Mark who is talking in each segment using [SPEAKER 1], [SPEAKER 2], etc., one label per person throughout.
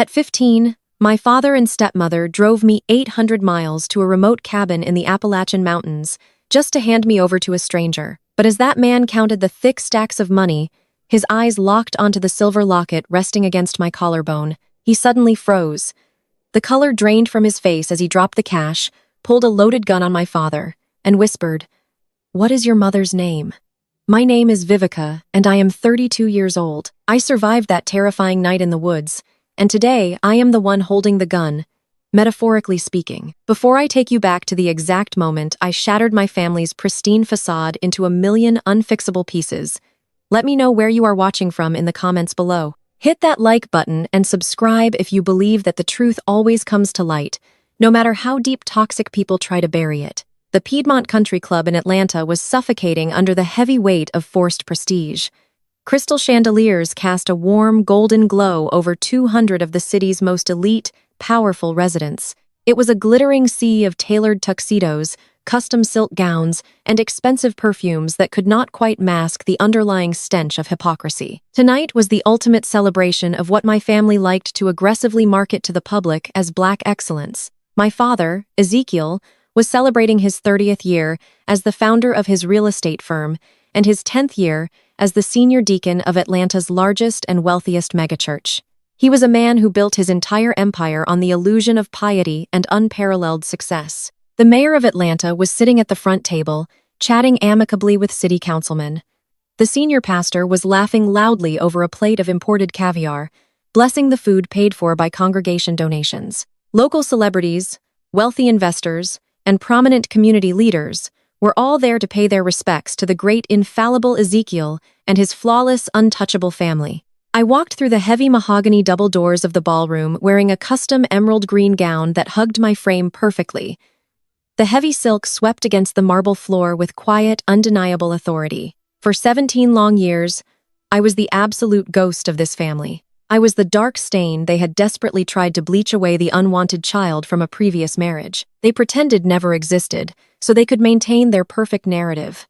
[SPEAKER 1] At 15, my father and stepmother drove me 800 miles to a remote cabin in the Appalachian Mountains just to hand me over to a stranger. But as that man counted the thick stacks of money, his eyes locked onto the silver locket resting against my collarbone, he suddenly froze. The color drained from his face as he dropped the cash, pulled a loaded gun on my father, and whispered, "What is your mother's name?" "My name is Vivica, and I am 32 years old. I survived that terrifying night in the woods, and today I am the one holding the gun, metaphorically speaking. Before I take you back to the exact moment I shattered my family's pristine facade into a million unfixable pieces, let me know where you are watching from in the comments below. Hit that like button and subscribe if you believe that the truth always comes to light, no matter how deep toxic people try to bury it. The Piedmont Country Club in Atlanta was suffocating under the heavy weight of forced prestige. Crystal chandeliers cast a warm, golden glow over 200 of the city's most elite, powerful residents. It was a glittering sea of tailored tuxedos, custom silk gowns, and expensive perfumes that could not quite mask the underlying stench of hypocrisy. Tonight was the ultimate celebration of what my family liked to aggressively market to the public as Black excellence. My father, Ezekiel, was celebrating his 30th year as the founder of his real estate firm and his 10th year as the senior deacon of Atlanta's largest and wealthiest megachurch. He was a man who built his entire empire on the illusion of piety and unparalleled success. The mayor of Atlanta was sitting at the front table, chatting amicably with city councilmen. The senior pastor was laughing loudly over a plate of imported caviar, blessing the food paid for by congregation donations. Local celebrities, wealthy investors, and prominent community leaders were all there to pay their respects to the great infallible Ezekiel and his flawless, untouchable family. I walked through the heavy mahogany double doors of the ballroom wearing a custom emerald green gown that hugged my frame perfectly. The heavy silk swept against the marble floor with quiet, undeniable authority. For 17 long years, I was the absolute ghost of this family. I was the dark stain they had desperately tried to bleach away the unwanted child from a previous marriage. They pretended never existed, so they could maintain their perfect narrative.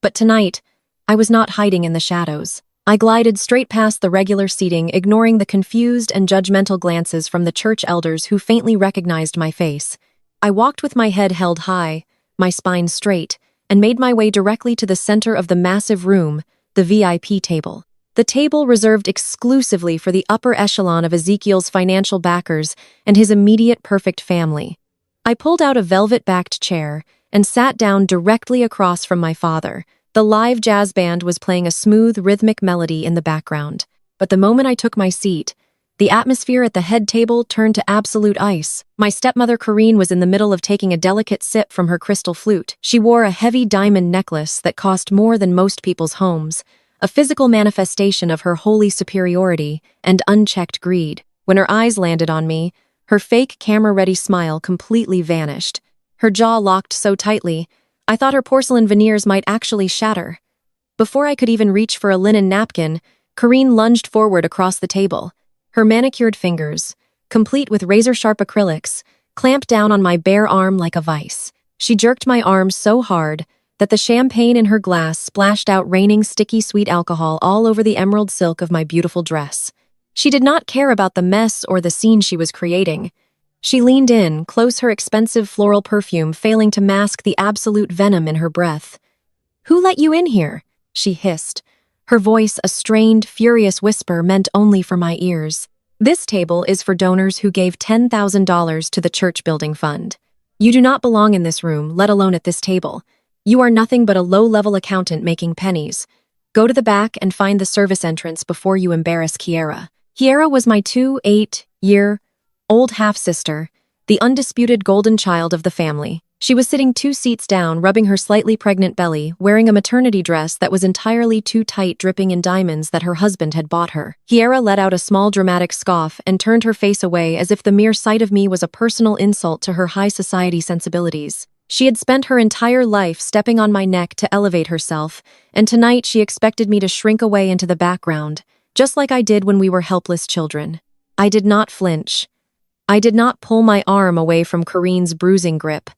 [SPEAKER 1] But tonight, I was not hiding in the shadows. I glided straight past the regular seating, ignoring the confused and judgmental glances from the church elders who faintly recognized my face. I walked with my head held high, my spine straight, and made my way directly to the center of the massive room, the VIP table. The table reserved exclusively for the upper echelon of Ezekiel's financial backers and his immediate perfect family. I pulled out a velvet-backed chair and sat down directly across from my father. The live jazz band was playing a smooth, rhythmic melody in the background. But the moment I took my seat, the atmosphere at the head table turned to absolute ice. My stepmother Corinne was in the middle of taking a delicate sip from her crystal flute. She wore a heavy diamond necklace that cost more than most people's homes, a physical manifestation of her holy superiority and unchecked greed. When her eyes landed on me, her fake camera-ready smile completely vanished. Her jaw locked so tightly, I thought her porcelain veneers might actually shatter. Before I could even reach for a linen napkin, Corinne lunged forward across the table. Her manicured fingers, complete with razor-sharp acrylics, clamped down on my bare arm like a vice. She jerked my arm so hard that the champagne in her glass splashed out raining sticky sweet alcohol all over the emerald silk of my beautiful dress. She did not care about the mess or the scene she was creating. She leaned in, close her expensive floral perfume failing to mask the absolute venom in her breath. "Who let you in here?" she hissed. Her voice a strained, furious whisper meant only for my ears. "This table is for donors who gave $10,000 to the church building fund. You do not belong in this room, let alone at this table. You are nothing but a low-level accountant making pennies. Go to the back and find the service entrance before you embarrass Kiera." Kiera was my 2-8-year-old half-sister, the undisputed golden child of the family. She was sitting 2 seats down, rubbing her slightly pregnant belly, wearing a maternity dress that was entirely too tight, dripping in diamonds that her husband had bought her. Kiera let out a small dramatic scoff and turned her face away as if the mere sight of me was a personal insult to her high society sensibilities. She had spent her entire life stepping on my neck to elevate herself, and tonight she expected me to shrink away into the background, just like I did when we were helpless children. I did not flinch. I did not pull my arm away from Corinne's bruising grip.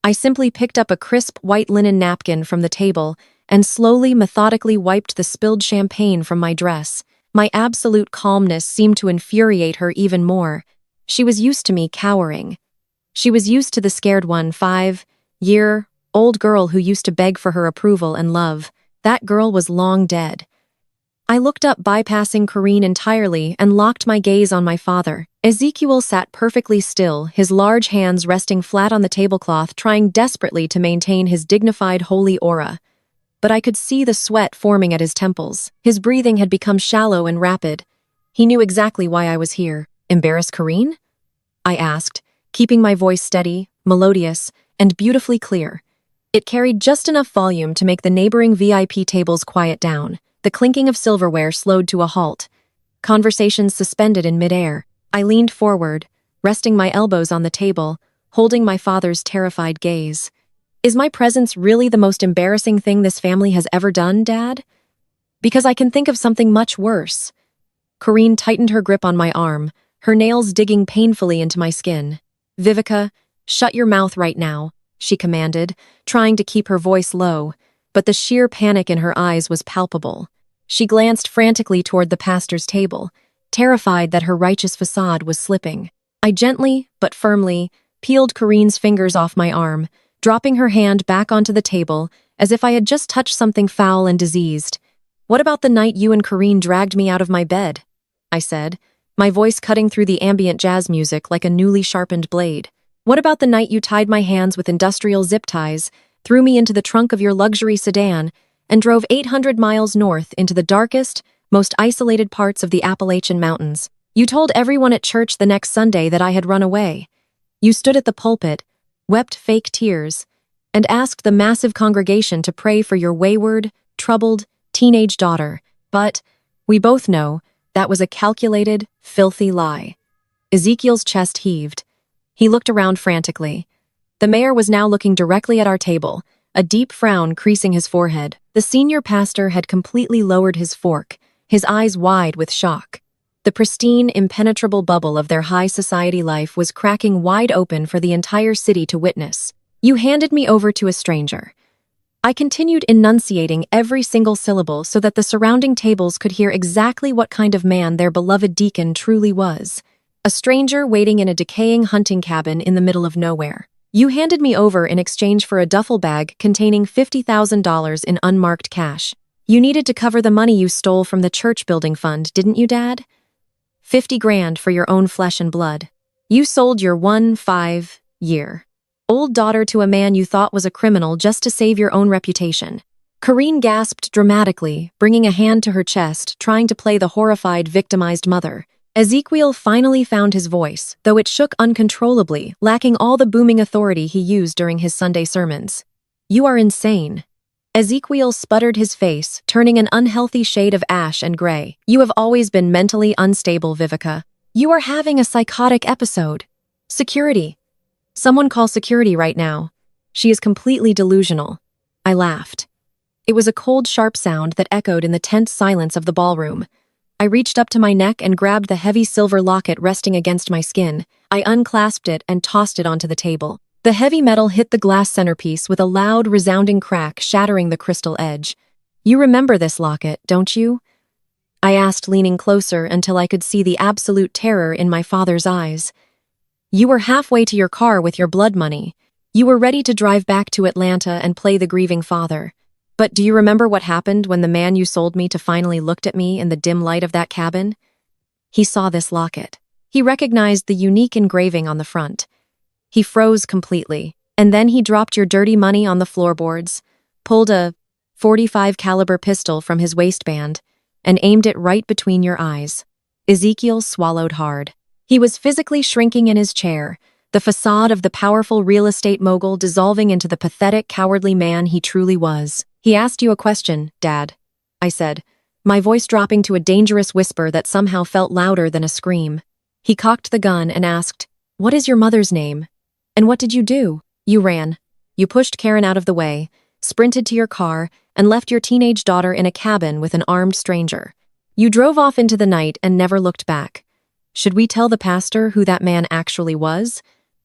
[SPEAKER 1] I simply picked up a crisp white linen napkin from the table and slowly, methodically wiped the spilled champagne from my dress, My absolute calmness seemed to infuriate her even more. She was used to me cowering. She was used to the scared one, 5-year-old girl who used to beg for her approval and love. That girl was long dead. I looked up, bypassing Corrine entirely, and locked my gaze on my father. Ezekiel sat perfectly still, his large hands resting flat on the tablecloth, trying desperately to maintain his dignified, holy aura. But I could see the sweat forming at his temples. His breathing had become shallow and rapid. He knew exactly why I was here. Embarrass Corrine? I asked, keeping my voice steady, melodious, and beautifully clear. It carried just enough volume to make the neighboring VIP tables quiet down. The clinking of silverware slowed to a halt. Conversations suspended in midair. I leaned forward, resting my elbows on the table, holding my father's terrified gaze. Is my presence really the most embarrassing thing this family has ever done, Dad? Because I can think of something much worse. Corrine tightened her grip on my arm, her nails digging painfully into my skin. Vivica, shut your mouth right now, she commanded, trying to keep her voice low, but the sheer panic in her eyes was palpable. She glanced frantically toward the pastor's table, terrified that her righteous facade was slipping. I gently, but firmly, peeled Corrine's fingers off my arm, dropping her hand back onto the table as if I had just touched something foul and diseased. What about the night you and Corrine dragged me out of my bed? I said, my voice cutting through the ambient jazz music like a newly sharpened blade. What about the night you tied my hands with industrial zip ties, threw me into the trunk of your luxury sedan, and drove 800 miles north into the darkest, most isolated parts of the Appalachian Mountains? You told everyone at church the next Sunday that I had run away. You stood at the pulpit, wept fake tears, and asked the massive congregation to pray for your wayward, troubled, teenage daughter. But we both know that was a calculated, filthy lie. Ezekiel's chest heaved. He looked around frantically. The mayor was now looking directly at our table, a deep frown creasing his forehead. The senior pastor had completely lowered his fork, his eyes wide with shock. The pristine, impenetrable bubble of their high society life was cracking wide open for the entire city to witness. You handed me over to a stranger. I continued enunciating every single syllable so that the surrounding tables could hear exactly what kind of man their beloved deacon truly was. A stranger waiting in a decaying hunting cabin in the middle of nowhere. You handed me over in exchange for a duffel bag containing $50,000 in unmarked cash. You needed to cover the money you stole from the church building fund, didn't you, Dad? 50 grand for your own flesh and blood. You sold your 5-year-old daughter to a man you thought was a criminal just to save your own reputation. Corrine gasped dramatically, bringing a hand to her chest, trying to play the horrified, victimized mother. Ezekiel finally found his voice, though it shook uncontrollably, lacking all the booming authority he used during his Sunday sermons. You are insane. Ezekiel sputtered his face, turning an unhealthy shade of ash and gray. You have always been mentally unstable, Vivica. You are having a psychotic episode. Security. Someone call security right now. She is completely delusional. I laughed. It was a cold, sharp sound that echoed in the tense silence of the ballroom. I reached up to my neck and grabbed the heavy silver locket resting against my skin. I unclasped it and tossed it onto the table. The heavy metal hit the glass centerpiece with a loud, resounding crack, shattering the crystal edge. You remember this locket, don't you? I asked, leaning closer until I could see the absolute terror in my father's eyes. You were halfway to your car with your blood money. You were ready to drive back to Atlanta and play the grieving father. But do you remember what happened when the man you sold me to finally looked at me in the dim light of that cabin? He saw this locket. He recognized the unique engraving on the front. He froze completely, and then he dropped your dirty money on the floorboards, pulled a .45 caliber pistol from his waistband, and aimed it right between your eyes. Ezekiel swallowed hard. He was physically shrinking in his chair, the facade of the powerful real estate mogul dissolving into the pathetic, cowardly man he truly was. He asked you a question, Dad, I said, my voice dropping to a dangerous whisper that somehow felt louder than a scream. He cocked the gun and asked, "What is your mother's name? And what did you do?" You ran. You pushed Karen out of the way, sprinted to your car, and left your teenage daughter in a cabin with an armed stranger. You drove off into the night and never looked back. Should we tell the pastor who that man actually was?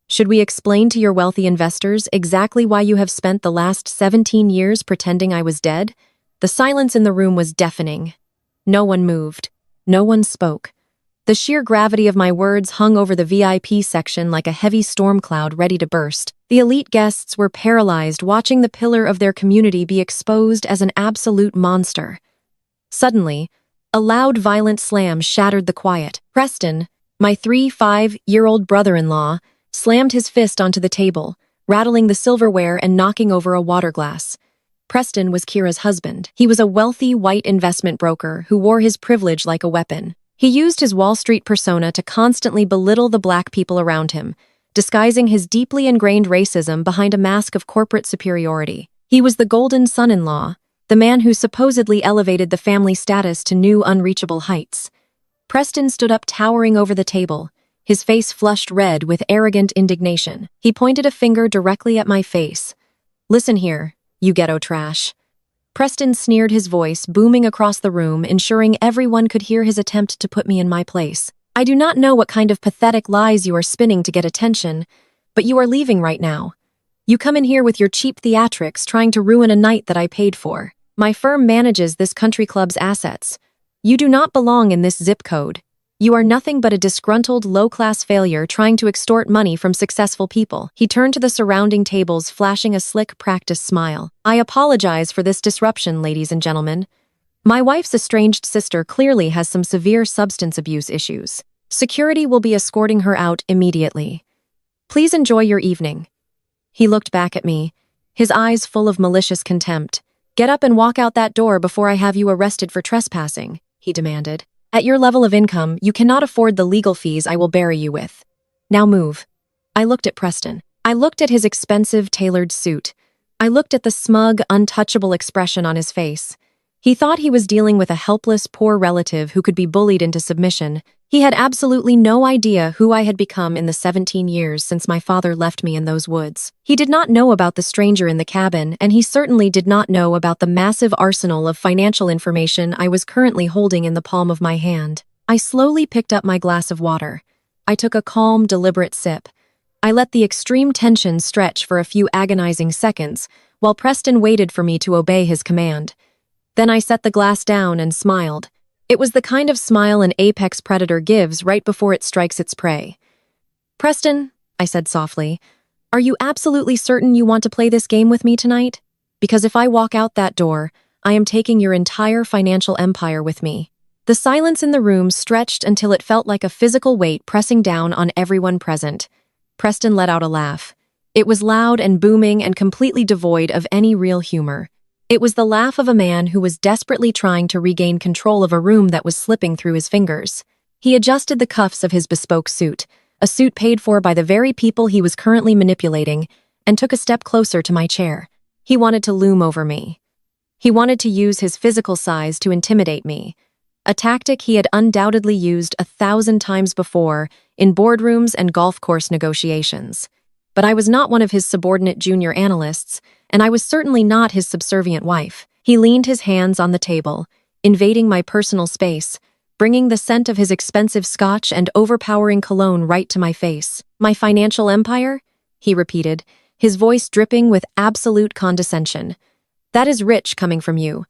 [SPEAKER 1] Should we explain to your wealthy investors exactly why you have spent the last 17 years pretending I was dead? The silence in the room was deafening. No one moved. No one spoke. The sheer gravity of my words hung over the VIP section like a heavy storm cloud ready to burst. The elite guests were paralyzed, watching the pillar of their community be exposed as an absolute monster. Suddenly, a loud, violent slam shattered the quiet. Preston, my 5-year-old brother-in-law, slammed his fist onto the table, rattling the silverware and knocking over a water glass. Preston was Kira's husband. He was a wealthy, white investment broker who wore his privilege like a weapon. He used his Wall Street persona to constantly belittle the black people around him, disguising his deeply ingrained racism behind a mask of corporate superiority. He was the golden son-in-law, the man who supposedly elevated the family status to new unreachable heights. Preston stood up towering over the table, his face flushed red with arrogant indignation. He pointed a finger directly at my face. "Listen here, you ghetto trash." Preston sneered, his voice booming across the room, ensuring everyone could hear his attempt to put me in my place. "I do not know what kind of pathetic lies you are spinning to get attention, but you are leaving right now. You come in here with your cheap theatrics trying to ruin a night that I paid for. My firm manages this country club's assets. You do not belong in this zip code. You are nothing but a disgruntled, low-class failure trying to extort money from successful people." He turned to the surrounding tables, flashing a slick, practiced smile. "I apologize for this disruption, ladies and gentlemen. My wife's estranged sister clearly has some severe substance abuse issues. Security will be escorting her out immediately. Please enjoy your evening." He looked back at me, his eyes full of malicious contempt. "Get up and walk out that door before I have you arrested for trespassing," he demanded. "At your level of income, you cannot afford the legal fees I will bury you with. Now move." I looked at Preston. I looked at his expensive, tailored suit. I looked at the smug, untouchable expression on his face. He thought he was dealing with a helpless, poor relative who could be bullied into submission. He had absolutely no idea who I had become in the 17 years since my father left me in those woods. He did not know about the stranger in the cabin, and he certainly did not know about the massive arsenal of financial information I was currently holding in the palm of my hand. I slowly picked up my glass of water. I took a calm, deliberate sip. I let the extreme tension stretch for a few agonizing seconds, while Preston waited for me to obey his command. Then I set the glass down and smiled. It was the kind of smile an apex predator gives right before it strikes its prey. "Preston," I said softly, "are you absolutely certain you want to play this game with me tonight? Because if I walk out that door, I am taking your entire financial empire with me." The silence in the room stretched until it felt like a physical weight pressing down on everyone present. Preston let out a laugh. It was loud and booming and completely devoid of any real humor. It was the laugh of a man who was desperately trying to regain control of a room that was slipping through his fingers. He adjusted the cuffs of his bespoke suit, a suit paid for by the very people he was currently manipulating, and took a step closer to my chair. He wanted to loom over me. He wanted to use his physical size to intimidate me, a tactic he had undoubtedly used 1,000 times before in boardrooms and golf course negotiations. But I was not one of his subordinate junior analysts, and I was certainly not his subservient wife. He leaned his hands on the table, invading my personal space, bringing the scent of his expensive scotch and overpowering cologne right to my face. "My financial empire?" he repeated, his voice dripping with absolute condescension. "That is rich coming from you.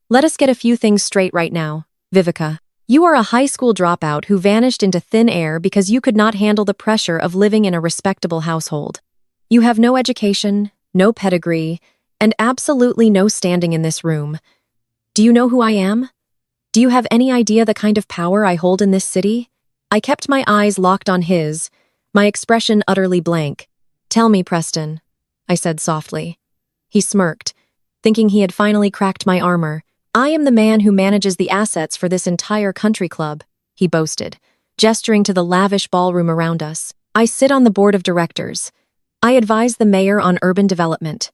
[SPEAKER 1] Let us get a few things straight right now, Vivica. You are a high school dropout who vanished into thin air because you could not handle the pressure of living in a respectable household. You have no education, no pedigree, and absolutely no standing in this room. Do you know who I am? Do you have any idea the kind of power I hold in this city?" I kept my eyes locked on his, my expression utterly blank. "Tell me, Preston," I said softly. He smirked, thinking he had finally cracked my armor. "I am the man who manages the assets for this entire country club," he boasted, gesturing to the lavish ballroom around us. "I sit on the board of directors. I advise the mayor on urban development.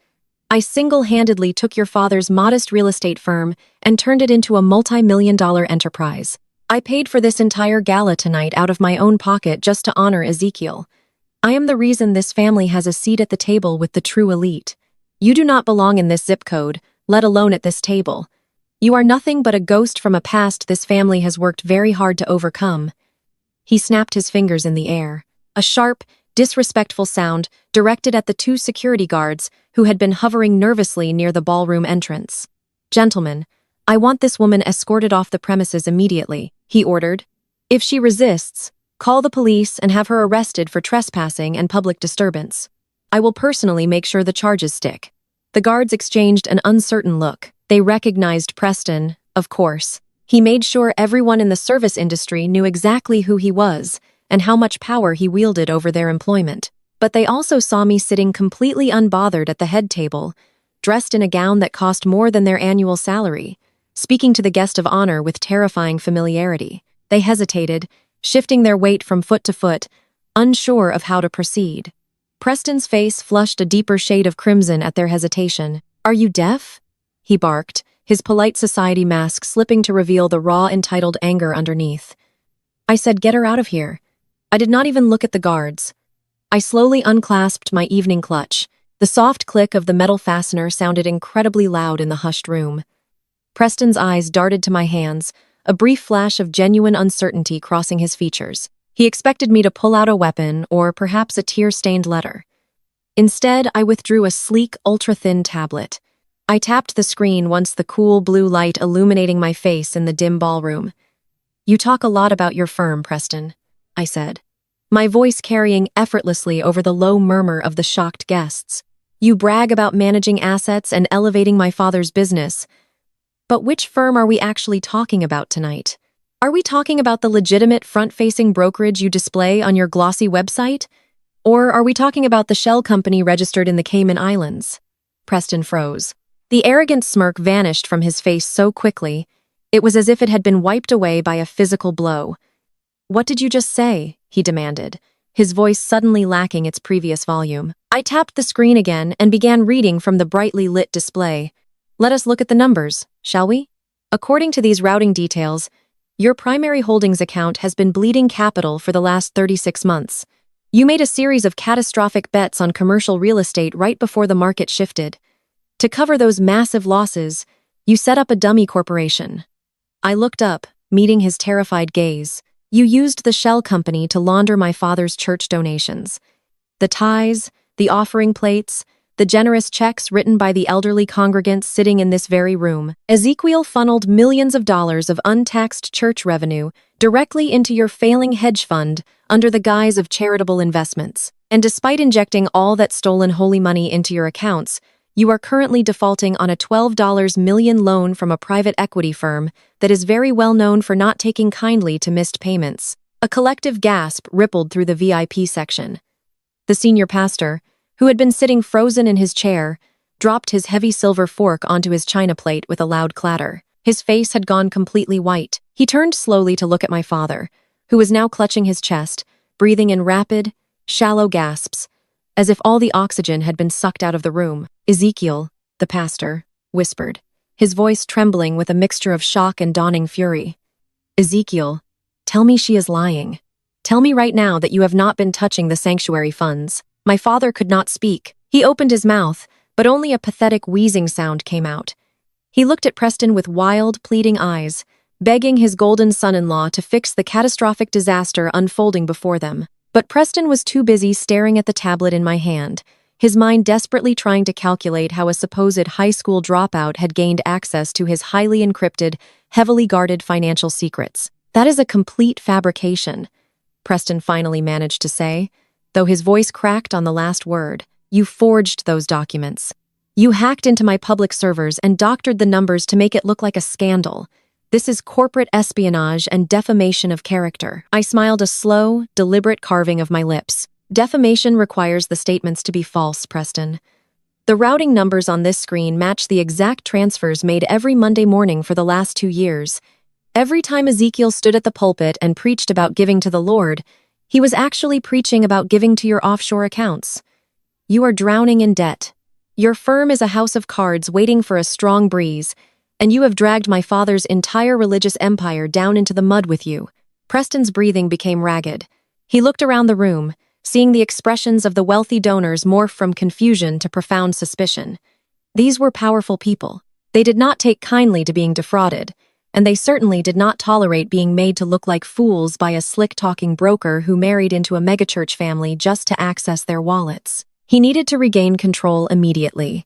[SPEAKER 1] I single-handedly took your father's modest real estate firm and turned it into a multi-million-dollar enterprise. I paid for this entire gala tonight out of my own pocket just to honor Ezekiel. I am the reason this family has a seat at the table with the true elite. You do not belong in this zip code, let alone at this table. You are nothing but a ghost from a past this family has worked very hard to overcome." He snapped his fingers in the air. A sharp, disrespectful sound directed at the 2 security guards who had been hovering nervously near the ballroom entrance. "Gentlemen, I want this woman escorted off the premises immediately." he ordered. "If she resists, call the police and have her arrested for trespassing and public disturbance. I will personally make sure the charges stick." The guards exchanged an uncertain look. They recognized Preston, of course. He made sure everyone in the service industry knew exactly who he was and how much power he wielded over their employment. But they also saw me sitting completely unbothered at the head table, dressed in a gown that cost more than their annual salary, speaking to the guest of honor with terrifying familiarity. They hesitated, shifting their weight from foot to foot, unsure of how to proceed. Preston's face flushed a deeper shade of crimson at their hesitation. "Are you deaf?" he barked, his polite society mask slipping to reveal the raw, entitled anger underneath. I said, "Get her out of here." I did not even look at the guards. I slowly unclasped my evening clutch. The soft click of the metal fastener sounded incredibly loud in the hushed room. Preston's eyes darted to my hands, a brief flash of genuine uncertainty crossing his features. He expected me to pull out a weapon or perhaps a tear-stained letter. Instead, I withdrew a sleek, ultra-thin tablet. I tapped the screen once the cool blue light illuminating my face in the dim ballroom. "You talk a lot about your firm, Preston," I said, my voice carrying effortlessly over the low murmur of the shocked guests. "You brag about managing assets and elevating my father's business. But which firm are we actually talking about tonight? Are we talking about the legitimate front-facing brokerage you display on your glossy website? Or are we talking about the shell company registered in the Cayman Islands?" Preston froze. The arrogant smirk vanished from his face so quickly, it was as if it had been wiped away by a physical blow. "What did you just say?" he demanded, his voice suddenly lacking its previous volume. I tapped the screen again and began reading from the brightly lit display. "Let us look at the numbers, shall we? According to these routing details, your primary holdings account has been bleeding capital for the last 36 months. You made a series of catastrophic bets on commercial real estate right before the market shifted. To cover those massive losses, you set up a dummy corporation." I looked up, meeting his terrified gaze. "You used the shell company to launder my father's church donations. The tithes, the offering plates, the generous checks written by the elderly congregants sitting in this very room. Ezekiel funneled millions of dollars of untaxed church revenue directly into your failing hedge fund under the guise of charitable investments. And despite injecting all that stolen holy money into your accounts, you are currently defaulting on a $12 million loan from a private equity firm that is very well known for not taking kindly to missed payments." A collective gasp rippled through the VIP section. The senior pastor, who had been sitting frozen in his chair, dropped his heavy silver fork onto his china plate with a loud clatter. His face had gone completely white. He turned slowly to look at my father, who was now clutching his chest, breathing in rapid, shallow gasps, as if all the oxygen had been sucked out of the room. "Ezekiel," the pastor whispered, his voice trembling with a mixture of shock and dawning fury. "Ezekiel, tell me she is lying. Tell me right now that you have not been touching the sanctuary funds." My father could not speak. He opened his mouth, but only a pathetic wheezing sound came out. He looked at Preston with wild, pleading eyes, begging his golden son-in-law to fix the catastrophic disaster unfolding before them. But Preston was too busy staring at the tablet in my hand, his mind desperately trying to calculate how a supposed high school dropout had gained access to his highly encrypted, heavily guarded financial secrets. "That is a complete fabrication," Preston finally managed to say, though his voice cracked on the last word. "You forged those documents. You hacked into my public servers and doctored the numbers to make it look like a scandal. This is corporate espionage and defamation of character." I smiled a slow, deliberate carving of my lips. "Defamation requires the statements to be false, Preston. The routing numbers on this screen match the exact transfers made every Monday morning for the last 2 years. Every time Ezekiel stood at the pulpit and preached about giving to the Lord, he was actually preaching about giving to your offshore accounts. You are drowning in debt. Your firm is a house of cards waiting for a strong breeze, and you have dragged my father's entire religious empire down into the mud with you." Preston's breathing became ragged. He looked around the room, seeing the expressions of the wealthy donors morph from confusion to profound suspicion. These were powerful people. They did not take kindly to being defrauded, and they certainly did not tolerate being made to look like fools by a slick-talking broker who married into a megachurch family just to access their wallets. He needed to regain control immediately.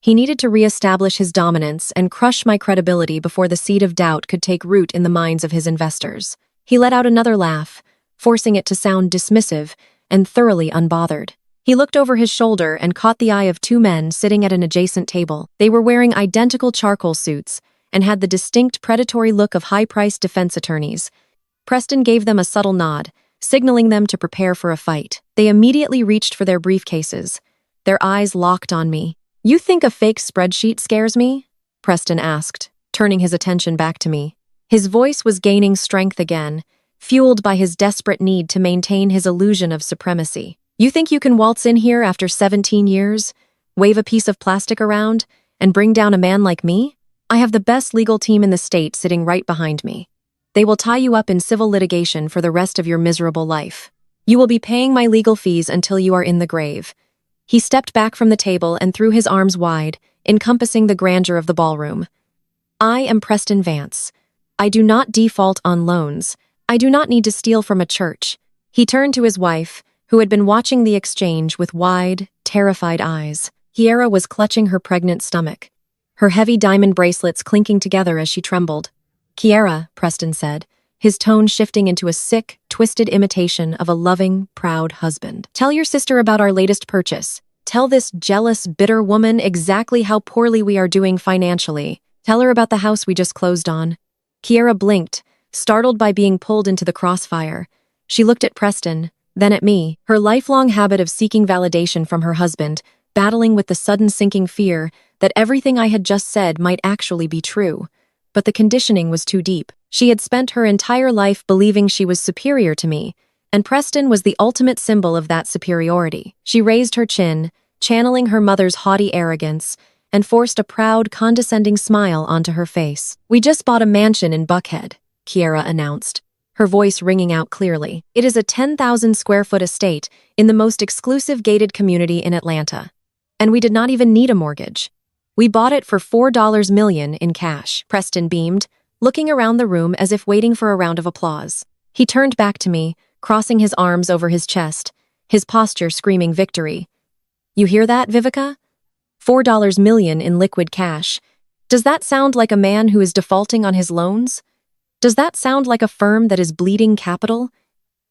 [SPEAKER 1] He needed to re-establish his dominance and crush my credibility before the seed of doubt could take root in the minds of his investors. He let out another laugh, forcing it to sound dismissive and thoroughly unbothered. He looked over his shoulder and caught the eye of two men sitting at an adjacent table. They were wearing identical charcoal suits and had the distinct predatory look of high-priced defense attorneys. Preston gave them a subtle nod, signaling them to prepare for a fight. They immediately reached for their briefcases. Their eyes locked on me. "You think a fake spreadsheet scares me?" Preston asked, turning his attention back to me. His voice was gaining strength again, fueled by his desperate need to maintain his illusion of supremacy. "You think you can waltz in here after 17 years, wave a piece of plastic around, and bring down a man like me? I have the best legal team in the state sitting right behind me. They will tie you up in civil litigation for the rest of your miserable life. You will be paying my legal fees until you are in the grave." He stepped back from the table and threw his arms wide, encompassing the grandeur of the ballroom. "I am Preston Vance. I do not default on loans. I do not need to steal from a church." He turned to his wife, who had been watching the exchange with wide, terrified eyes. Kiera was clutching her pregnant stomach, her heavy diamond bracelets clinking together as she trembled. "Kiera," Preston said, his tone shifting into a sick, twisted imitation of a loving, proud husband. "Tell your sister about our latest purchase. Tell this jealous, bitter woman exactly how poorly we are doing financially. Tell her about the house we just closed on." Kiera blinked, startled by being pulled into the crossfire. She looked at Preston, then at me, her lifelong habit of seeking validation from her husband, battling with the sudden sinking fear that everything I had just said might actually be true. But the conditioning was too deep. She had spent her entire life believing she was superior to me, and Preston was the ultimate symbol of that superiority. She raised her chin, channeling her mother's haughty arrogance, and forced a proud, condescending smile onto her face. "We just bought a mansion in Buckhead," Kiera announced, her voice ringing out clearly. "It is a 10,000-square-foot estate in the most exclusive gated community in Atlanta. And we did not even need a mortgage. We bought it for $4 million in cash." Preston beamed, looking around the room as if waiting for a round of applause. He turned back to me, crossing his arms over his chest, his posture screaming victory. "You hear that, Vivica? $4 million in liquid cash. Does that sound like a man who is defaulting on his loans? Does that sound like a firm that is bleeding capital?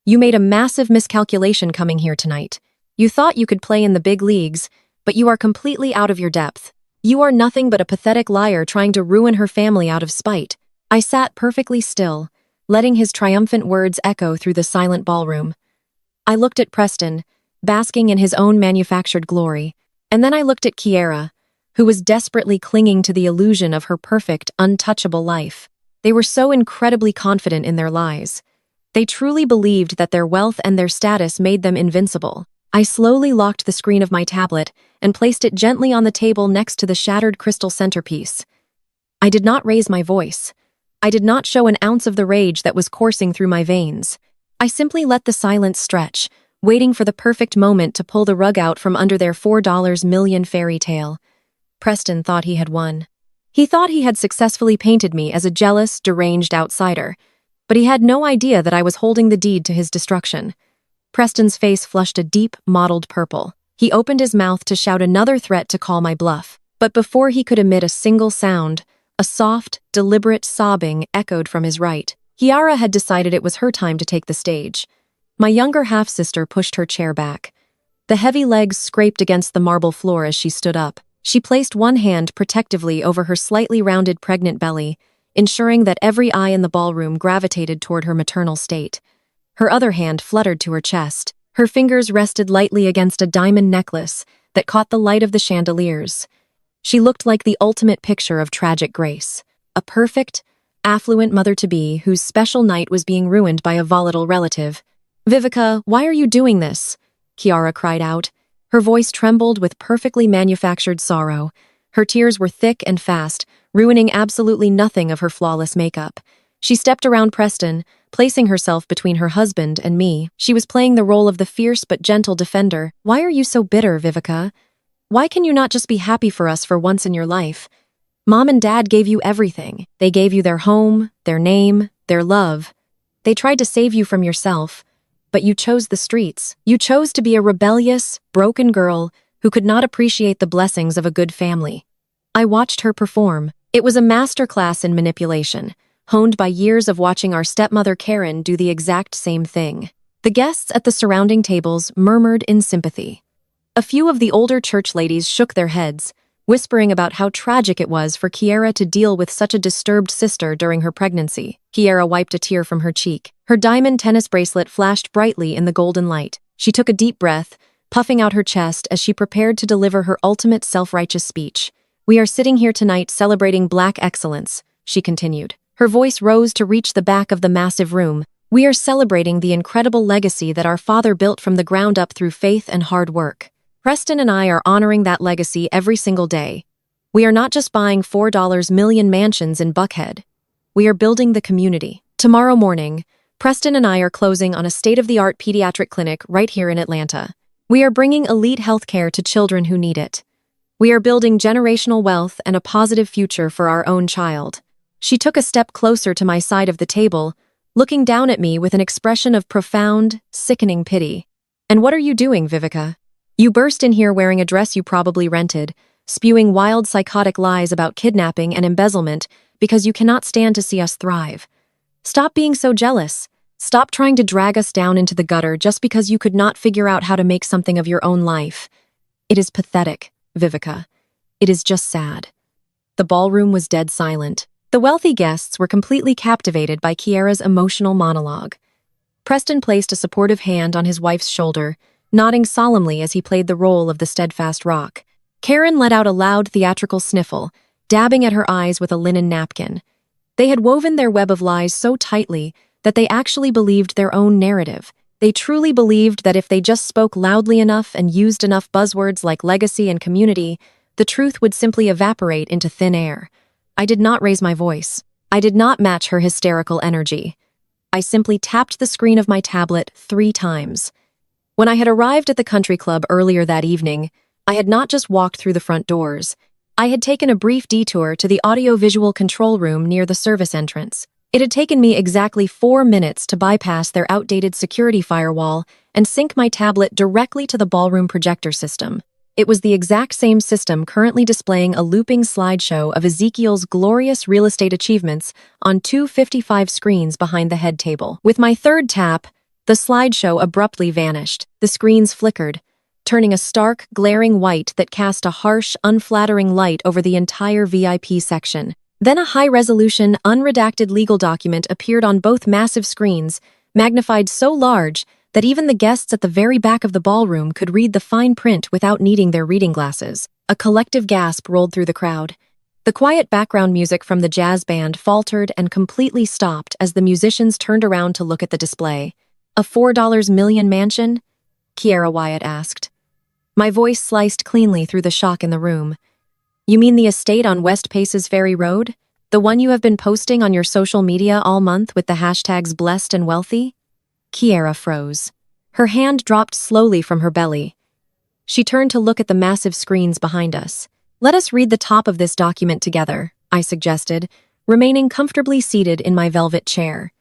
[SPEAKER 1] You made a massive miscalculation coming here tonight. You thought you could play in the big leagues, but you are completely out of your depth. You are nothing but a pathetic liar trying to ruin her family out of spite." I sat perfectly still, letting his triumphant words echo through the silent ballroom. I looked at Preston, basking in his own manufactured glory, and then I looked at Kiera, who was desperately clinging to the illusion of her perfect, untouchable life. They were so incredibly confident in their lies. They truly believed that their wealth and their status made them invincible. I slowly locked the screen of my tablet and placed it gently on the table next to the shattered crystal centerpiece. I did not raise my voice. I did not show an ounce of the rage that was coursing through my veins. I simply let the silence stretch, waiting for the perfect moment to pull the rug out from under their $4 million fairy tale. Preston thought he had won. He thought he had successfully painted me as a jealous, deranged outsider, but he had no idea that I was holding the deed to his destruction. Preston's face flushed a deep, mottled purple. He opened his mouth to shout another threat to call my bluff, but before he could emit a single sound, a soft, deliberate sobbing echoed from his right. Kiara had decided it was her time to take the stage. My younger half-sister pushed her chair back. The heavy legs scraped against the marble floor as she stood up. She placed one hand protectively over her slightly rounded pregnant belly, ensuring that every eye in the ballroom gravitated toward her maternal state. Her other hand fluttered to her chest. Her fingers rested lightly against a diamond necklace that caught the light of the chandeliers. She looked like the ultimate picture of tragic grace, a perfect, affluent mother-to-be whose special night was being ruined by a volatile relative. "Vivica, why are you doing this?" Kiara cried out. Her voice trembled with perfectly manufactured sorrow. Her tears were thick and fast, ruining absolutely nothing of her flawless makeup. She stepped around Preston, placing herself between her husband and me. She was playing the role of the fierce but gentle defender. "Why are you so bitter, Vivica? Why can you not just be happy for us for once in your life? Mom and Dad gave you everything. They gave you their home, their name, their love. They tried to save you from yourself, but you chose the streets. You chose to be a rebellious, broken girl who could not appreciate the blessings of a good family. I watched her perform. It was a masterclass in manipulation, honed by years of watching our stepmother Karen do the exact same thing. The guests at the surrounding tables murmured in sympathy. A few of the older church ladies shook their heads, whispering about how tragic it was for Kiera to deal with such a disturbed sister during her pregnancy. Kiera wiped a tear from her cheek. Her diamond tennis bracelet flashed brightly in the golden light. She took a deep breath, puffing out her chest as she prepared to deliver her ultimate self-righteous speech. "We are sitting here tonight celebrating Black excellence," she continued. Her voice rose to reach the back of the massive room. "We are celebrating the incredible legacy that our father built from the ground up through faith and hard work. Preston and I are honoring that legacy every single day. We are not just buying $4 million mansions in Buckhead. We are building the community. Tomorrow morning, Preston and I are closing on a state-of-the-art pediatric clinic right here in Atlanta. We are bringing elite healthcare to children who need it. We are building generational wealth and a positive future for our own child." She took a step closer to my side of the table, looking down at me with an expression of profound, sickening pity. "And what are you doing, Vivica? You burst in here wearing a dress you probably rented, spewing wild psychotic lies about kidnapping and embezzlement because you cannot stand to see us thrive. Stop being so jealous. Stop trying to drag us down into the gutter just because you could not figure out how to make something of your own life. It is pathetic, Vivica. It is just sad." The ballroom was dead silent. The wealthy guests were completely captivated by Kiera's emotional monologue. Preston placed a supportive hand on his wife's shoulder, nodding solemnly as he played the role of the steadfast rock. Karen let out a loud theatrical sniffle, dabbing at her eyes with a linen napkin. They had woven their web of lies so tightly that they actually believed their own narrative. They truly believed that if they just spoke loudly enough and used enough buzzwords like legacy and community, the truth would simply evaporate into thin air. I did not raise my voice. I did not match her hysterical energy. I simply tapped the screen of my tablet 3 times. When I had arrived at the country club earlier that evening, I had not just walked through the front doors. I had taken a brief detour to the audio-visual control room near the service entrance. It had taken me exactly 4 minutes to bypass their outdated security firewall and sync my tablet directly to the ballroom projector system. It was the exact same system currently displaying a looping slideshow of Ezekiel's glorious real estate achievements on 255 screens behind the head table. With my 3rd tap, the slideshow abruptly vanished. The screens flickered, turning a stark, glaring white that cast a harsh, unflattering light over the entire VIP section. Then a high-resolution, unredacted legal document appeared on both massive screens, magnified so large that even the guests at the very back of the ballroom could read the fine print without needing their reading glasses. A collective gasp rolled through the crowd. The quiet background music from the jazz band faltered and completely stopped as the musicians turned around to look at the display. "A $4 million mansion?" Kiera Wyatt asked. My voice sliced cleanly through the shock in the room. "You mean the estate on West Paces Ferry Road? The one you have been posting on your social media all month with the hashtags blessed and wealthy?" Kiera froze. Her hand dropped slowly from her belly. She turned to look at the massive screens behind us. "Let us read the top of this document together," I suggested, remaining comfortably seated in my velvet chair.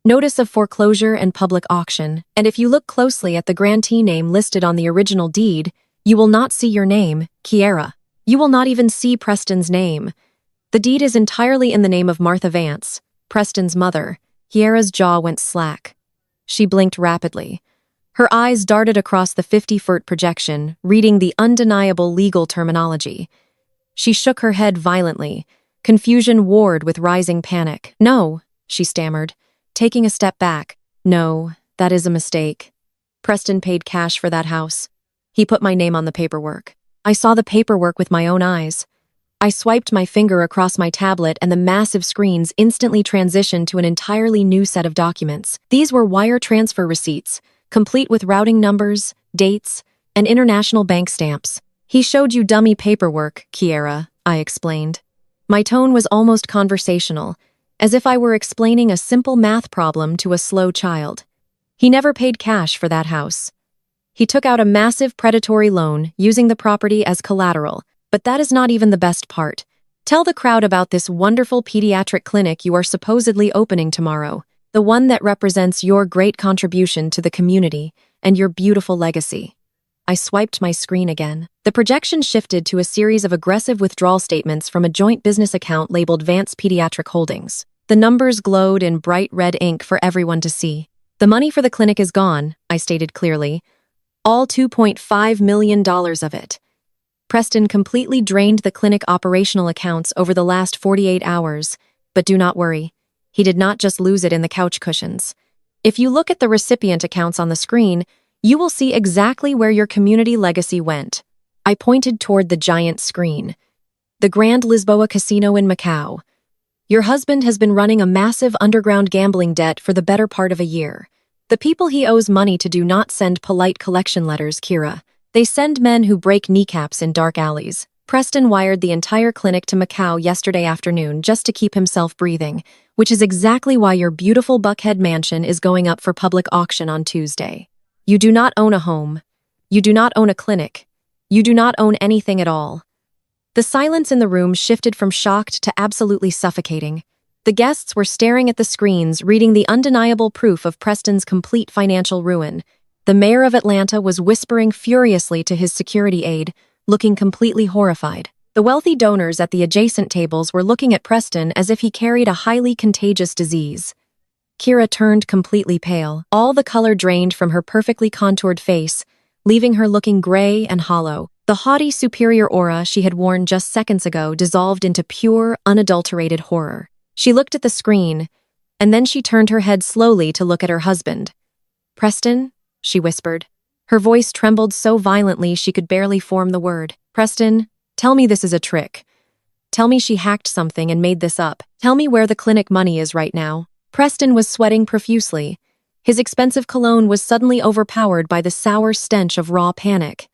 [SPEAKER 1] "Notice of foreclosure and public auction, and if you look closely at the grantee name listed on the original deed, you will not see your name, Kiera. You will not even see Preston's name. The deed is entirely in the name of Martha Vance, Preston's mother." Kiera's jaw went slack. She blinked rapidly. Her eyes darted across the 50-foot projection, reading the undeniable legal terminology. She shook her head violently, confusion warred with rising panic. "No," she stammered, taking a step back. "No, that is a mistake. Preston paid cash for that house. He put my name on the paperwork. I saw the paperwork with my own eyes." I swiped my finger across my tablet and the massive screens instantly transitioned to an entirely new set of documents. These were wire transfer receipts, complete with routing numbers, dates, and international bank stamps. "He showed you dummy paperwork, Kiera," I explained. My tone was almost conversational, as if I were explaining a simple math problem to a slow child. "He never paid cash for that house. He took out a massive predatory loan using the property as collateral. But that is not even the best part. Tell the crowd about this wonderful pediatric clinic you are supposedly opening tomorrow, the one that represents your great contribution to the community and your beautiful legacy." I swiped my screen again. The projection shifted to a series of aggressive withdrawal statements from a joint business account labeled Vance Pediatric Holdings. The numbers glowed in bright red ink for everyone to see. The money for the clinic is gone, I stated clearly. All $2.5 million of it. Preston completely drained the clinic operational accounts over the last 48 hours, but do not worry. He did not just lose it in the couch cushions. If you look at the recipient accounts on the screen, you will see exactly where your community legacy went. I pointed toward the giant screen. The Grand Lisboa Casino in Macau. Your husband has been running a massive underground gambling debt for the better part of a year. The people he owes money to do not send polite collection letters, Kira. They send men who break kneecaps in dark alleys. Preston wired the entire clinic to Macau yesterday afternoon just to keep himself breathing, which is exactly why your beautiful Buckhead mansion is going up for public auction on Tuesday. You do not own a home. You do not own a clinic. You do not own anything at all. The silence in the room shifted from shocked to absolutely suffocating. The guests were staring at the screens, reading the undeniable proof of Preston's complete financial ruin. The mayor of Atlanta was whispering furiously to his security aide, looking completely horrified. The wealthy donors at the adjacent tables were looking at Preston as if he carried a highly contagious disease. Kira turned completely pale. All the color drained from her perfectly contoured face, leaving her looking gray and hollow. The haughty, superior aura she had worn just seconds ago dissolved into pure, unadulterated horror. She looked at the screen, and then she turned her head slowly to look at her husband. "Preston?" she whispered. Her voice trembled so violently she could barely form the word. "Preston, tell me this is a trick. Tell me she hacked something and made this up. Tell me where the clinic money is right now." Preston was sweating profusely. His expensive cologne was suddenly overpowered by the sour stench of raw panic.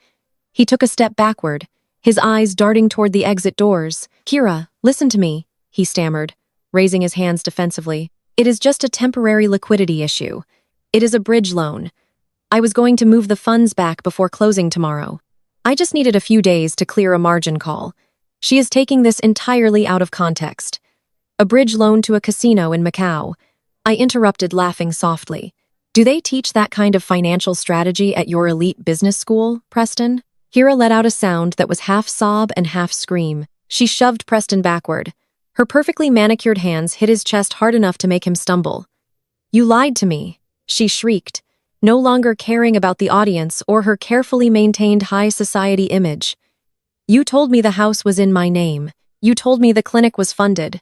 [SPEAKER 1] He took a step backward, his eyes darting toward the exit doors. "Kira, listen to me," he stammered, raising his hands defensively. "It is just a temporary liquidity issue. It is a bridge loan. I was going to move the funds back before closing tomorrow. I just needed a few days to clear a margin call. She is taking this entirely out of context. A bridge loan to a casino in Macau." I interrupted, laughing softly. "Do they teach that kind of financial strategy at your elite business school, Preston?" Kira let out a sound that was half sob and half scream. She shoved Preston backward. Her perfectly manicured hands hit his chest hard enough to make him stumble. "You lied to me," she shrieked, no longer caring about the audience or her carefully maintained high society image. "You told me the house was in my name. You told me the clinic was funded.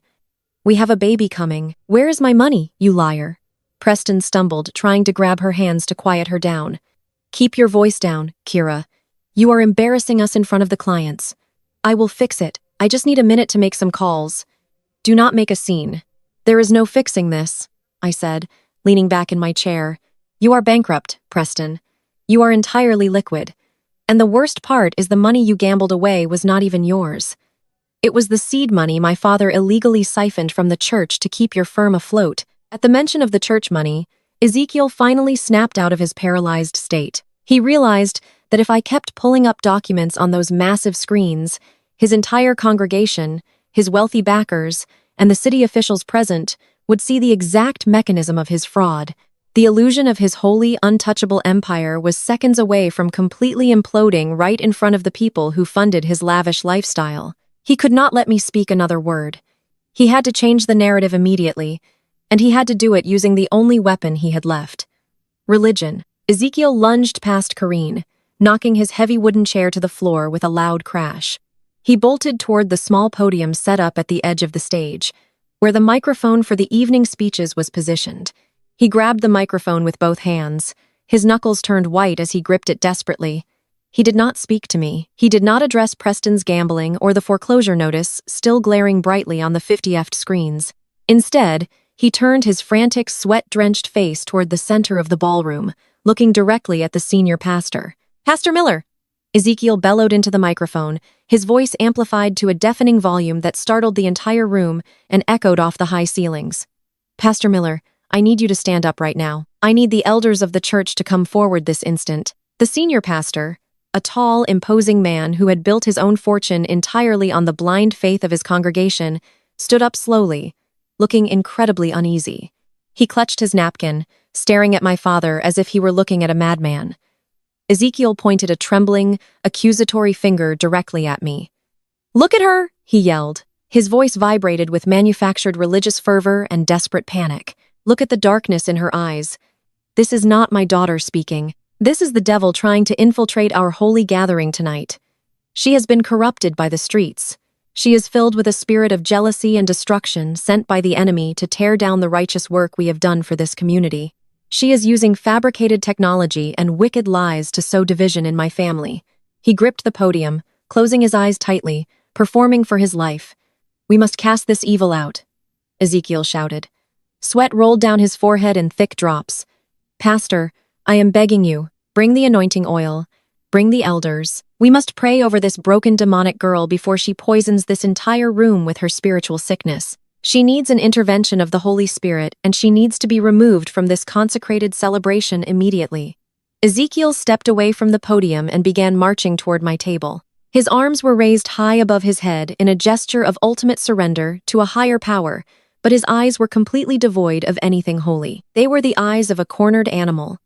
[SPEAKER 1] We have a baby coming. Where is my money, you liar?" Preston stumbled, trying to grab her hands to quiet her down. "Keep your voice down, Kira. You are embarrassing us in front of the clients. I will fix it. I just need a minute to make some calls. Do not make a scene." "There is no fixing this," I said, leaning back in my chair. "You are bankrupt, Preston. You are entirely liquid. And the worst part is the money you gambled away was not even yours. It was the seed money my father illegally siphoned from the church to keep your firm afloat." At the mention of the church money, Ezekiel finally snapped out of his paralyzed state. He realized that if I kept pulling up documents on those massive screens, his entire congregation, his wealthy backers, and the city officials present would see the exact mechanism of his fraud. The illusion of his wholly untouchable empire was seconds away from completely imploding right in front of the people who funded his lavish lifestyle. He could not let me speak another word. He had to change the narrative immediately, and he had to do it using the only weapon he had left. Religion. Ezekiel lunged past Kareen, knocking his heavy wooden chair to the floor with a loud crash. He bolted toward the small podium set up at the edge of the stage, where the microphone for the evening speeches was positioned. He grabbed the microphone with both hands. His knuckles turned white as he gripped it desperately. He did not speak to me. He did not address Preston's gambling or the foreclosure notice still glaring brightly on the 50ft screens. Instead, he turned his frantic, sweat-drenched face toward the center of the ballroom, looking directly at the senior pastor. "Pastor Miller!" Ezekiel bellowed into the microphone, his voice amplified to a deafening volume that startled the entire room and echoed off the high ceilings. "Pastor Miller, I need you to stand up right now. I need the elders of the church to come forward this instant." The senior pastor, a tall, imposing man who had built his own fortune entirely on the blind faith of his congregation, stood up slowly, looking incredibly uneasy. He clutched his napkin, staring at my father as if he were looking at a madman. Ezekiel pointed a trembling, accusatory finger directly at me. "Look at her!" he yelled. His voice vibrated with manufactured religious fervor and desperate panic. "Look at the darkness in her eyes. This is not my daughter speaking. This is the devil trying to infiltrate our holy gathering tonight. She has been corrupted by the streets. She is filled with a spirit of jealousy and destruction sent by the enemy to tear down the righteous work we have done for this community. She is using fabricated technology and wicked lies to sow division in my family." He gripped the podium, closing his eyes tightly, performing for his life. "We must cast this evil out," Ezekiel shouted. Sweat rolled down his forehead in thick drops. "Pastor, I am begging you, bring the anointing oil. Bring the elders. We must pray over this broken demonic girl before she poisons this entire room with her spiritual sickness. She needs an intervention of the Holy Spirit, and she needs to be removed from this consecrated celebration immediately." Ezekiel stepped away from the podium and began marching toward my table. His arms were raised high above his head in a gesture of ultimate surrender to a higher power, but his eyes were completely devoid of anything holy. They were the eyes of a cornered animal.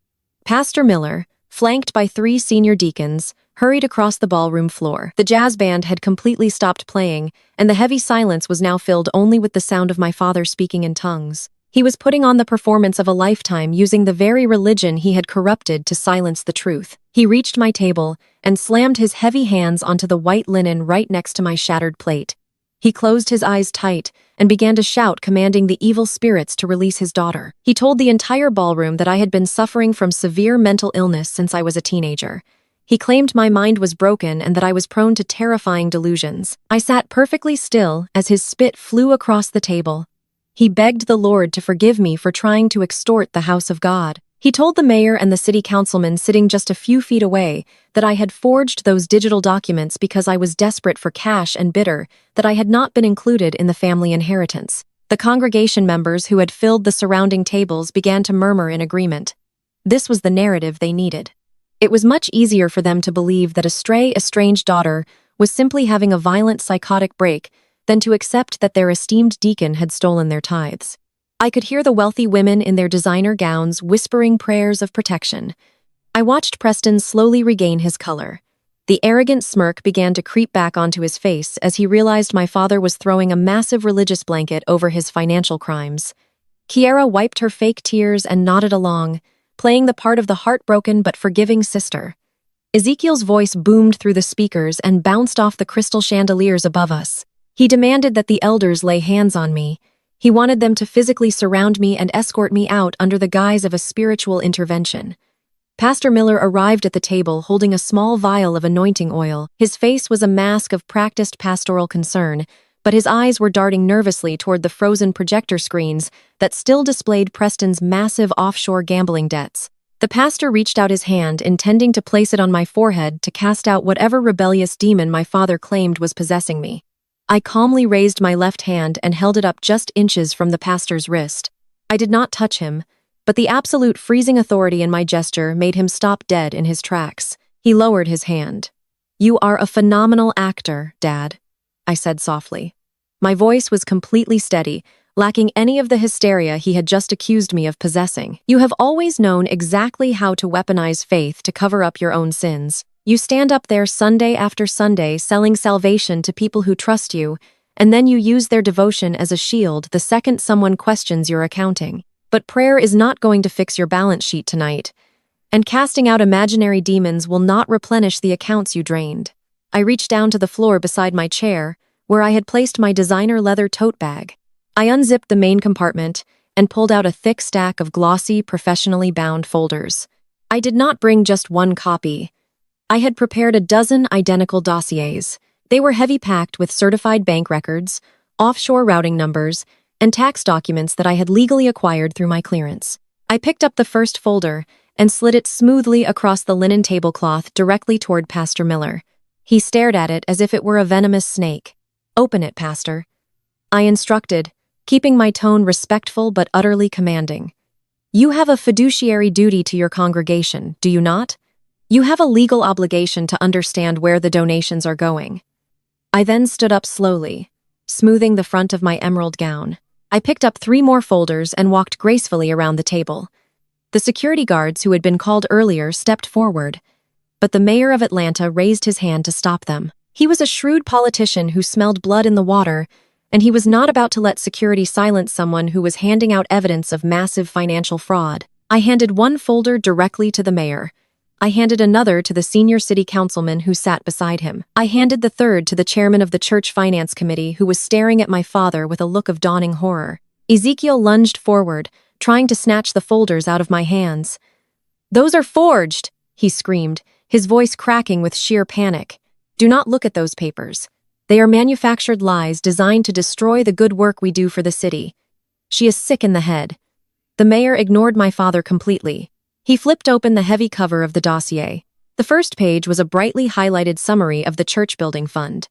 [SPEAKER 1] Pastor Miller, flanked by 3 senior deacons, hurried across the ballroom floor. The jazz band had completely stopped playing, and the heavy silence was now filled only with the sound of my father speaking in tongues. He was putting on the performance of a lifetime using the very religion he had corrupted to silence the truth. He reached my table and slammed his heavy hands onto the white linen right next to my shattered plate. He closed his eyes tight and began to shout, commanding the evil spirits to release his daughter. He told the entire ballroom that I had been suffering from severe mental illness since I was a teenager. He claimed my mind was broken and that I was prone to terrifying delusions. I sat perfectly still as his spit flew across the table. He begged the Lord to forgive me for trying to extort the house of God. He told the mayor and the city councilman sitting just a few feet away that I had forged those digital documents because I was desperate for cash and bitter that I had not been included in the family inheritance. The congregation members who had filled the surrounding tables began to murmur in agreement. This was the narrative they needed. It was much easier for them to believe that a stray, estranged daughter was simply having a violent psychotic break than to accept that their esteemed deacon had stolen their tithes. I could hear the wealthy women in their designer gowns whispering prayers of protection. I watched Preston slowly regain his color. The arrogant smirk began to creep back onto his face as he realized my father was throwing a massive religious blanket over his financial crimes. Kiara wiped her fake tears and nodded along, playing the part of the heartbroken but forgiving sister. Ezekiel's voice boomed through the speakers and bounced off the crystal chandeliers above us. He demanded that the elders lay hands on me. He wanted them to physically surround me and escort me out under the guise of a spiritual intervention. Pastor Miller arrived at the table holding a small vial of anointing oil. His face was a mask of practiced pastoral concern, but his eyes were darting nervously toward the frozen projector screens that still displayed Preston's massive offshore gambling debts. The pastor reached out his hand, intending to place it on my forehead to cast out whatever rebellious demon my father claimed was possessing me. I calmly raised my left hand and held it up just inches from the pastor's wrist. I did not touch him, but the absolute freezing authority in my gesture made him stop dead in his tracks. He lowered his hand. "You are a phenomenal actor, Dad," I said softly. My voice was completely steady, lacking any of the hysteria he had just accused me of possessing. "You have always known exactly how to weaponize faith to cover up your own sins. You stand up there Sunday after Sunday selling salvation to people who trust you, and then you use their devotion as a shield the second someone questions your accounting. But prayer is not going to fix your balance sheet tonight, and casting out imaginary demons will not replenish the accounts you drained." I reached down to the floor beside my chair, where I had placed my designer leather tote bag. I unzipped the main compartment and pulled out a thick stack of glossy, professionally bound folders. I did not bring just one copy. I had prepared a dozen identical dossiers. They were heavy-packed with certified bank records, offshore routing numbers, and tax documents that I had legally acquired through my clearance. I picked up the first folder and slid it smoothly across the linen tablecloth directly toward Pastor Miller. He stared at it as if it were a venomous snake. "Open it, Pastor," I instructed, keeping my tone respectful but utterly commanding. "You have a fiduciary duty to your congregation, do you not? You have a legal obligation to understand where the donations are going." I then stood up slowly, smoothing the front of my emerald gown. I picked up 3 more folders and walked gracefully around the table. The security guards who had been called earlier stepped forward. but the mayor of Atlanta raised his hand to stop them. He was a shrewd politician who smelled blood in the water, and he was not about to let security silence someone who was handing out evidence of massive financial fraud. I handed one folder directly to the mayor. I handed another to the senior city councilman who sat beside him. I handed the third to the chairman of the church finance committee who was staring at my father with a look of dawning horror. Ezekiel lunged forward, trying to snatch the folders out of my hands. "Those are forged!" he screamed, his voice cracking with sheer panic. "Do not look at those papers. They are manufactured lies designed to destroy the good work we do for the city. She is sick in the head." The mayor ignored my father completely. He flipped open the heavy cover of the dossier. The first page was a brightly highlighted summary of the church building fund.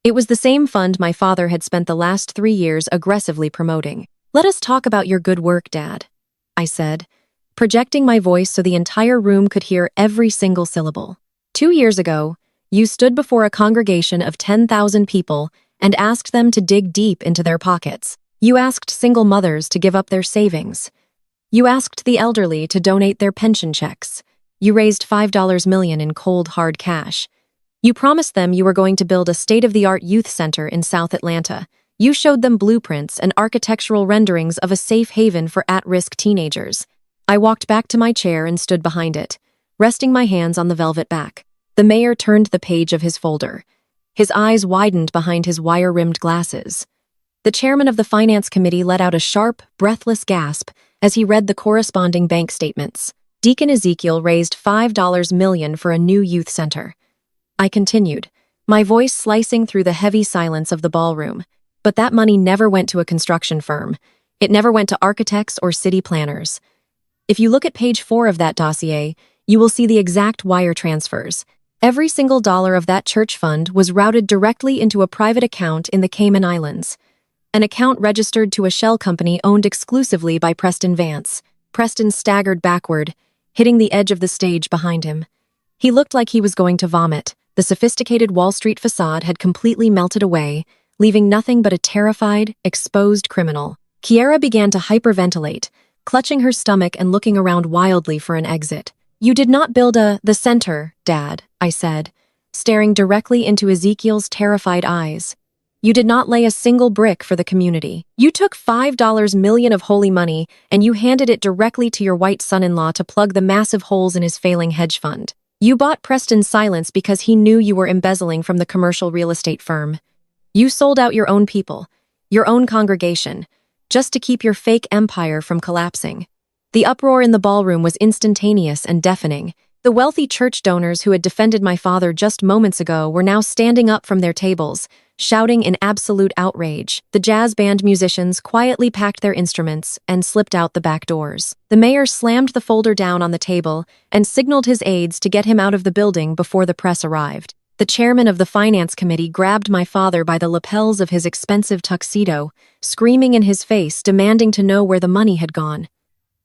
[SPEAKER 1] It was the same fund my father had spent the last 3 years aggressively promoting. "Let us talk about your good work, Dad," I said, projecting my voice so the entire room could hear every single syllable. "2 years ago, you stood before a congregation of 10,000 people and asked them to dig deep into their pockets. You asked single mothers to give up their savings. You asked the elderly to donate their pension checks. You raised $5 million in cold, hard cash. You promised them you were going to build a state-of-the-art youth center in South Atlanta. You showed them blueprints and architectural renderings of a safe haven for at-risk teenagers." I walked back to my chair and stood behind it, resting my hands on the velvet back. The mayor turned the page of his folder. His eyes widened behind his wire-rimmed glasses. The chairman of the finance committee let out a sharp, breathless gasp as he read the corresponding bank statements. Deacon Ezekiel raised $5 million for a new youth center. I continued, my voice slicing through the heavy silence of the ballroom. But that money never went to a construction firm. It never went to architects or city planners. If you look at page 4 of that dossier, you will see the exact wire transfers. Every single dollar of that church fund was routed directly into a private account in the Cayman Islands. An account registered to a shell company owned exclusively by Preston Vance. Preston staggered backward, hitting the edge of the stage behind him. He looked like he was going to vomit. The sophisticated Wall Street facade had completely melted away, leaving nothing but a terrified, exposed criminal. Kiera began to hyperventilate, clutching her stomach and looking around wildly for an exit. "You did not build the center, Dad," I said, staring directly into Ezekiel's terrified eyes. "You did not lay a single brick for the community. You took $5 million of holy money and you handed it directly to your white son-in-law to plug the massive holes in his failing hedge fund. You bought Preston's silence because he knew you were embezzling from the commercial real estate firm. You sold out your own people, your own congregation, just to keep your fake empire from collapsing." The uproar in the ballroom was instantaneous and deafening. The wealthy church donors who had defended my father just moments ago were now standing up from their tables, shouting in absolute outrage. The jazz band musicians quietly packed their instruments and slipped out the back doors. The mayor slammed the folder down on the table and signaled his aides to get him out of the building before the press arrived. The chairman of the finance committee grabbed my father by the lapels of his expensive tuxedo, screaming in his face, demanding to know where the money had gone.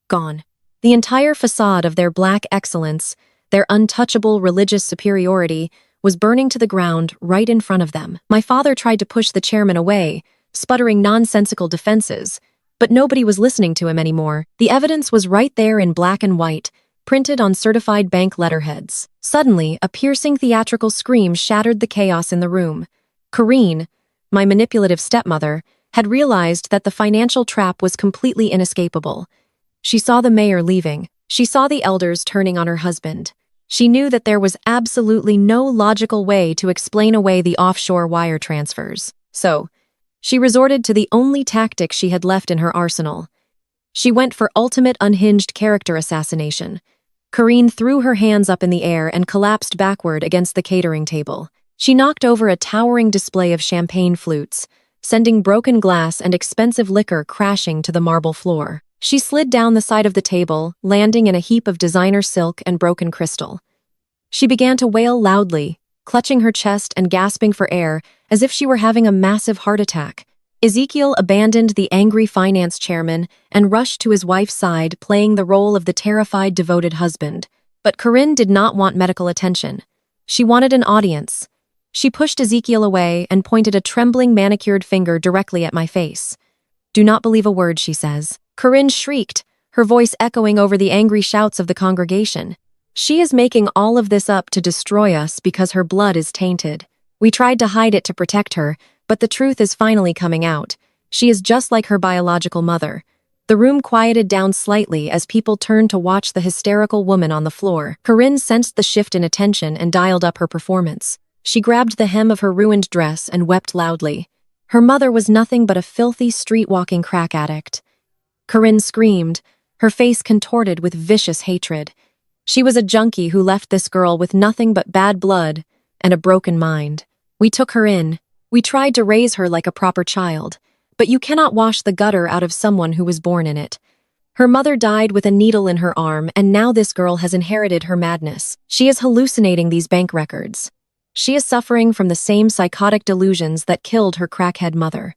[SPEAKER 1] Gone. The entire facade of their black excellence, their untouchable religious superiority, was burning to the ground right in front of them. My father tried to push the chairman away, sputtering nonsensical defenses, but nobody was listening to him anymore. The evidence was right there in black and white, printed on certified bank letterheads. Suddenly, a piercing theatrical scream shattered the chaos in the room. Corrine, my manipulative stepmother, had realized that the financial trap was completely inescapable. She saw the mayor leaving. She saw the elders turning on her husband. She knew that there was absolutely no logical way to explain away the offshore wire transfers. So, she resorted to the only tactic she had left in her arsenal. She went for ultimate unhinged character assassination. Corrine threw her hands up in the air and collapsed backward against the catering table. She knocked over a towering display of champagne flutes, sending broken glass and expensive liquor crashing to the marble floor. She slid down the side of the table, landing in a heap of designer silk and broken crystal. She began to wail loudly, clutching her chest and gasping for air as if she were having a massive heart attack. Ezekiel abandoned the angry finance chairman and rushed to his wife's side, playing the role of the terrified, devoted husband. But Corinne did not want medical attention. She wanted an audience. She pushed Ezekiel away and pointed a trembling, manicured finger directly at my face. "Do not believe a word," she says. Corinne shrieked, her voice echoing over the angry shouts of the congregation. She is making all of this up to destroy us because her blood is tainted. We tried to hide it to protect her, but the truth is finally coming out. She is just like her biological mother. The room quieted down slightly as people turned to watch the hysterical woman on the floor. Corinne sensed the shift in attention and dialed up her performance. She grabbed the hem of her ruined dress and wept loudly. Her mother was nothing but a filthy, street-walking crack addict. Corinne screamed, her face contorted with vicious hatred. She was a junkie who left this girl with nothing but bad blood and a broken mind. We took her in. We tried to raise her like a proper child. But you cannot wash the gutter out of someone who was born in it. Her mother died with a needle in her arm, and now this girl has inherited her madness. She is hallucinating these bank records. She is suffering from the same psychotic delusions that killed her crackhead mother.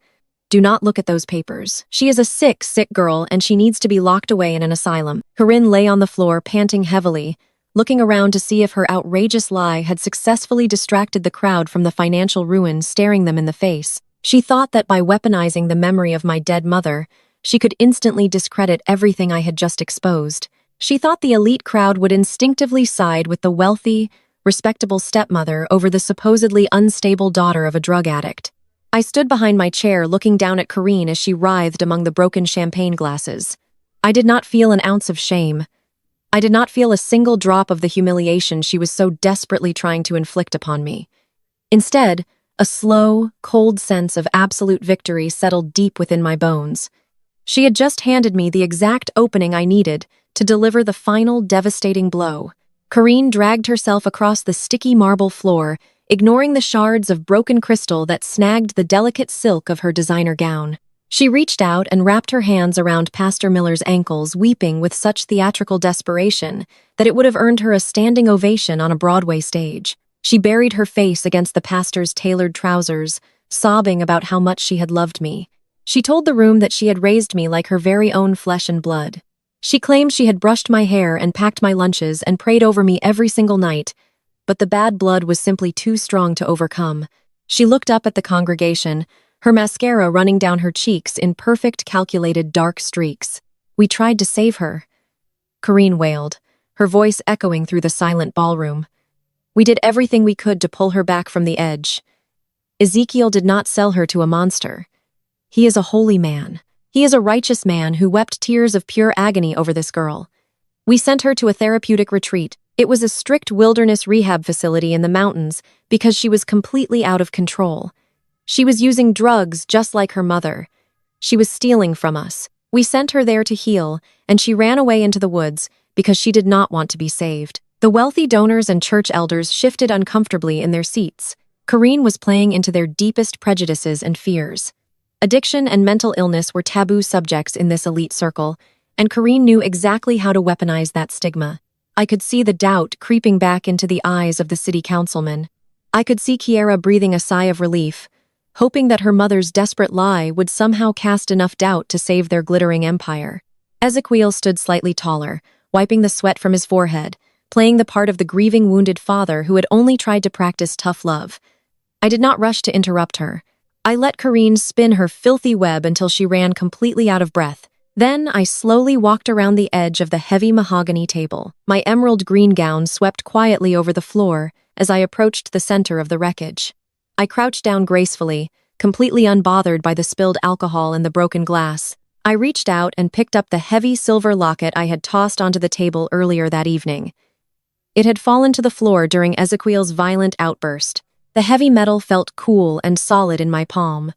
[SPEAKER 1] Do not look at those papers. She is a sick girl, and she needs to be locked away in an asylum. Corinne lay on the floor, panting heavily, looking around to see if her outrageous lie had successfully distracted the crowd from the financial ruin staring them in the face. She thought that by weaponizing the memory of my dead mother, she could instantly discredit everything I had just exposed. She thought the elite crowd would instinctively side with the wealthy, respectable stepmother over the supposedly unstable daughter of a drug addict. I stood behind my chair looking down at Corinne as she writhed among the broken champagne glasses. I did not feel an ounce of shame. I did not feel a single drop of the humiliation she was so desperately trying to inflict upon me. Instead, a slow, cold sense of absolute victory settled deep within my bones. She had just handed me the exact opening I needed to deliver the final devastating blow. Corinne dragged herself across the sticky marble floor, ignoring the shards of broken crystal that snagged the delicate silk of her designer gown. She reached out and wrapped her hands around Pastor Miller's ankles, weeping with such theatrical desperation that it would have earned her a standing ovation on a Broadway stage. She buried her face against the pastor's tailored trousers, sobbing about how much she had loved me. She told the room that she had raised me like her very own flesh and blood. She claimed she had brushed my hair and packed my lunches and prayed over me every single night, but the bad blood was simply too strong to overcome. She looked up at the congregation, her mascara running down her cheeks in perfect calculated dark streaks. We tried to save her. Corinne wailed, her voice echoing through the silent ballroom. We did everything we could to pull her back from the edge. Ezekiel did not sell her to a monster. He is a holy man. He is a righteous man who wept tears of pure agony over this girl. We sent her to a therapeutic retreat. It was a strict wilderness rehab facility in the mountains because she was completely out of control. She was using drugs just like her mother. She was stealing from us. We sent her there to heal, and she ran away into the woods because she did not want to be saved. The wealthy donors and church elders shifted uncomfortably in their seats. Corinne was playing into their deepest prejudices and fears. Addiction and mental illness were taboo subjects in this elite circle, and Corinne knew exactly how to weaponize that stigma. I could see the doubt creeping back into the eyes of the city councilman. I could see Kiera breathing a sigh of relief, hoping that her mother's desperate lie would somehow cast enough doubt to save their glittering empire. Ezekiel stood slightly taller, wiping the sweat from his forehead, playing the part of the grieving wounded father who had only tried to practice tough love. I did not rush to interrupt her. I let Corinne spin her filthy web until she ran completely out of breath. Then I slowly walked around the edge of the heavy mahogany table. My emerald green gown swept quietly over the floor as I approached the center of the wreckage. I crouched down gracefully, completely unbothered by the spilled alcohol and the broken glass. I reached out and picked up the heavy silver locket I had tossed onto the table earlier that evening. It had fallen to the floor during Ezekiel's violent outburst. The heavy metal felt cool and solid in my palm.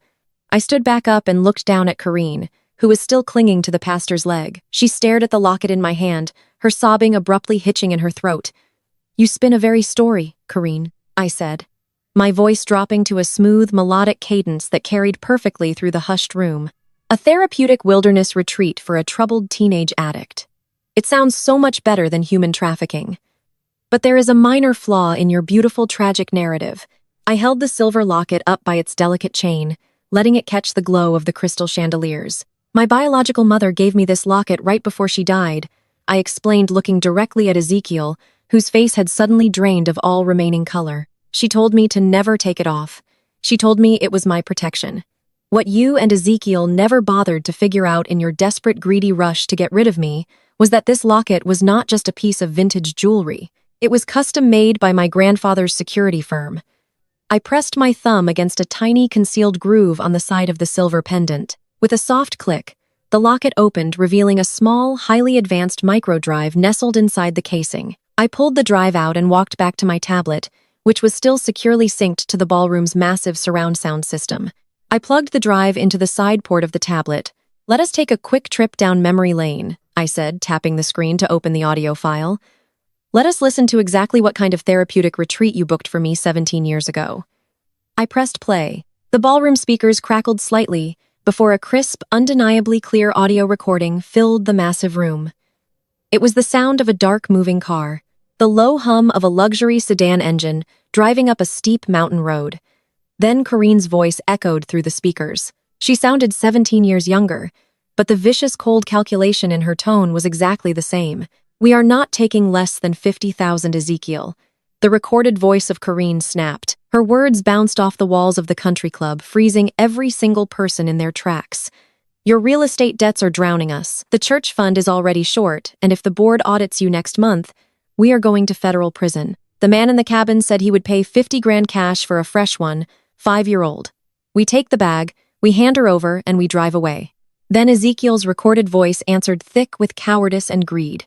[SPEAKER 1] I stood back up and looked down at Corinne, who was still clinging to the pastor's leg. She stared at the locket in my hand, her sobbing abruptly hitching in her throat. "You spin a very story, Corinne," I said, my voice dropping to a smooth, melodic cadence that carried perfectly through the hushed room. A therapeutic wilderness retreat for a troubled teenage addict. It sounds so much better than human trafficking. But there is a minor flaw in your beautiful, tragic narrative. I held the silver locket up by its delicate chain, letting it catch the glow of the crystal chandeliers. My biological mother gave me this locket right before she died, I explained, looking directly at Ezekiel, whose face had suddenly drained of all remaining color. She told me to never take it off. She told me it was my protection. What you and Ezekiel never bothered to figure out in your desperate, greedy rush to get rid of me was that this locket was not just a piece of vintage jewelry. It was custom-made by my grandfather's security firm. I pressed my thumb against a tiny concealed groove on the side of the silver pendant. With a soft click, the locket opened, revealing a small, highly advanced microdrive nestled inside the casing. I pulled the drive out and walked back to my tablet, which was still securely synced to the ballroom's massive surround sound system. I plugged the drive into the side port of the tablet. "Let us take a quick trip down memory lane," I said, tapping the screen to open the audio file. "Let us listen to exactly what kind of therapeutic retreat you booked for me 17 years ago." I pressed play. The ballroom speakers crackled slightly before a crisp, undeniably clear audio recording filled the massive room. It was the sound of a dark moving car, the low hum of a luxury sedan engine driving up a steep mountain road. Then Corinne's voice echoed through the speakers. She sounded 17 years younger, but the vicious cold calculation in her tone was exactly the same. "We are not taking less than 50,000, Ezekiel." The recorded voice of Corinne snapped. Her words bounced off the walls of the country club, freezing every single person in their tracks. "Your real estate debts are drowning us. The church fund is already short, and if the board audits you next month, we are going to federal prison. The man in the cabin said he would pay 50 grand cash for a fresh one, 5-year-old. We take the bag, we hand her over, and we drive away." Then Ezekiel's recorded voice answered, thick with cowardice and greed.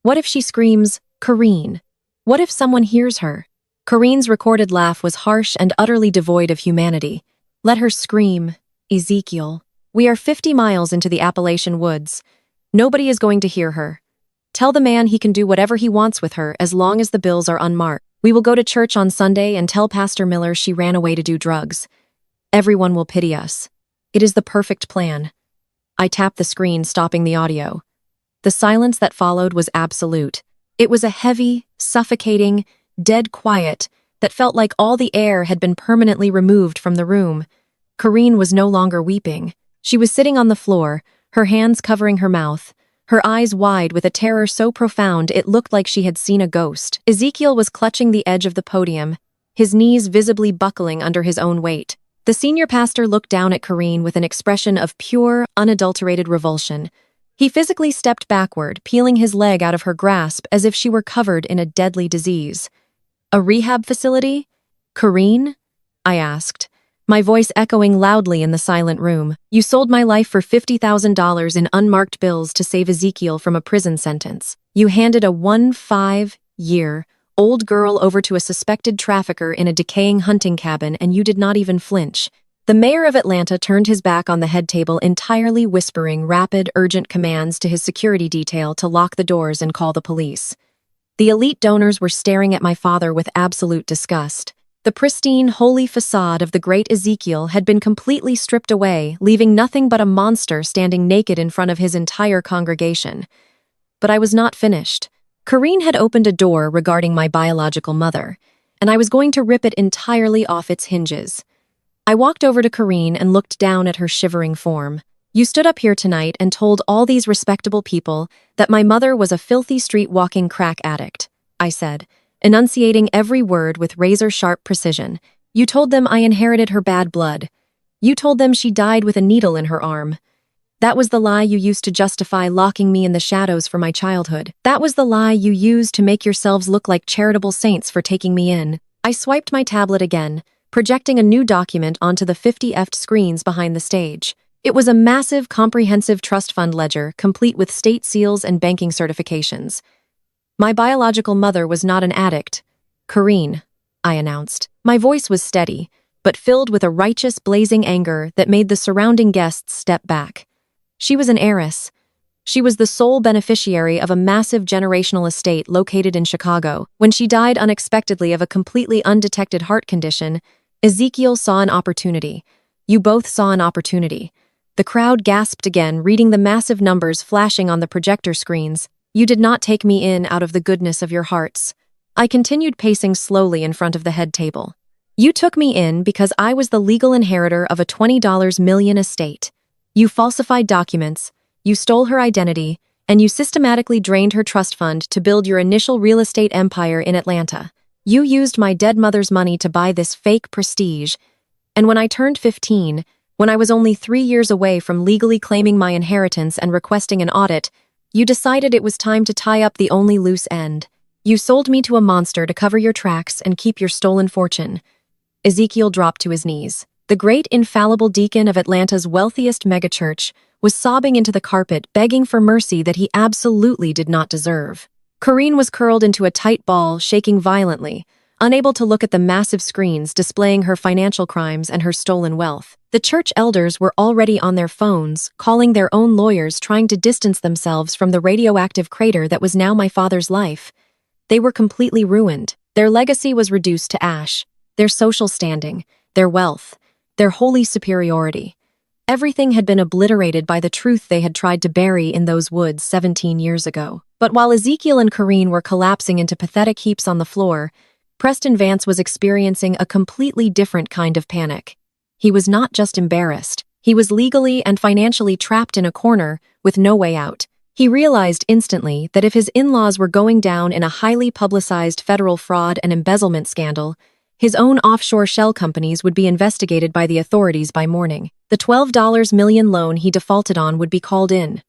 [SPEAKER 1] "What if she screams, 'Corinne'? What if someone hears her?" Corinne's recorded laugh was harsh and utterly devoid of humanity. "Let her scream, Ezekiel. We are 50 miles into the Appalachian woods. Nobody is going to hear her. Tell the man he can do whatever he wants with her as long as the bills are unmarked. We will go to church on Sunday and tell Pastor Miller she ran away to do drugs. Everyone will pity us. It is the perfect plan." I tapped the screen, stopping the audio. The silence that followed was absolute. It was a heavy, suffocating, dead quiet that felt like all the air had been permanently removed from the room. Corinne was no longer weeping. She was sitting on the floor, her hands covering her mouth, her eyes wide with a terror so profound it looked like she had seen a ghost. Ezekiel was clutching the edge of the podium, his knees visibly buckling under his own weight. The senior pastor looked down at Corinne with an expression of pure, unadulterated revulsion. He physically stepped backward, peeling his leg out of her grasp as if she were covered in a deadly disease. "A rehab facility? Corinne?" I asked, my voice echoing loudly in the silent room. "You sold my life for $50,000 in unmarked bills to save Ezekiel from a prison sentence. You handed a 15-year-old girl over to a suspected trafficker in a decaying hunting cabin, and you did not even flinch." The mayor of Atlanta turned his back on the head table entirely, whispering rapid, urgent commands to his security detail to lock the doors and call the police. The elite donors were staring at my father with absolute disgust. The pristine, holy facade of the great Ezekiel had been completely stripped away, leaving nothing but a monster standing naked in front of his entire congregation. But I was not finished. Corinne had opened a door regarding my biological mother, and I was going to rip it entirely off its hinges. I walked over to Corinne and looked down at her shivering form. "You stood up here tonight and told all these respectable people that my mother was a filthy street-walking crack addict," I said, enunciating every word with razor-sharp precision. "You told them I inherited her bad blood. You told them she died with a needle in her arm. That was the lie you used to justify locking me in the shadows for my childhood. That was the lie you used to make yourselves look like charitable saints for taking me in." I swiped my tablet again, projecting a new document onto the 50ft screens behind the stage. It was a massive, comprehensive trust fund ledger, complete with state seals and banking certifications. "My biological mother was not an addict, Corinne," I announced. My voice was steady, but filled with a righteous, blazing anger that made the surrounding guests step back. "She was an heiress. She was the sole beneficiary of a massive generational estate located in Chicago. When she died unexpectedly of a completely undetected heart condition, Ezekiel saw an opportunity. You both saw an opportunity." The crowd gasped again, reading the massive numbers flashing on the projector screens. "You did not take me in out of the goodness of your hearts." I continued pacing slowly in front of the head table. "You took me in because I was the legal inheritor of a $20 million estate. You falsified documents, you stole her identity, and you systematically drained her trust fund to build your initial real estate empire in Atlanta. You used my dead mother's money to buy this fake prestige, and when I turned 15, when I was only 3 years away from legally claiming my inheritance and requesting an audit, You decided it was time to tie up the only loose end. You sold me to a monster to cover your tracks and keep your stolen fortune. Ezekiel dropped to his knees. The great infallible deacon of Atlanta's wealthiest megachurch was sobbing into the carpet, begging for mercy that he absolutely did not deserve. Corrine was curled into a tight ball, shaking violently, unable to look at the massive screens displaying her financial crimes and her stolen wealth. The church elders were already on their phones, calling their own lawyers, trying to distance themselves from the radioactive crater that was now my father's life. They were completely ruined. Their legacy was reduced to ash. Their social standing, their wealth, their holy superiority. Everything had been obliterated by the truth they had tried to bury in those woods 17 years ago. But while Ezekiel and Corrine were collapsing into pathetic heaps on the floor, Preston Vance was experiencing a completely different kind of panic. He was not just embarrassed. He was legally and financially trapped in a corner with no way out. He realized instantly that if his in-laws were going down in a highly publicized federal fraud and embezzlement scandal, his own offshore shell companies would be investigated by the authorities by morning. The $12 million loan he defaulted on would be called in.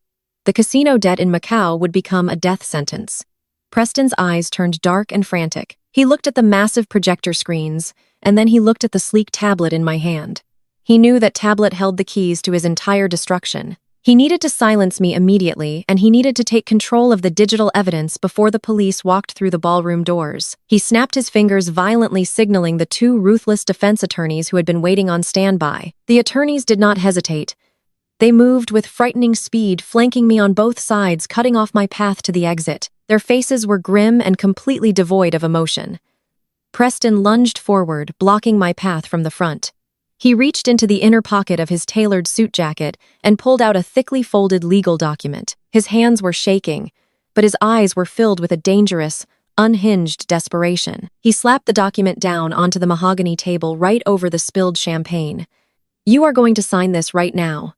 [SPEAKER 1] The casino debt in Macau would become a death sentence. Preston's eyes turned dark and frantic. He looked at the massive projector screens, and then he looked at the sleek tablet in my hand. He knew that tablet held the keys to his entire destruction. He needed to silence me immediately, and he needed to take control of the digital evidence before the police walked through the ballroom doors. He snapped his fingers, violently signaling the two ruthless defense attorneys who had been waiting on standby. The attorneys did not hesitate. They moved with frightening speed, flanking me on both sides, cutting off my path to the exit. Their faces were grim and completely devoid of emotion. Preston lunged forward, blocking my path from the front. He reached into the inner pocket of his tailored suit jacket and pulled out a thickly folded legal document. His hands were shaking, but his eyes were filled with a dangerous, unhinged desperation. He slapped the document down onto the mahogany table right over the spilled champagne. "You are going to sign this right now."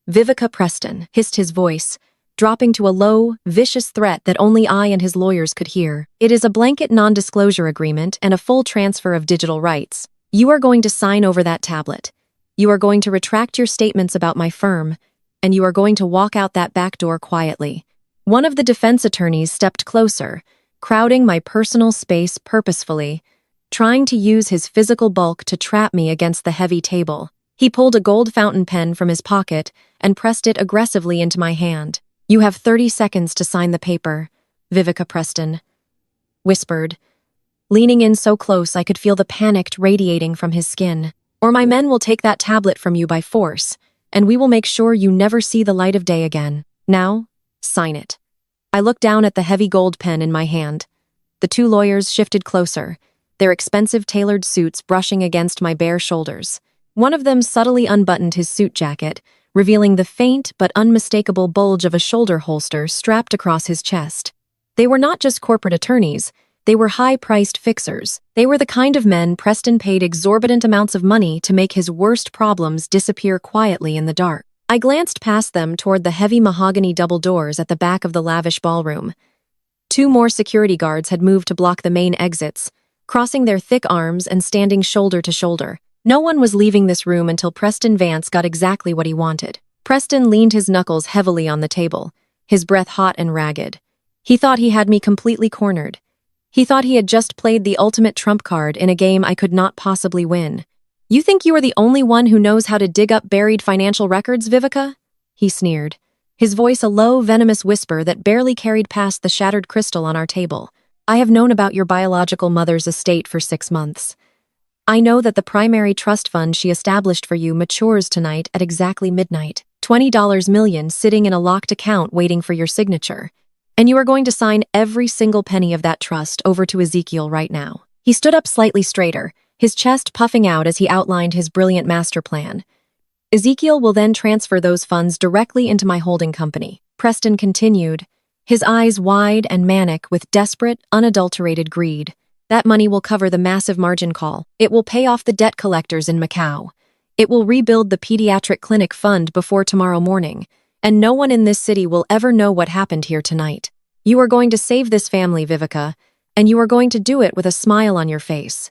[SPEAKER 1] "Vivica Preston," hissed his voice, dropping to a low, vicious threat that only I and his lawyers could hear. "It is a blanket non-disclosure agreement and a full transfer of digital rights. You are going to sign over that tablet. You are going to retract your statements about my firm, and you are going to walk out that back door quietly." One of the defense attorneys stepped closer, crowding my personal space purposefully, trying to use his physical bulk to trap me against the heavy table. He pulled a gold fountain pen from his pocket and pressed it aggressively into my hand. "You have 30 seconds to sign the paper," Vivica Preston whispered, leaning in so close I could feel the panic radiating from his skin. "Or my men will take that tablet from you by force, and we will make sure you never see the light of day again. Now, sign it." I looked down at the heavy gold pen in my hand. The two lawyers shifted closer, their expensive tailored suits brushing against my bare shoulders. One of them subtly unbuttoned his suit jacket, revealing the faint but unmistakable bulge of a shoulder holster strapped across his chest. They were not just corporate attorneys. They were high-priced fixers. They were the kind of men Preston paid exorbitant amounts of money to make his worst problems disappear quietly in the dark. I glanced past them toward the heavy mahogany double doors at the back of the lavish ballroom. Two more security guards had moved to block the main exits, crossing their thick arms and standing shoulder to shoulder. No one was leaving this room until Preston Vance got exactly what he wanted. Preston leaned his knuckles heavily on the table, his breath hot and ragged. He thought he had me completely cornered. He thought he had just played the ultimate trump card in a game I could not possibly win. "You think you are the only one who knows how to dig up buried financial records, Vivica?" he sneered, his voice a low, venomous whisper that barely carried past the shattered crystal on our table. "I have known about your biological mother's estate for 6 months. I know that the primary trust fund she established for you matures tonight at exactly midnight. $20 million sitting in a locked account waiting for your signature. And you are going to sign every single penny of that trust over to Ezekiel right now." He stood up slightly straighter, his chest puffing out as he outlined his brilliant master plan. "Ezekiel will then transfer those funds directly into my holding company," Preston continued, his eyes wide and manic with desperate, unadulterated greed. "That money will cover the massive margin call. It will pay off the debt collectors in Macau. It will rebuild the pediatric clinic fund before tomorrow morning. And no one in this city will ever know what happened here tonight. You are going to save this family, Vivica, and you are going to do it with a smile on your face.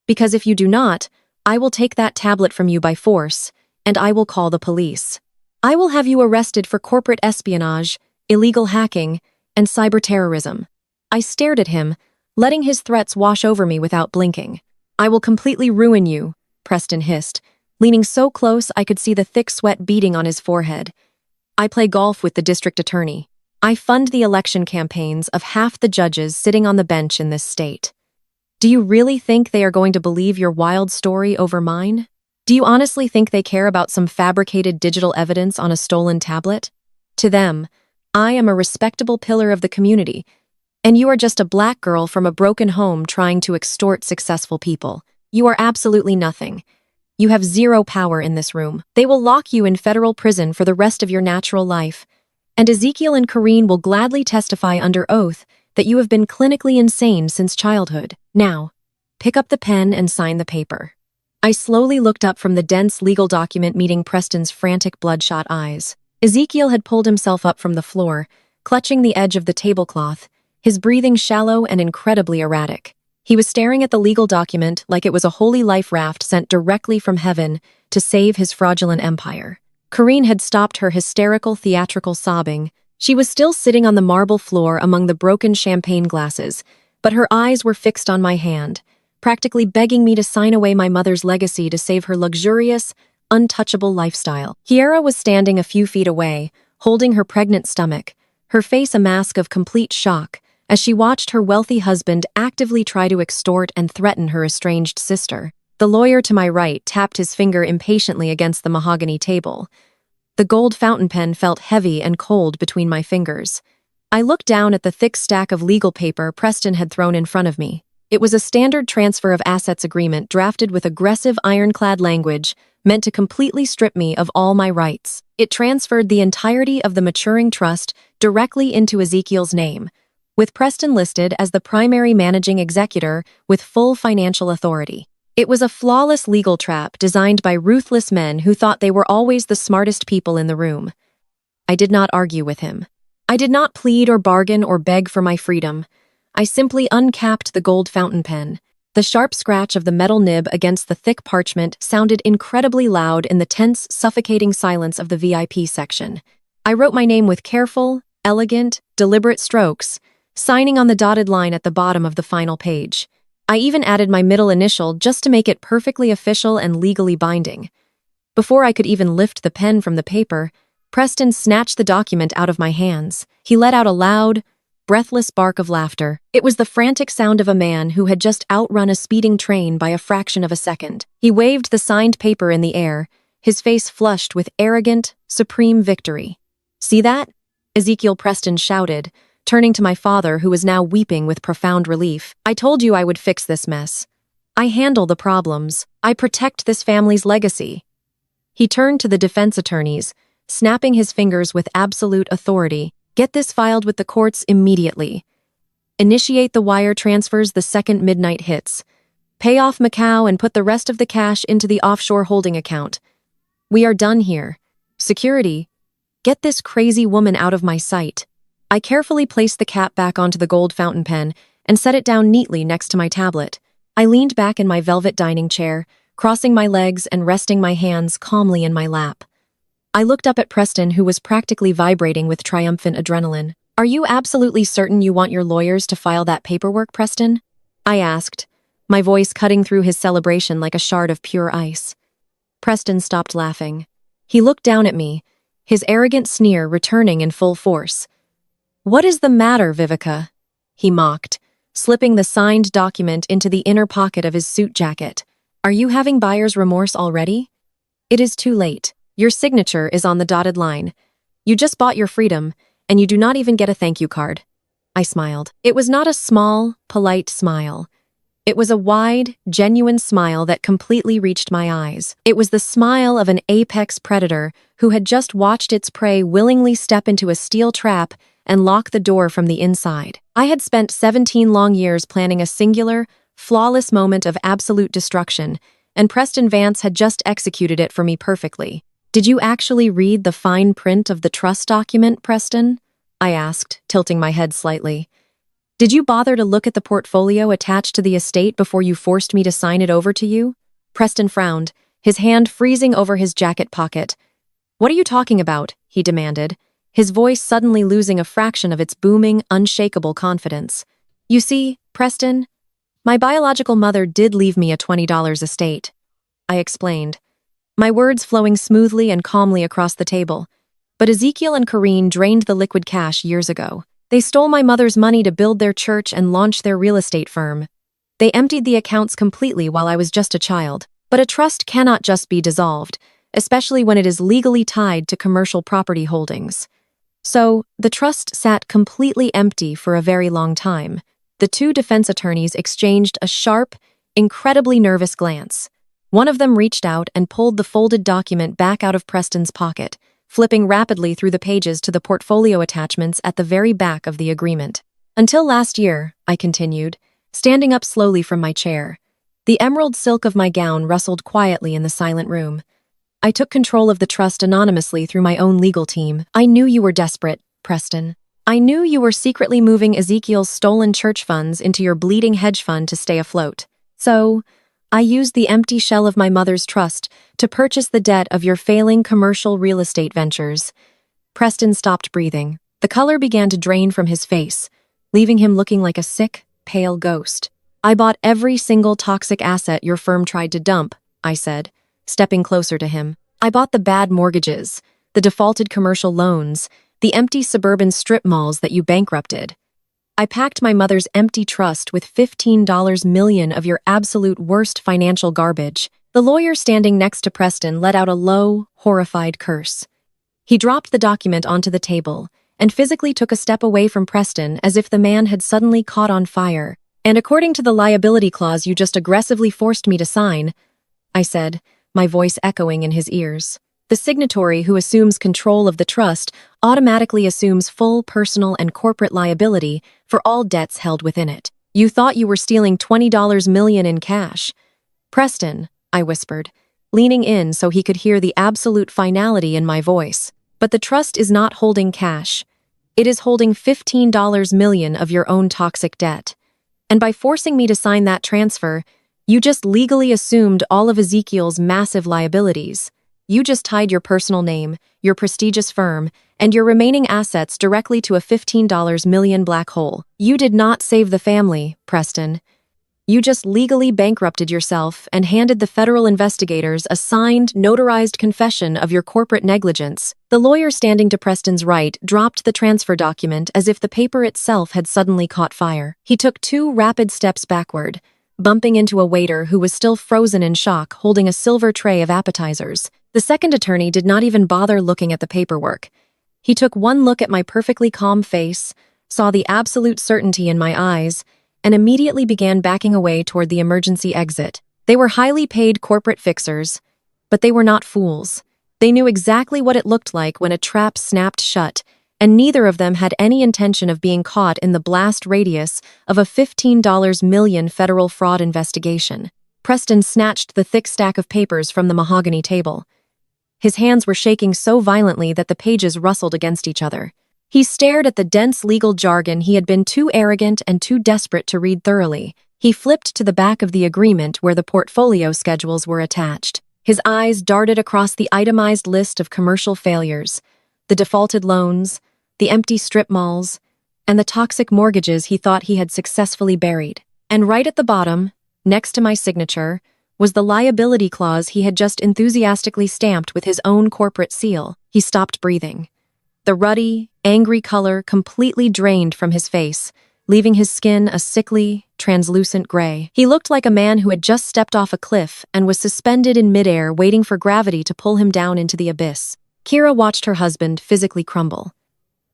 [SPEAKER 1] Because if you do not, I will take that tablet from you by force, and I will call the police. I will have you arrested for corporate espionage illegal hacking, and cyber-terrorism. I stared at him, letting his threats wash over me without blinking. "I will completely ruin you," Preston hissed, leaning so close I could see the thick sweat beading on his forehead. "I play golf with the district attorney. I fund the election campaigns of half the judges sitting on the bench in this state. Do you really think they are going to believe your wild story over mine? Do you honestly think they care about some fabricated digital evidence on a stolen tablet? To them, I am a respectable pillar of the community, and you are just a black girl from a broken home trying to extort successful people. You are absolutely nothing. You have zero power in this room. They will lock you in federal prison for the rest of your natural life, and Ezekiel and Kareen will gladly testify under oath that you have been clinically insane since childhood. Now, pick up the pen and sign the paper." I slowly looked up from the dense legal document meeting Preston's frantic bloodshot eyes. Ezekiel had pulled himself up from the floor, clutching the edge of the tablecloth, his breathing shallow and incredibly erratic. He was staring at the legal document like it was a holy life raft sent directly from heaven to save his fraudulent empire. Kareen had stopped her hysterical theatrical sobbing. She was still sitting on the marble floor among the broken champagne glasses, but her eyes were fixed on my hand, practically begging me to sign away my mother's legacy to save her luxurious, untouchable lifestyle. Kiera was standing a few feet away, holding her pregnant stomach, her face a mask of complete shock, as she watched her wealthy husband actively try to extort and threaten her estranged sister. The lawyer to my right tapped his finger impatiently against the mahogany table. The gold fountain pen felt heavy and cold between my fingers. I looked down at the thick stack of legal paper Preston had thrown in front of me. It was a standard transfer of assets agreement drafted with aggressive ironclad language meant to completely strip me of all my rights. It transferred the entirety of the maturing trust directly into Ezekiel's name, with Preston listed as the primary managing executor with full financial authority. It was a flawless legal trap designed by ruthless men who thought they were always the smartest people in the room. I did not argue with him. I did not plead or bargain or beg for my freedom. I simply uncapped the gold fountain pen. The sharp scratch of the metal nib against the thick parchment sounded incredibly loud in the tense, suffocating silence of the VIP section. I wrote my name with careful, elegant, deliberate strokes, signing on the dotted line at the bottom of the final page. I even added my middle initial just to make it perfectly official and legally binding. Before I could even lift the pen from the paper, Preston snatched the document out of my hands. He let out a loud, breathless bark of laughter. It was the frantic sound of a man who had just outrun a speeding train by a fraction of a second. He waved the signed paper in the air, his face flushed with arrogant, supreme victory. "See that?" Ezekiel Preston shouted, turning to my father, who was now weeping with profound relief. "I told you I would fix this mess. I handle the problems. I protect this family's legacy." He turned to the defense attorneys, snapping his fingers with absolute authority. "Get this filed with the courts immediately. Initiate the wire transfers the second midnight hits. Pay off Macau and put the rest of the cash into the offshore holding account. We are done here. Security, get this crazy woman out of my sight." I carefully placed the cap back onto the gold fountain pen and set it down neatly next to my tablet. I leaned back in my velvet dining chair, crossing my legs and resting my hands calmly in my lap. I looked up at Preston, who was practically vibrating with triumphant adrenaline. "Are you absolutely certain you want your lawyers to file that paperwork, Preston?" I asked, my voice cutting through his celebration like a shard of pure ice. Preston stopped laughing. He looked down at me, his arrogant sneer returning in full force. "What is the matter, Vivica?" he mocked, slipping the signed document into the inner pocket of his suit jacket. "Are you having buyer's remorse already? It is too late. Your signature is on the dotted line. You just bought your freedom, and you do not even get a thank you card." I smiled. It was not a small, polite smile. It was a wide, genuine smile that completely reached my eyes. It was the smile of an apex predator who had just watched its prey willingly step into a steel trap and lock the door from the inside. I had spent 17 long years planning a singular, flawless moment of absolute destruction, and Preston Vance had just executed it for me perfectly. "Did you actually read the fine print of the trust document, Preston?" I asked, tilting my head slightly. "Did you bother to look at the portfolio attached to the estate before you forced me to sign it over to you?" Preston frowned, his hand freezing over his jacket pocket. "What are you talking about?" he demanded, his voice suddenly losing a fraction of its booming, unshakable confidence. "You see, Preston, my biological mother did leave me a $20 estate," I explained, my words flowing smoothly and calmly across the table. "But Ezekiel and Corrine drained the liquid cash years ago. They stole my mother's money to build their church and launch their real estate firm. They emptied the accounts completely while I was just a child. But a trust cannot just be dissolved, especially when it is legally tied to commercial property holdings. So, the trust sat completely empty for a very long time." The two defense attorneys exchanged a sharp, incredibly nervous glance. One of them reached out and pulled the folded document back out of Preston's pocket, flipping rapidly through the pages to the portfolio attachments at the very back of the agreement. "Until last year," I continued, standing up slowly from my chair. The emerald silk of my gown rustled quietly in the silent room. "I took control of the trust anonymously through my own legal team. I knew you were desperate, Preston. I knew you were secretly moving Ezekiel's stolen church funds into your bleeding hedge fund to stay afloat. So, I used the empty shell of my mother's trust to purchase the debt of your failing commercial real estate ventures." Preston stopped breathing. The color began to drain from his face, leaving him looking like a sick, pale ghost. "I bought every single toxic asset your firm tried to dump," I said, stepping closer to him. "I bought the bad mortgages, the defaulted commercial loans, the empty suburban strip malls that you bankrupted. I packed my mother's empty trust with $15 million of your absolute worst financial garbage." The lawyer standing next to Preston let out a low, horrified curse. He dropped the document onto the table and physically took a step away from Preston as if the man had suddenly caught on fire. "And according to the liability clause you just aggressively forced me to sign," I said, my voice echoing in his ears, "the signatory who assumes control of the trust automatically assumes full personal and corporate liability for all debts held within it. You thought you were stealing $20 million in cash." "Preston," I whispered, leaning in so he could hear the absolute finality in my voice. "But the trust is not holding cash. It is holding $15 million of your own toxic debt. And by forcing me to sign that transfer, you just legally assumed all of Ezekiel's massive liabilities. You just tied your personal name, your prestigious firm, and your remaining assets directly to a $15 million black hole. You did not save the family, Preston. You just legally bankrupted yourself and handed the federal investigators a signed, notarized confession of your corporate negligence." The lawyer standing to Preston's right dropped the transfer document as if the paper itself had suddenly caught fire. He took 2 rapid steps backward, bumping into a waiter who was still frozen in shock, holding a silver tray of appetizers. The second attorney did not even bother looking at the paperwork. He took one look at my perfectly calm face, saw the absolute certainty in my eyes, and immediately began backing away toward the emergency exit. They were highly paid corporate fixers, but they were not fools. They knew exactly what it looked like when a trap snapped shut, and neither of them had any intention of being caught in the blast radius of a $15 million federal fraud investigation. Preston snatched the thick stack of papers from the mahogany table. His hands were shaking so violently that the pages rustled against each other. He stared at the dense legal jargon he had been too arrogant and too desperate to read thoroughly. He flipped to the back of the agreement where the portfolio schedules were attached. His eyes darted across the itemized list of commercial failures, the defaulted loans, the empty strip malls, and the toxic mortgages he thought he had successfully buried. And right at the bottom, next to my signature, was the liability clause he had just enthusiastically stamped with his own corporate seal. He stopped breathing. The ruddy, angry color completely drained from his face, leaving his skin a sickly, translucent gray. He looked like a man who had just stepped off a cliff and was suspended in midair waiting for gravity to pull him down into the abyss. Kira watched her husband physically crumble.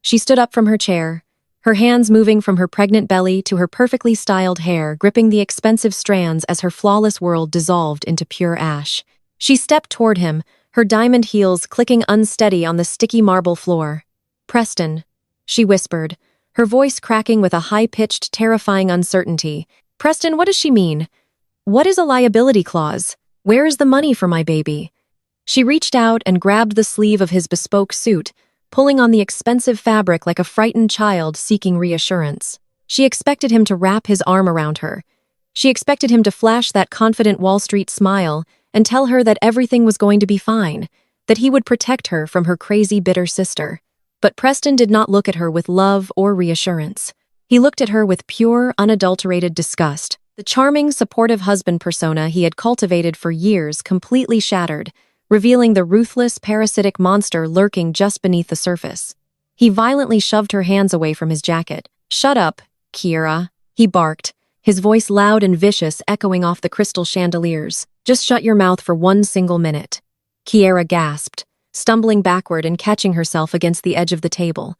[SPEAKER 1] She stood up from her chair, her hands moving from her pregnant belly to her perfectly styled hair, gripping the expensive strands as her flawless world dissolved into pure ash. She stepped toward him, her diamond heels clicking unsteady on the sticky marble floor. "Preston," she whispered, her voice cracking with a high-pitched, terrifying uncertainty. "Preston, what does she mean? What is a liability clause? Where is the money for my baby?" She reached out and grabbed the sleeve of his bespoke suit, pulling on the expensive fabric like a frightened child seeking reassurance. She expected him to wrap his arm around her. She expected him to flash that confident Wall Street smile and tell her that everything was going to be fine, that he would protect her from her crazy, bitter sister. But Preston did not look at her with love or reassurance. He looked at her with pure, unadulterated disgust. The charming, supportive husband persona he had cultivated for years completely shattered, revealing the ruthless, parasitic monster lurking just beneath the surface. He violently shoved her hands away from his jacket. "Shut up, Kiera," he barked, his voice loud and vicious echoing off the crystal chandeliers. "Just shut your mouth for one single minute." Kiera gasped, stumbling backward and catching herself against the edge of the table.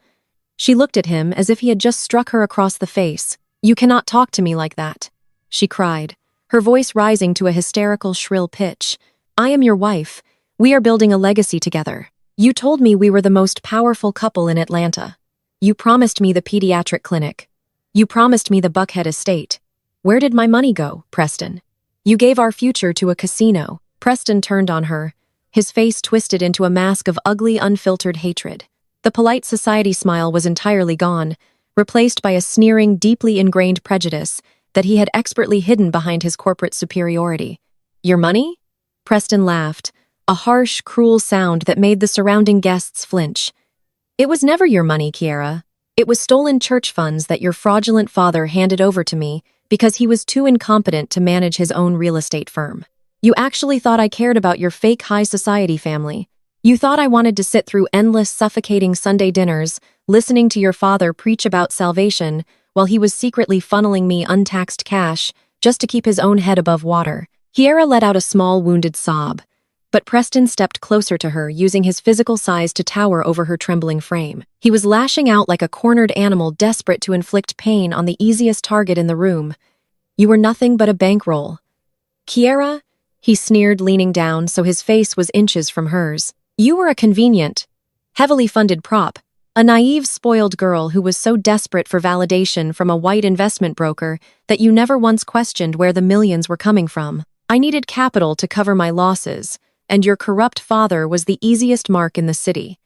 [SPEAKER 1] She looked at him as if he had just struck her across the face. "You cannot talk to me like that," she cried, her voice rising to a hysterical, shrill pitch. "I am your wife. We are building a legacy together. You told me we were the most powerful couple in Atlanta. You promised me the pediatric clinic. You promised me the Buckhead estate. Where did my money go, Preston? You gave our future to a casino." Preston turned on her, his face twisted into a mask of ugly, unfiltered hatred. The polite society smile was entirely gone, replaced by a sneering, deeply ingrained prejudice that he had expertly hidden behind his corporate superiority. "Your money?" Preston laughed, a harsh, cruel sound that made the surrounding guests flinch. "It was never your money, Kiera. It was stolen church funds that your fraudulent father handed over to me because he was too incompetent to manage his own real estate firm. You actually thought I cared about your fake high society family. You thought I wanted to sit through endless, suffocating Sunday dinners, listening to your father preach about salvation, while he was secretly funneling me untaxed cash just to keep his own head above water." Kiera let out a small, wounded sob, but Preston stepped closer to her, using his physical size to tower over her trembling frame. He was lashing out like a cornered animal desperate to inflict pain on the easiest target in the room. "You were nothing but a bankroll." "Kiera," he sneered, leaning down so his face was inches from hers. "You were a convenient, heavily funded prop, a naive, spoiled girl who was so desperate for validation from a white investment broker that you never once questioned where the millions were coming from. I needed capital to cover my losses, and your corrupt father was the easiest mark in the city.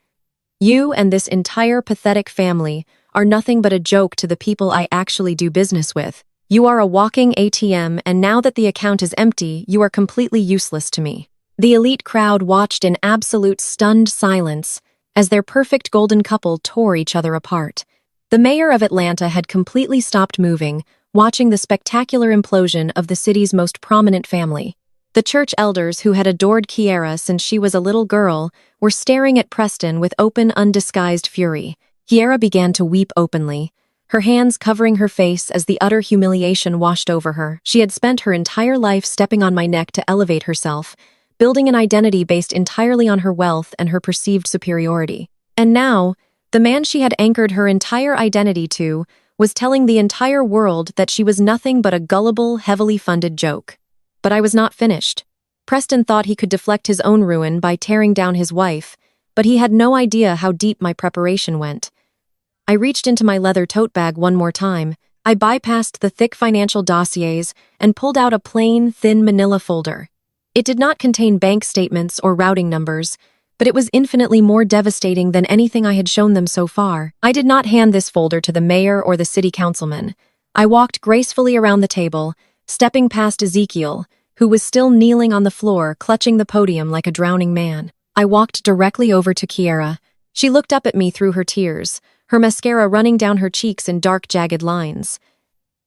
[SPEAKER 1] You and this entire pathetic family are nothing but a joke to the people I actually do business with. You are a walking ATM, and now that the account is empty, you are completely useless to me." The elite crowd watched in absolute stunned silence as their perfect golden couple tore each other apart. The mayor of Atlanta had completely stopped moving, watching the spectacular implosion of the city's most prominent family. The church elders who had adored Kiera since she was a little girl were staring at Preston with open, undisguised fury. Kiera began to weep openly, her hands covering her face as the utter humiliation washed over her. She had spent her entire life stepping on my neck to elevate herself, building an identity based entirely on her wealth and her perceived superiority. And now, the man she had anchored her entire identity to was telling the entire world that she was nothing but a gullible, heavily funded joke. But I was not finished. Preston thought he could deflect his own ruin by tearing down his wife, but he had no idea how deep my preparation went. I reached into my leather tote bag one more time. I bypassed the thick financial dossiers and pulled out a plain, thin manila folder. It did not contain bank statements or routing numbers, but it was infinitely more devastating than anything I had shown them so far. I did not hand this folder to the mayor or the city councilman. I walked gracefully around the table, stepping past Ezekiel, who was still kneeling on the floor, clutching the podium like a drowning man. I walked directly over to Kiera. She looked up at me through her tears, her mascara running down her cheeks in dark, jagged lines.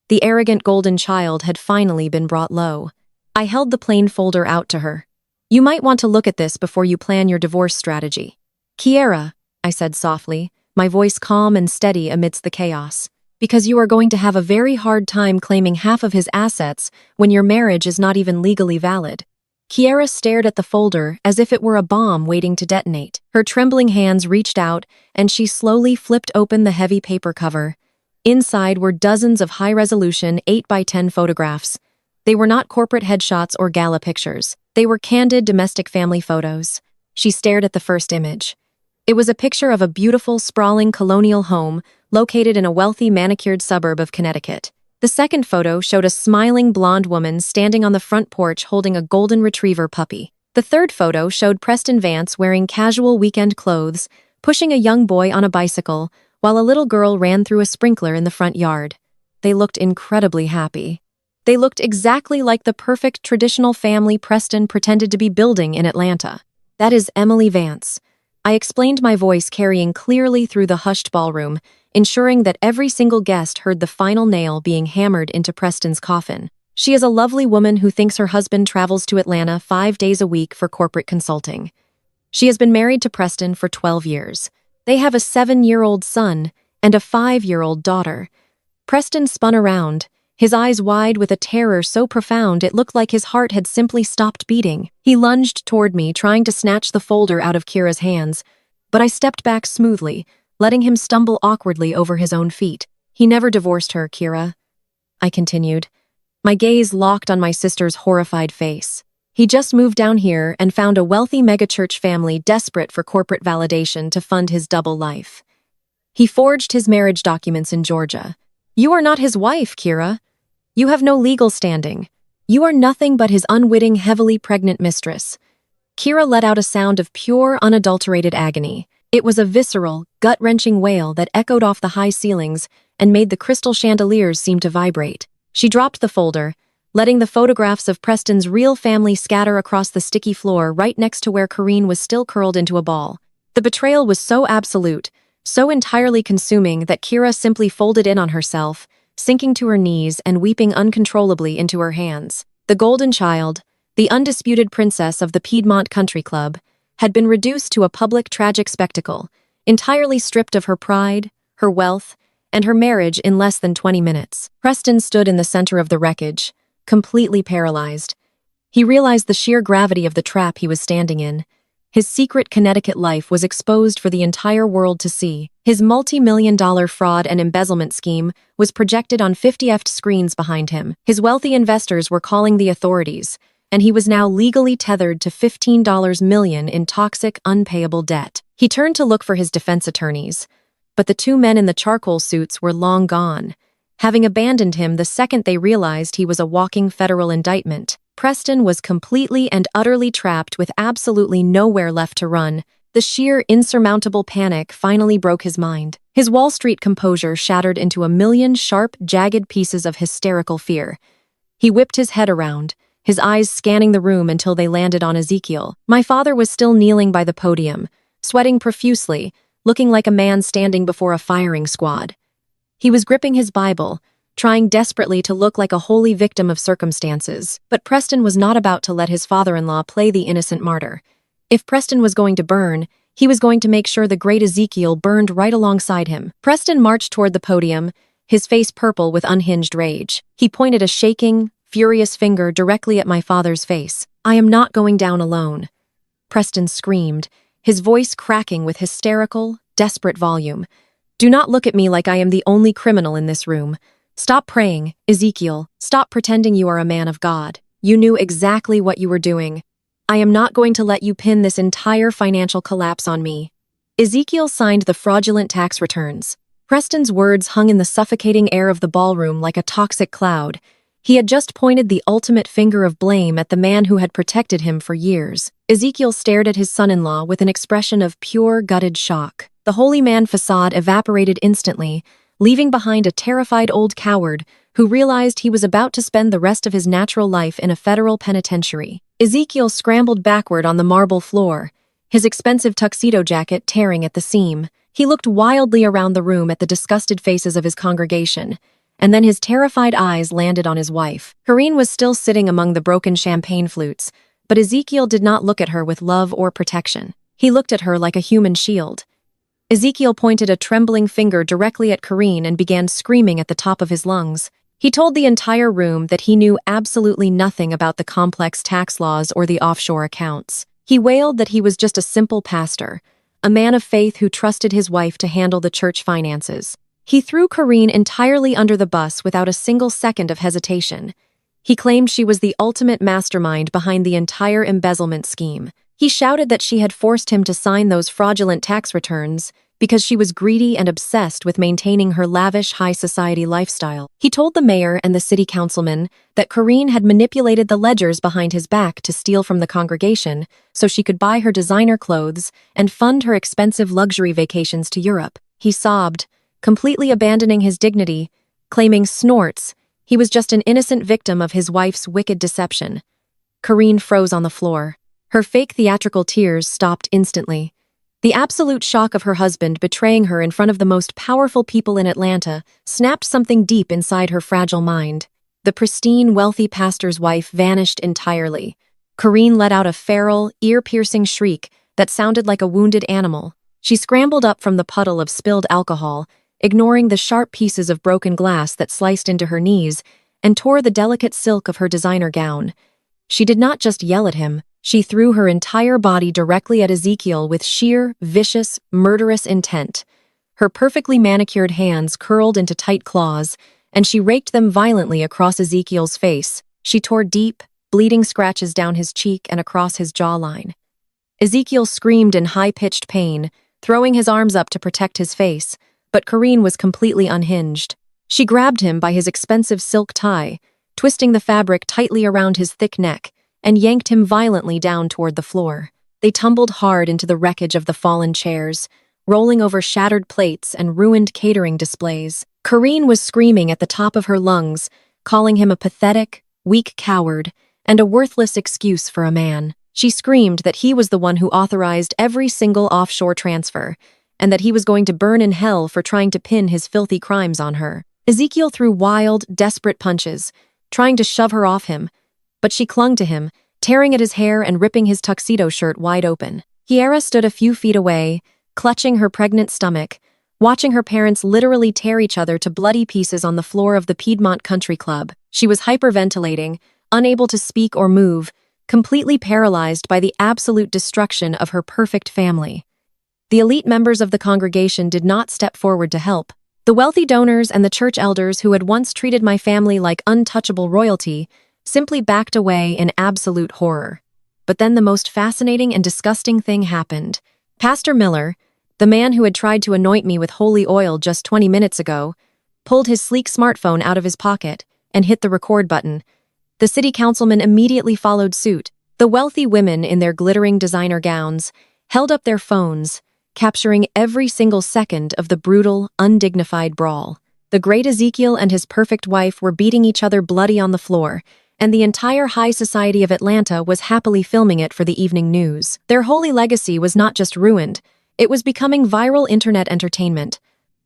[SPEAKER 1] The arrogant golden child had finally been brought low. I held the plain folder out to her. "You might want to look at this before you plan your divorce strategy." "Kiera," I said softly, my voice calm and steady amidst the chaos, "because you are going to have a very hard time claiming half of his assets when your marriage is not even legally valid." Kiera stared at the folder as if it were a bomb waiting to detonate. Her trembling hands reached out, and she slowly flipped open the heavy paper cover. Inside were dozens of high-resolution 8x10 photographs. They were not corporate headshots or gala pictures. They were candid domestic family photos. She stared at the first image. It was a picture of a beautiful, sprawling colonial home located in a wealthy, manicured suburb of Connecticut. The second photo showed a smiling blonde woman standing on the front porch holding a golden retriever puppy. The third photo showed Preston Vance wearing casual weekend clothes, pushing a young boy on a bicycle, while a little girl ran through a sprinkler in the front yard. They looked incredibly happy. They looked exactly like the perfect traditional family Preston pretended to be building in Atlanta. "That is Emily Vance," I explained, my voice carrying clearly through the hushed ballroom, ensuring that every single guest heard the final nail being hammered into Preston's coffin. She is a lovely woman who thinks her husband travels to Atlanta 5 days a week for corporate consulting. She has been married to Preston for 12 years. They have a 7-year-old son and a 5-year-old daughter. Preston spun around, his eyes wide with a terror so profound it looked like his heart had simply stopped beating. He lunged toward me, trying to snatch the folder out of Kira's hands, but I stepped back smoothly, letting him stumble awkwardly over his own feet. He never divorced her, Kira, I continued, my gaze locked on my sister's horrified face. He just moved down here and found a wealthy megachurch family desperate for corporate validation to fund his double life. He forged his marriage documents in Georgia. You are not his wife, Kira. You have no legal standing. You are nothing but his unwitting, heavily pregnant mistress. Kira let out a sound of pure, unadulterated agony. It was a visceral, gut-wrenching wail that echoed off the high ceilings and made the crystal chandeliers seem to vibrate. She dropped the folder, letting the photographs of Preston's real family scatter across the sticky floor right next to where Corrine was still curled into a ball. The betrayal was so absolute, so entirely consuming that Kira simply folded in on herself, sinking to her knees and weeping uncontrollably into her hands. The golden child, the undisputed princess of the Piedmont Country Club, had been reduced to a public tragic spectacle, entirely stripped of her pride, her wealth, and her marriage in less than 20 minutes. Preston stood in the center of the wreckage, completely paralyzed. He realized the sheer gravity of the trap he was standing in. His secret Connecticut life was exposed for the entire world to see. His multi-million-dollar fraud and embezzlement scheme was projected on 50ft screens behind him. His wealthy investors were calling the authorities, and he was now legally tethered to $15 million in toxic, unpayable debt. He turned to look for his defense attorneys, but the 2 men in the charcoal suits were long gone, having abandoned him the second they realized he was a walking federal indictment. Preston was completely and utterly trapped with absolutely nowhere left to run. The sheer, insurmountable panic finally broke his mind. His Wall Street composure shattered into a million sharp, jagged pieces of hysterical fear. He whipped his head around, his eyes scanning the room until they landed on Ezekiel. My father was still kneeling by the podium, sweating profusely, looking like a man standing before a firing squad. He was gripping his Bible, trying desperately to look like a holy victim of circumstances. But Preston was not about to let his father-in-law play the innocent martyr. If Preston was going to burn, he was going to make sure the great Ezekiel burned right alongside him. Preston marched toward the podium, his face purple with unhinged rage. He pointed a shaking, furious finger directly at my father's face. I am not going down alone. Preston screamed, his voice cracking with hysterical, desperate volume. Do not look at me like I am the only criminal in this room. Stop praying, Ezekiel. Stop pretending you are a man of God. You knew exactly what you were doing. I am not going to let you pin this entire financial collapse on me. Ezekiel signed the fraudulent tax returns. Preston's words hung in the suffocating air of the ballroom like a toxic cloud. He had just pointed the ultimate finger of blame at the man who had protected him for years. Ezekiel stared at his son-in-law with an expression of pure, gutted shock. The holy man facade evaporated instantly, leaving behind a terrified old coward who realized he was about to spend the rest of his natural life in a federal penitentiary. Ezekiel scrambled backward on the marble floor, his expensive tuxedo jacket tearing at the seam. He looked wildly around the room at the disgusted faces of his congregation, and then his terrified eyes landed on his wife. Corrine was still sitting among the broken champagne flutes, but Ezekiel did not look at her with love or protection. He looked at her like a human shield. Ezekiel pointed a trembling finger directly at Corrine and began screaming at the top of his lungs. He told the entire room that he knew absolutely nothing about the complex tax laws or the offshore accounts. He wailed that he was just a simple pastor, a man of faith who trusted his wife to handle the church finances. He threw Corrine entirely under the bus without a single second of hesitation. He claimed she was the ultimate mastermind behind the entire embezzlement scheme. He shouted that she had forced him to sign those fraudulent tax returns because she was greedy and obsessed with maintaining her lavish high society lifestyle. He told the mayor and the city councilman that Corrine had manipulated the ledgers behind his back to steal from the congregation so she could buy her designer clothes and fund her expensive luxury vacations to Europe. He sobbed, completely abandoning his dignity, claiming snorts he was just an innocent victim of his wife's wicked deception. Corrine froze on the floor. Her fake theatrical tears stopped instantly. The absolute shock of her husband betraying her in front of the most powerful people in Atlanta snapped something deep inside her fragile mind. The pristine, wealthy pastor's wife vanished entirely. Corrine let out a feral, ear-piercing shriek that sounded like a wounded animal. She scrambled up from the puddle of spilled alcohol, ignoring the sharp pieces of broken glass that sliced into her knees and tore the delicate silk of her designer gown. She did not just yell at him, she threw her entire body directly at Ezekiel with sheer, vicious, murderous intent. Her perfectly manicured hands curled into tight claws, and she raked them violently across Ezekiel's face. She tore deep, bleeding scratches down his cheek and across his jawline. Ezekiel screamed in high-pitched pain, throwing his arms up to protect his face, but Corrine was completely unhinged. She grabbed him by his expensive silk tie, twisting the fabric tightly around his thick neck, and yanked him violently down toward the floor. They tumbled hard into the wreckage of the fallen chairs, rolling over shattered plates and ruined catering displays. Corrine was screaming at the top of her lungs, calling him a pathetic, weak coward, and a worthless excuse for a man. She screamed that he was the one who authorized every single offshore transfer, and that he was going to burn in hell for trying to pin his filthy crimes on her. Ezekiel threw wild, desperate punches, trying to shove her off him, but she clung to him, tearing at his hair and ripping his tuxedo shirt wide open. Kiara stood a few feet away, clutching her pregnant stomach, watching her parents literally tear each other to bloody pieces on the floor of the Piedmont Country Club. She was hyperventilating, unable to speak or move, completely paralyzed by the absolute destruction of her perfect family. The elite members of the congregation did not step forward to help. The wealthy donors and the church elders who had once treated my family like untouchable royalty simply backed away in absolute horror. But then the most fascinating and disgusting thing happened. Pastor Miller, the man who had tried to anoint me with holy oil just 20 minutes ago, pulled his sleek smartphone out of his pocket and hit the record button. The city councilman immediately followed suit. The wealthy women in their glittering designer gowns held up their phones, capturing every single second of the brutal, undignified brawl. The great Ezekiel and his perfect wife were beating each other bloody on the floor, and the entire high society of Atlanta was happily filming it for the evening news. Their holy legacy was not just ruined, it was becoming viral internet entertainment.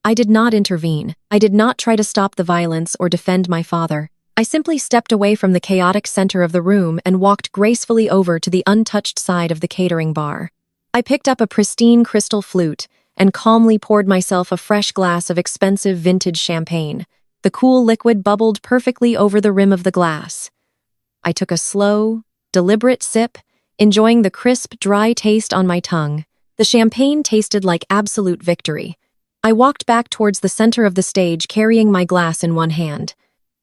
[SPEAKER 1] I did not intervene. I did not try to stop the violence or defend my father. I simply stepped away from the chaotic center of the room and walked gracefully over to the untouched side of the catering bar. I picked up a pristine crystal flute and calmly poured myself a fresh glass of expensive vintage champagne. The cool liquid bubbled perfectly over the rim of the glass. I took a slow, deliberate sip, enjoying the crisp, dry taste on my tongue. The champagne tasted like absolute victory. I walked back towards the center of the stage, carrying my glass in one hand.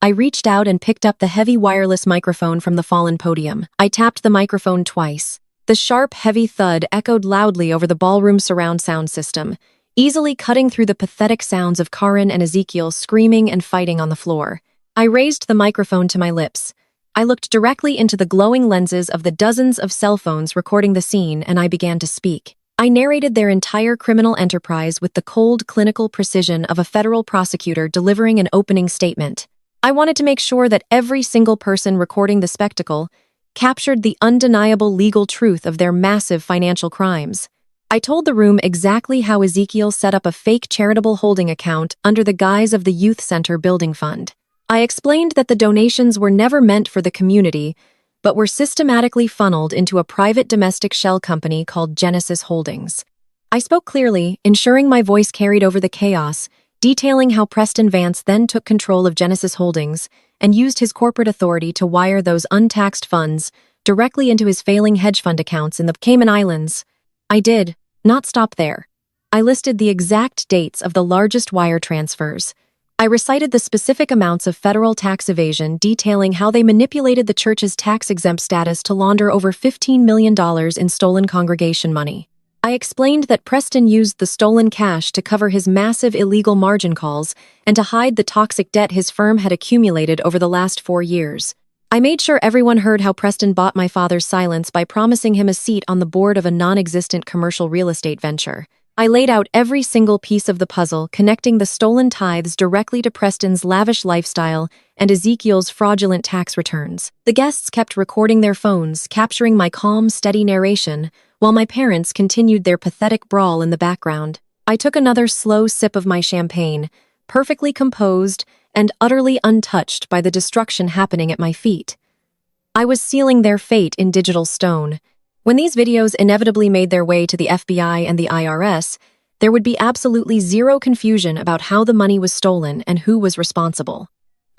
[SPEAKER 1] I reached out and picked up the heavy wireless microphone from the fallen podium. I tapped the microphone twice. The sharp, heavy thud echoed loudly over the ballroom surround sound system, easily cutting through the pathetic sounds of Karin and Ezekiel screaming and fighting on the floor. I raised the microphone to my lips. I looked directly into the glowing lenses of the dozens of cell phones recording the scene, and I began to speak. I narrated their entire criminal enterprise with the cold, clinical precision of a federal prosecutor delivering an opening statement. I wanted to make sure that every single person recording the spectacle captured the undeniable legal truth of their massive financial crimes. I told the room exactly how Ezekiel set up a fake charitable holding account under the guise of the Youth Center Building Fund. I explained that the donations were never meant for the community, but were systematically funneled into a private domestic shell company called Genesis Holdings. I spoke clearly, ensuring my voice carried over the chaos, detailing how Preston Vance then took control of Genesis Holdings and used his corporate authority to wire those untaxed funds directly into his failing hedge fund accounts in the Cayman Islands. I did not stop there. I listed the exact dates of the largest wire transfers. I recited the specific amounts of federal tax evasion, detailing how they manipulated the church's tax-exempt status to launder over $15 million in stolen congregation money. I explained that Preston used the stolen cash to cover his massive illegal margin calls and to hide the toxic debt his firm had accumulated over the last 4 years. I made sure everyone heard how Preston bought my father's silence by promising him a seat on the board of a non-existent commercial real estate venture. I laid out every single piece of the puzzle, connecting the stolen tithes directly to Preston's lavish lifestyle and Ezekiel's fraudulent tax returns. The guests kept recording their phones, capturing my calm, steady narration, while my parents continued their pathetic brawl in the background. I took another slow sip of my champagne, perfectly composed and utterly untouched by the destruction happening at my feet. I was sealing their fate in digital stone. When these videos inevitably made their way to the FBI and the IRS, there would be absolutely zero confusion about how the money was stolen and who was responsible.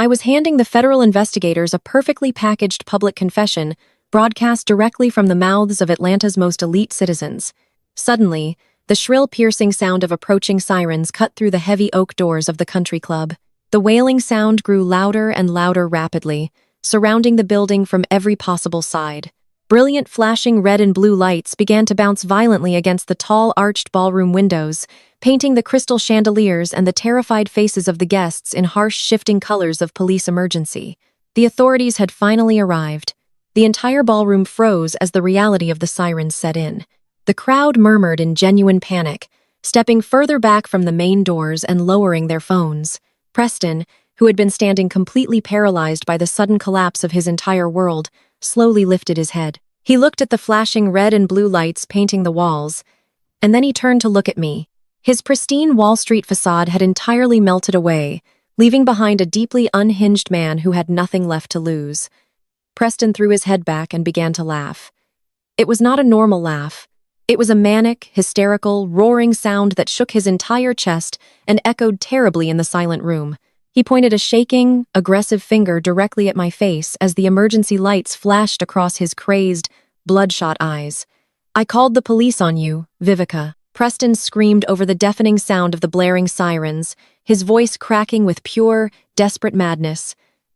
[SPEAKER 1] I was handing the federal investigators a perfectly packaged public confession broadcast directly from the mouths of Atlanta's most elite citizens. Suddenly, the shrill, piercing sound of approaching sirens cut through the heavy oak doors of the country club. The wailing sound grew louder and louder rapidly, surrounding the building from every possible side. Brilliant flashing red and blue lights began to bounce violently against the tall, arched ballroom windows, painting the crystal chandeliers and the terrified faces of the guests in harsh, shifting colors of police emergency. The authorities had finally arrived. The entire ballroom froze as the reality of the sirens set in. The crowd murmured in genuine panic, stepping further back from the main doors and lowering their phones. Preston, who had been standing completely paralyzed by the sudden collapse of his entire world, slowly lifted his head. He looked at the flashing red and blue lights painting the walls, and then he turned to look at me. His pristine Wall Street facade had entirely melted away, leaving behind a deeply unhinged man who had nothing left to lose. Preston threw his head back and began to laugh. It was not a normal laugh. It was a manic, hysterical, roaring sound that shook his entire chest and echoed terribly in the silent room. He pointed a shaking, aggressive finger directly at my face as the emergency lights flashed across his crazed, bloodshot eyes. "I called the police on you, Vivica." Preston screamed over the deafening sound of the blaring sirens, his voice cracking with pure, desperate madness.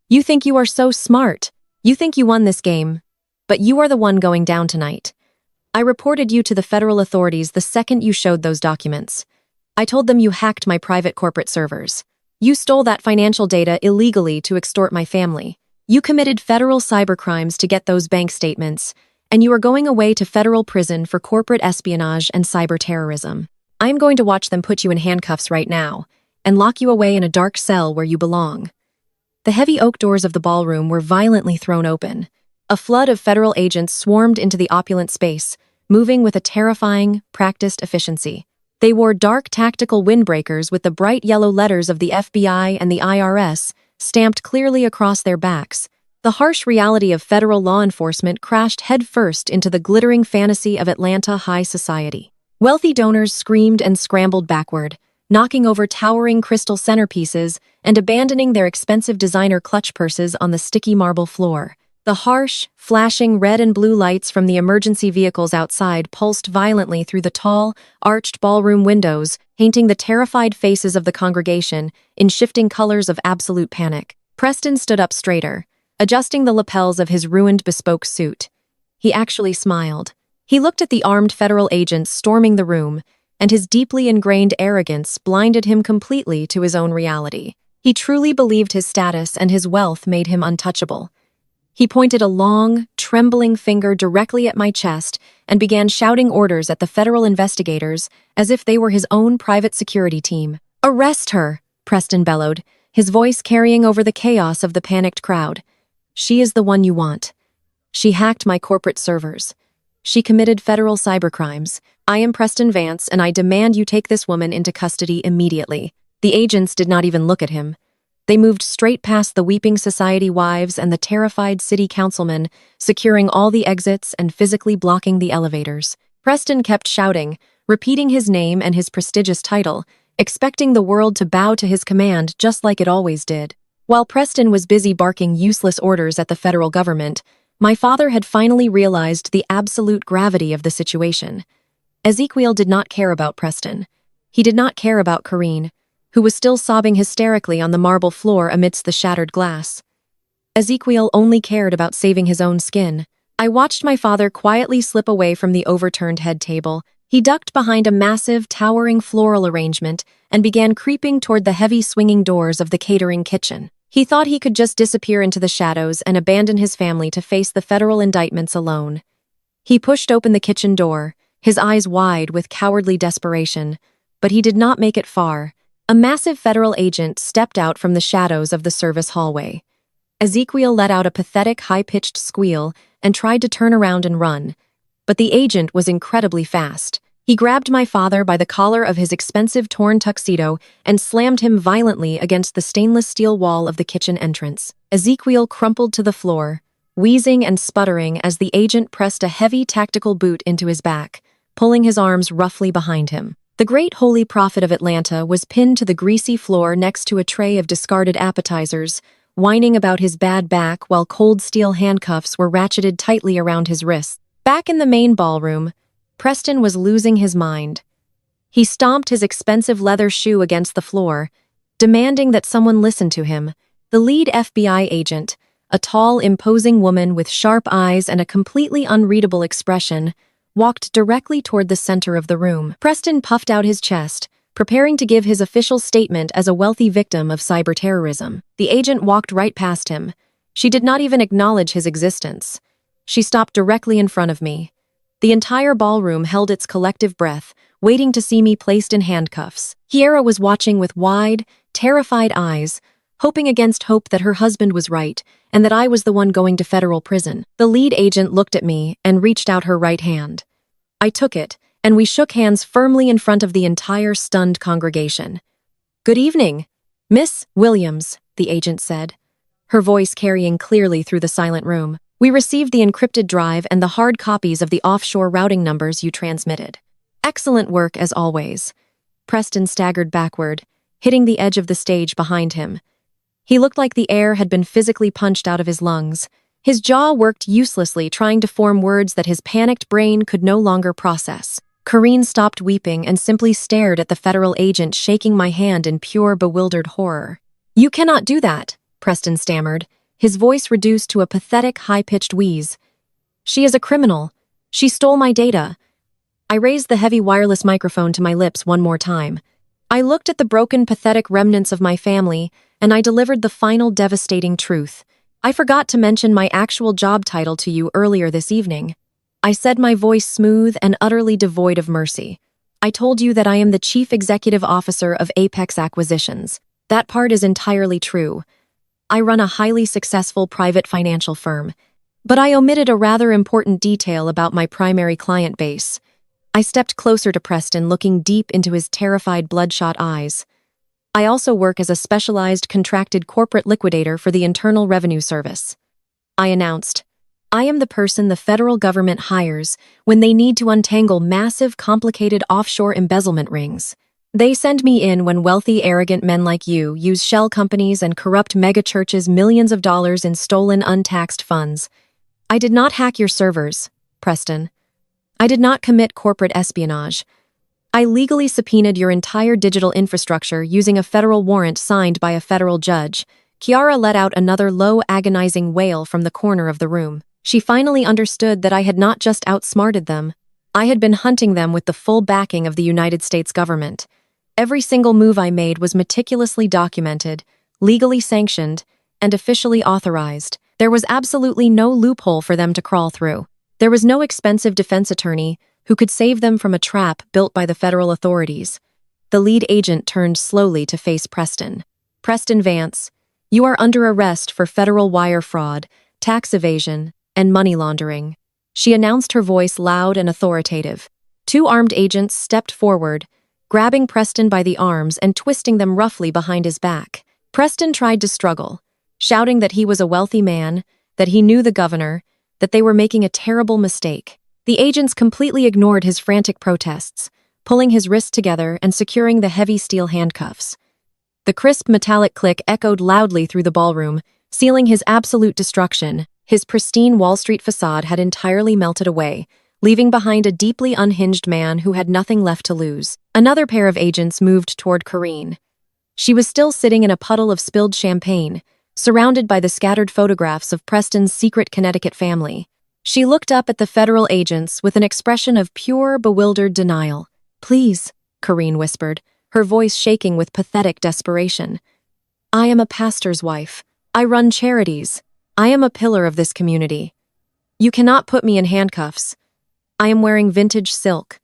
[SPEAKER 1] "You think you are so smart. You think you won this game. But you are the one going down tonight. I reported you to the federal authorities the second you showed those documents. I told them you hacked my private corporate servers. You stole that financial data illegally to extort my family. You committed federal cybercrimes to get those bank statements, and you are going away to federal prison for corporate espionage and cyber terrorism. I am going to watch them put you in handcuffs right now and lock you away in a dark cell where you belong." The heavy oak doors of the ballroom were violently thrown open. A flood of federal agents swarmed into the opulent space, moving with a terrifying, practiced efficiency. They wore dark tactical windbreakers with the bright yellow letters of the FBI and the IRS stamped clearly across their backs. The harsh reality of federal law enforcement crashed headfirst into the glittering fantasy of Atlanta high society. Wealthy donors screamed and scrambled backward, knocking over towering crystal centerpieces and abandoning their expensive designer clutch purses on the sticky marble floor. The harsh, flashing red and blue lights from the emergency vehicles outside pulsed violently through the tall, arched ballroom windows, painting the terrified faces of the congregation in shifting colors of absolute panic. Preston stood up straighter, adjusting the lapels of his ruined bespoke suit. He actually smiled. He looked at the armed federal agents storming the room, and his deeply ingrained arrogance blinded him completely to his own reality. He truly believed his status and his wealth made him untouchable. He pointed a long, trembling finger directly at my chest and began shouting orders at the federal investigators as if they were his own private security team. "Arrest her!" Preston bellowed, his voice carrying over the chaos of the panicked crowd. "She is the one you want. She hacked my corporate servers. She committed federal cybercrimes. I am Preston Vance, and I demand you take this woman into custody immediately." The agents did not even look at him. They moved straight past the weeping society wives and the terrified city councilmen, securing all the exits and physically blocking the elevators. Preston kept shouting, repeating his name and his prestigious title, expecting the world to bow to his command just like it always did. While Preston was busy barking useless orders at the federal government, my father had finally realized the absolute gravity of the situation. Ezekiel did not care about Preston. He did not care about Corrine, who was still sobbing hysterically on the marble floor amidst the shattered glass. Ezekiel only cared about saving his own skin. I watched my father quietly slip away from the overturned head table. He ducked behind a massive, towering floral arrangement and began creeping toward the heavy swinging doors of the catering kitchen. He thought he could just disappear into the shadows and abandon his family to face the federal indictments alone. He pushed open the kitchen door, his eyes wide with cowardly desperation, but he did not make it far. A massive federal agent stepped out from the shadows of the service hallway. Ezekiel let out a pathetic, high-pitched squeal and tried to turn around and run. but the agent was incredibly fast. He grabbed my father by the collar of his expensive torn tuxedo and slammed him violently against the stainless steel wall of the kitchen entrance. Ezekiel crumpled to the floor, wheezing and sputtering as the agent pressed a heavy tactical boot into his back, pulling his arms roughly behind him. The great holy prophet of Atlanta was pinned to the greasy floor next to a tray of discarded appetizers, whining about his bad back while cold steel handcuffs were ratcheted tightly around his wrists. Back in the main ballroom, Preston was losing his mind. He stomped his expensive leather shoe against the floor, demanding that someone listen to him. The lead FBI agent, a tall, imposing woman with sharp eyes and a completely unreadable expression, walked directly toward the center of the room. Preston puffed out his chest, preparing to give his official statement as a wealthy victim of cyberterrorism. The agent walked right past him. She did not even acknowledge his existence. She stopped directly in front of me. The entire ballroom held its collective breath, waiting to see me placed in handcuffs. Kiera was watching with wide, terrified eyes, hoping against hope that her husband was right and that I was the one going to federal prison. The lead agent looked at me and reached out her right hand. I took it, and we shook hands firmly in front of the entire stunned congregation. "Good evening, Miss Williams," the agent said, her voice carrying clearly through the silent room. "We received the encrypted drive and the hard copies of the offshore routing numbers you transmitted. Excellent work, as always." Preston staggered backward, hitting the edge of the stage behind him. He looked like the air had been physically punched out of his lungs. His jaw worked uselessly, trying to form words that his panicked brain could no longer process. Corrine stopped weeping and simply stared at the federal agent, shaking my hand in pure, bewildered horror. "You cannot do that," Preston stammered, his voice reduced to a pathetic, high-pitched wheeze. "She is a criminal. She stole my data." I raised the heavy wireless microphone to my lips one more time. I looked at the broken, pathetic remnants of my family, and I delivered the final devastating truth. "I forgot to mention my actual job title to you earlier this evening." I said, my voice smooth and utterly devoid of mercy. "I told you that I am the Chief Executive Officer of Apex Acquisitions. That part is entirely true. I run a highly successful private financial firm. But I omitted a rather important detail about my primary client base." I stepped closer to Preston, looking deep into his terrified, bloodshot eyes. "I also work as a specialized contracted corporate liquidator for the Internal Revenue Service," I announced. "I am the person the federal government hires when they need to untangle massive, complicated offshore embezzlement rings. They send me in when wealthy, arrogant men like you use shell companies and corrupt megachurches millions of dollars in stolen, untaxed funds. I did not hack your servers, Preston. I did not commit corporate espionage. I legally subpoenaed your entire digital infrastructure using a federal warrant signed by a federal judge." Kiara let out another low, agonizing wail from the corner of the room. She finally understood that I had not just outsmarted them. I had been hunting them with the full backing of the United States government. Every single move I made was meticulously documented, legally sanctioned, and officially authorized. There was absolutely no loophole for them to crawl through. There was no expensive defense attorney who could save them from a trap built by the federal authorities. The lead agent turned slowly to face Preston. "Preston Vance, you are under arrest for federal wire fraud, tax evasion, and money laundering," she announced, her voice loud and authoritative. Two armed agents stepped forward, grabbing Preston by the arms and twisting them roughly behind his back. Preston tried to struggle, shouting that he was a wealthy man, that he knew the governor, that they were making a terrible mistake. The agents completely ignored his frantic protests, pulling his wrists together and securing the heavy steel handcuffs. The crisp metallic click echoed loudly through the ballroom, sealing his absolute destruction. His pristine Wall Street facade had entirely melted away, leaving behind a deeply unhinged man who had nothing left to lose. Another pair of agents moved toward Corrine. She was still sitting in a puddle of spilled champagne, surrounded by the scattered photographs of Preston's secret Connecticut family. She looked up at the federal agents with an expression of pure, bewildered denial. "Please," Corrine whispered, her voice shaking with pathetic desperation. "I am a pastor's wife. I run charities. I am a pillar of this community. You cannot put me in handcuffs. I am wearing vintage silk."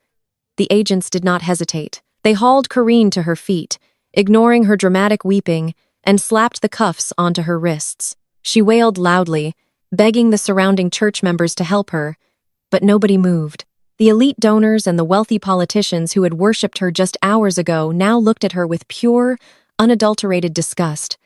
[SPEAKER 1] The agents did not hesitate. They hauled Corrine to her feet, ignoring her dramatic weeping, and slapped the cuffs onto her wrists. She wailed loudly, begging the surrounding church members to help her. but nobody moved. The elite donors and the wealthy politicians who had worshipped her just hours ago now looked at her with pure, unadulterated disgust.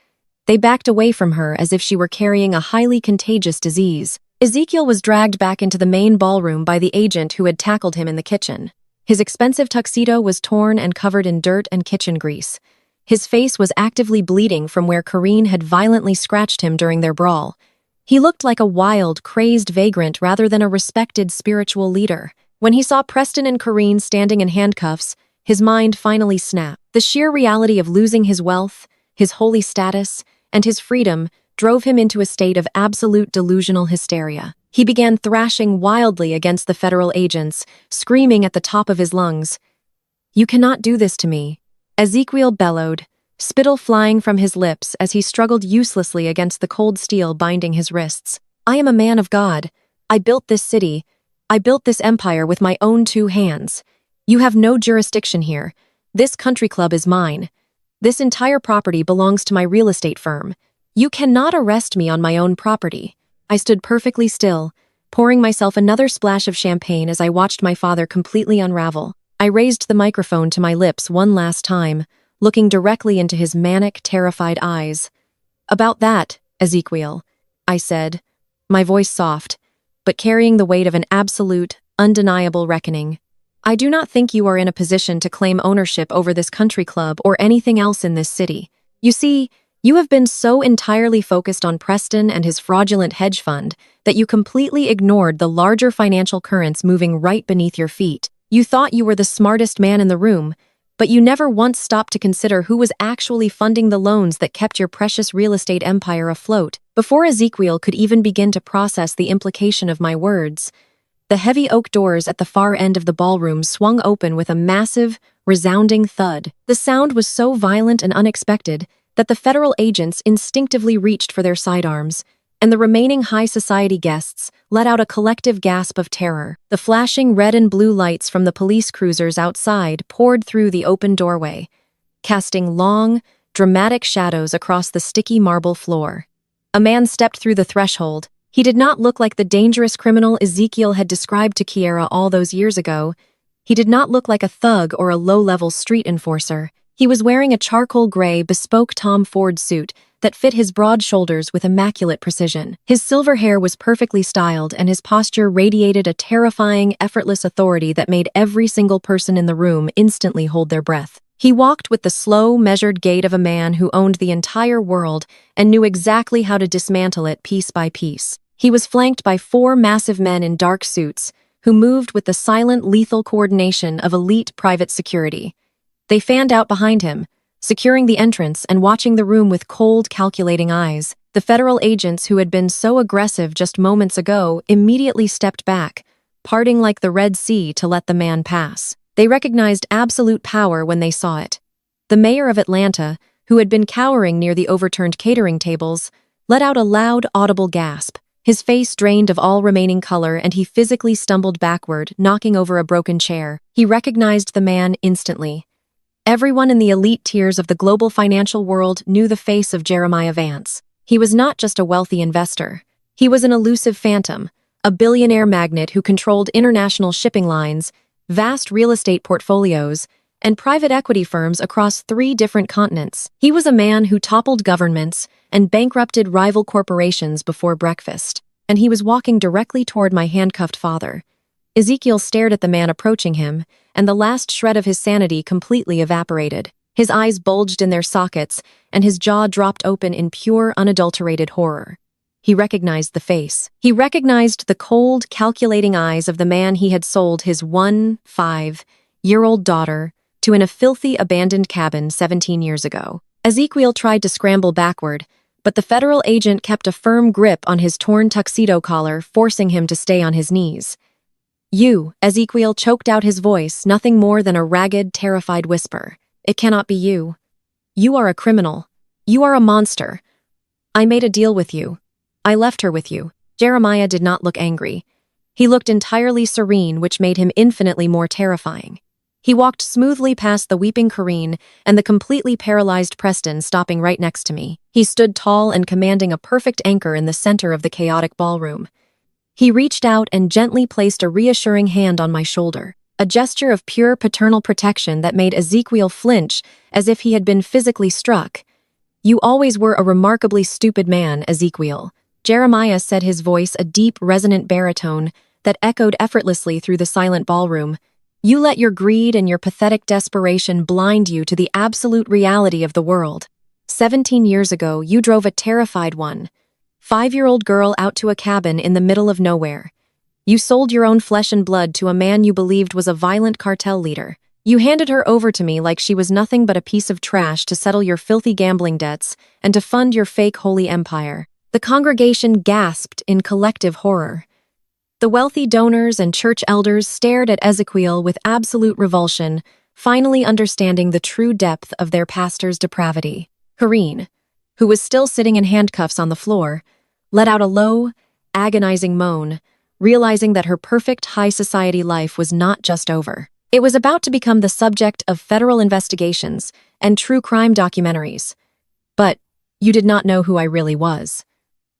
[SPEAKER 1] They backed away from her as if she were carrying a highly contagious disease. Ezekiel was dragged back into the main ballroom by the agent who had tackled him in the kitchen. His expensive tuxedo was torn and covered in dirt and kitchen grease. His face was actively bleeding from where Karine had violently scratched him during their brawl. He looked like a wild, crazed vagrant rather than a respected spiritual leader. When he saw Preston and Karine standing in handcuffs, his mind finally snapped. The sheer reality of losing his wealth, his holy status, and his freedom drove him into a state of absolute delusional hysteria. He began thrashing wildly against the federal agents, screaming at the top of his lungs, "You cannot do this to me." Ezekiel bellowed, spittle flying from his lips as he struggled uselessly against the cold steel binding his wrists. "I am a man of God. I built this city. I built this empire with my own 2 hands. You have no jurisdiction here. This country club is mine. This entire property belongs to my real estate firm. You cannot arrest me on my own property." I stood perfectly still, pouring myself another splash of champagne as I watched my father completely unravel. I raised the microphone to my lips one last time, looking directly into his manic, terrified eyes. "About that, Ezekiel," I said, my voice soft, but carrying the weight of an absolute, undeniable reckoning. "I do not think you are in a position to claim ownership over this country club or anything else in this city. You see, you have been so entirely focused on Preston and his fraudulent hedge fund that you completely ignored the larger financial currents moving right beneath your feet. You thought you were the smartest man in the room, but you never once stopped to consider who was actually funding the loans that kept your precious real estate empire afloat." Before Ezekiel could even begin to process the implication of my words, the heavy oak doors at the far end of the ballroom swung open with a massive, resounding thud. The sound was so violent and unexpected that the federal agents instinctively reached for their sidearms, and the remaining high society guests let out a collective gasp of terror. The flashing red and blue lights from the police cruisers outside poured through the open doorway, casting long, dramatic shadows across the sticky marble floor. A man stepped through the threshold. He did not look like the dangerous criminal Ezekiel had described to Kiera all those years ago. He did not look like a thug or a low-level street enforcer. He was wearing a charcoal gray, bespoke Tom Ford suit that fit his broad shoulders with immaculate precision. His silver hair was perfectly styled, and his posture radiated a terrifying, effortless authority that made every single person in the room instantly hold their breath. He walked with the slow, measured gait of a man who owned the entire world and knew exactly how to dismantle it piece by piece. He was flanked by 4 massive men in dark suits who moved with the silent, lethal coordination of elite private security. They fanned out behind him, securing the entrance and watching the room with cold, calculating eyes. The federal agents who had been so aggressive just moments ago immediately stepped back, parting like the Red Sea to let the man pass. They recognized absolute power when they saw it. The mayor of Atlanta, who had been cowering near the overturned catering tables, let out a loud, audible gasp. His face drained of all remaining color, and he physically stumbled backward, knocking over a broken chair. He recognized the man instantly. Everyone in the elite tiers of the global financial world knew the face of Jeremiah Vance. He was not just a wealthy investor. He was an elusive phantom, a billionaire magnate who controlled international shipping lines, vast real estate portfolios, and private equity firms across 3 different continents. He was a man who toppled governments and bankrupted rival corporations before breakfast, and he was walking directly toward my handcuffed father. Ezekiel stared at the man approaching him, and the last shred of his sanity completely evaporated. His eyes bulged in their sockets, and his jaw dropped open in pure, unadulterated horror. He recognized the face. He recognized the cold, calculating eyes of the man he had sold his 5-year-old daughter to in a filthy, abandoned cabin 17 years ago. Ezekiel tried to scramble backward, but the federal agent kept a firm grip on his torn tuxedo collar, forcing him to stay on his knees. "You," Ezekiel choked out his voice, nothing more than a ragged, terrified whisper. "It cannot be you. You are a criminal. You are a monster. I made a deal with you. I left her with you." Jeremiah did not look angry. He looked entirely serene, which made him infinitely more terrifying. He walked smoothly past the weeping Karine and the completely paralyzed Preston, stopping right next to me. He stood tall and commanding a perfect anchor in the center of the chaotic ballroom. He reached out and gently placed a reassuring hand on my shoulder, a gesture of pure paternal protection that made Ezekiel flinch as if he had been physically struck. "You always were a remarkably stupid man, Ezekiel," Jeremiah said, his voice a deep, resonant baritone that echoed effortlessly through the silent ballroom. "You let your greed and your pathetic desperation blind you to the absolute reality of the world. 17 years ago, you drove a terrified 5-year-old girl out to a cabin in the middle of nowhere. You sold your own flesh and blood to a man you believed was a violent cartel leader. You handed her over to me like she was nothing but a piece of trash to settle your filthy gambling debts and to fund your fake holy empire." The congregation gasped in collective horror. The wealthy donors and church elders stared at Ezekiel with absolute revulsion, finally understanding the true depth of their pastor's depravity. Karine, who was still sitting in handcuffs on the floor, let out a low, agonizing moan, realizing that her perfect high society life was not just over. It was about to become the subject of federal investigations and true crime documentaries. "But you did not know who I really was."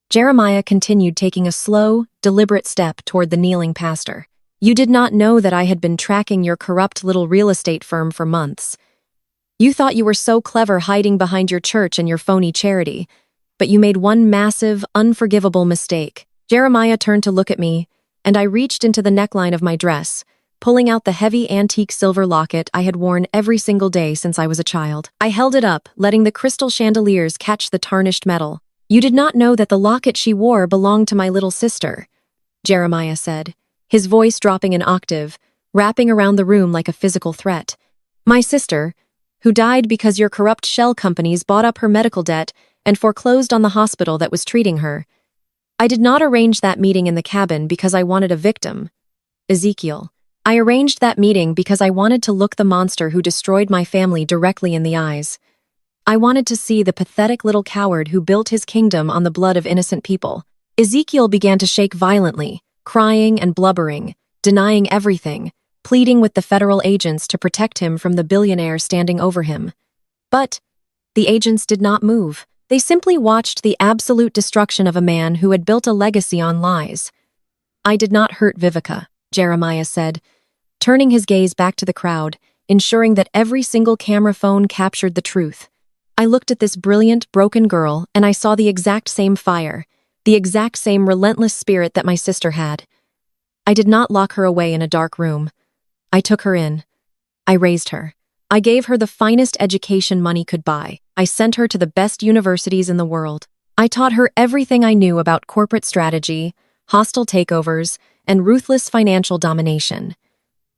[SPEAKER 1] Jeremiah continued, taking a slow, deliberate step toward the kneeling pastor. "You did not know that I had been tracking your corrupt little real estate firm for months. You thought you were so clever hiding behind your church and your phony charity, but you made one massive, unforgivable mistake." Jeremiah turned to look at me, and I reached into the neckline of my dress, pulling out the heavy antique silver locket I had worn every single day since I was a child. I held it up, letting the crystal chandeliers catch the tarnished metal. "You did not know that the locket she wore belonged to my little sister," Jeremiah said, his voice dropping an octave, wrapping around the room like a physical threat. "My sister, who died because your corrupt shell companies bought up her medical debt and foreclosed on the hospital that was treating her. I did not arrange that meeting in the cabin because I wanted a victim, Ezekiel. I arranged that meeting because I wanted to look the monster who destroyed my family directly in the eyes. I wanted to see the pathetic little coward who built his kingdom on the blood of innocent people." Ezekiel began to shake violently, crying and blubbering, denying everything, pleading with the federal agents to protect him from the billionaire standing over him. But the agents did not move. They simply watched the absolute destruction of a man who had built a legacy on lies. "I did not hurt Vivica," Jeremiah said, turning his gaze back to the crowd, ensuring that every single camera phone captured the truth. "I looked at this brilliant, broken girl, and I saw the exact same fire, the exact same relentless spirit that my sister had. I did not lock her away in a dark room. I took her in. I raised her. I gave her the finest education money could buy. I sent her to the best universities in the world. I taught her everything I knew about corporate strategy, hostile takeovers, and ruthless financial domination.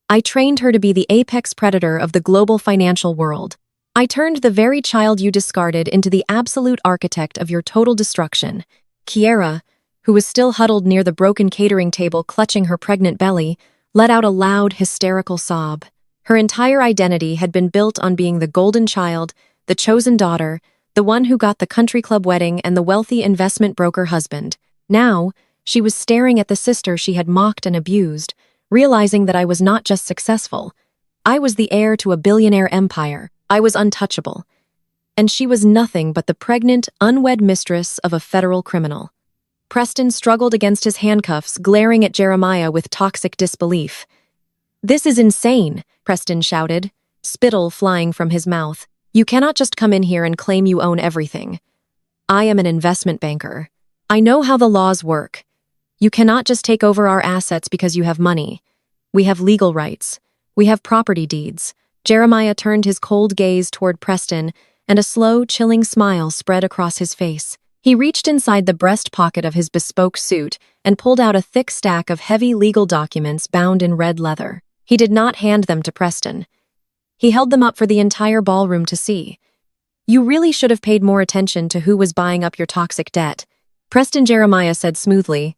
[SPEAKER 1] I trained her to be the apex predator of the global financial world. I turned the very child you discarded into the absolute architect of your total destruction." Kiera, who was still huddled near the broken catering table clutching her pregnant belly, let out a loud, hysterical sob. Her entire identity had been built on being the golden child, the chosen daughter, the one who got the country club wedding and the wealthy investment broker husband. Now, she was staring at the sister she had mocked and abused, realizing that I was not just successful. I was the heir to a billionaire empire. I was untouchable. And she was nothing but the pregnant, unwed mistress of a federal criminal. Preston struggled against his handcuffs, glaring at Jeremiah with toxic disbelief. "This is insane," Preston shouted, spittle flying from his mouth. "You cannot just come in here and claim you own everything. I am an investment banker. I know how the laws work. You cannot just take over our assets because you have money. We have legal rights. We have property deeds." Jeremiah turned his cold gaze toward Preston, and a slow, chilling smile spread across his face. He reached inside the breast pocket of his bespoke suit and pulled out a thick stack of heavy legal documents bound in red leather. He did not hand them to Preston. He held them up for the entire ballroom to see. "You really should have paid more attention to who was buying up your toxic debt," Preston Jeremiah said smoothly.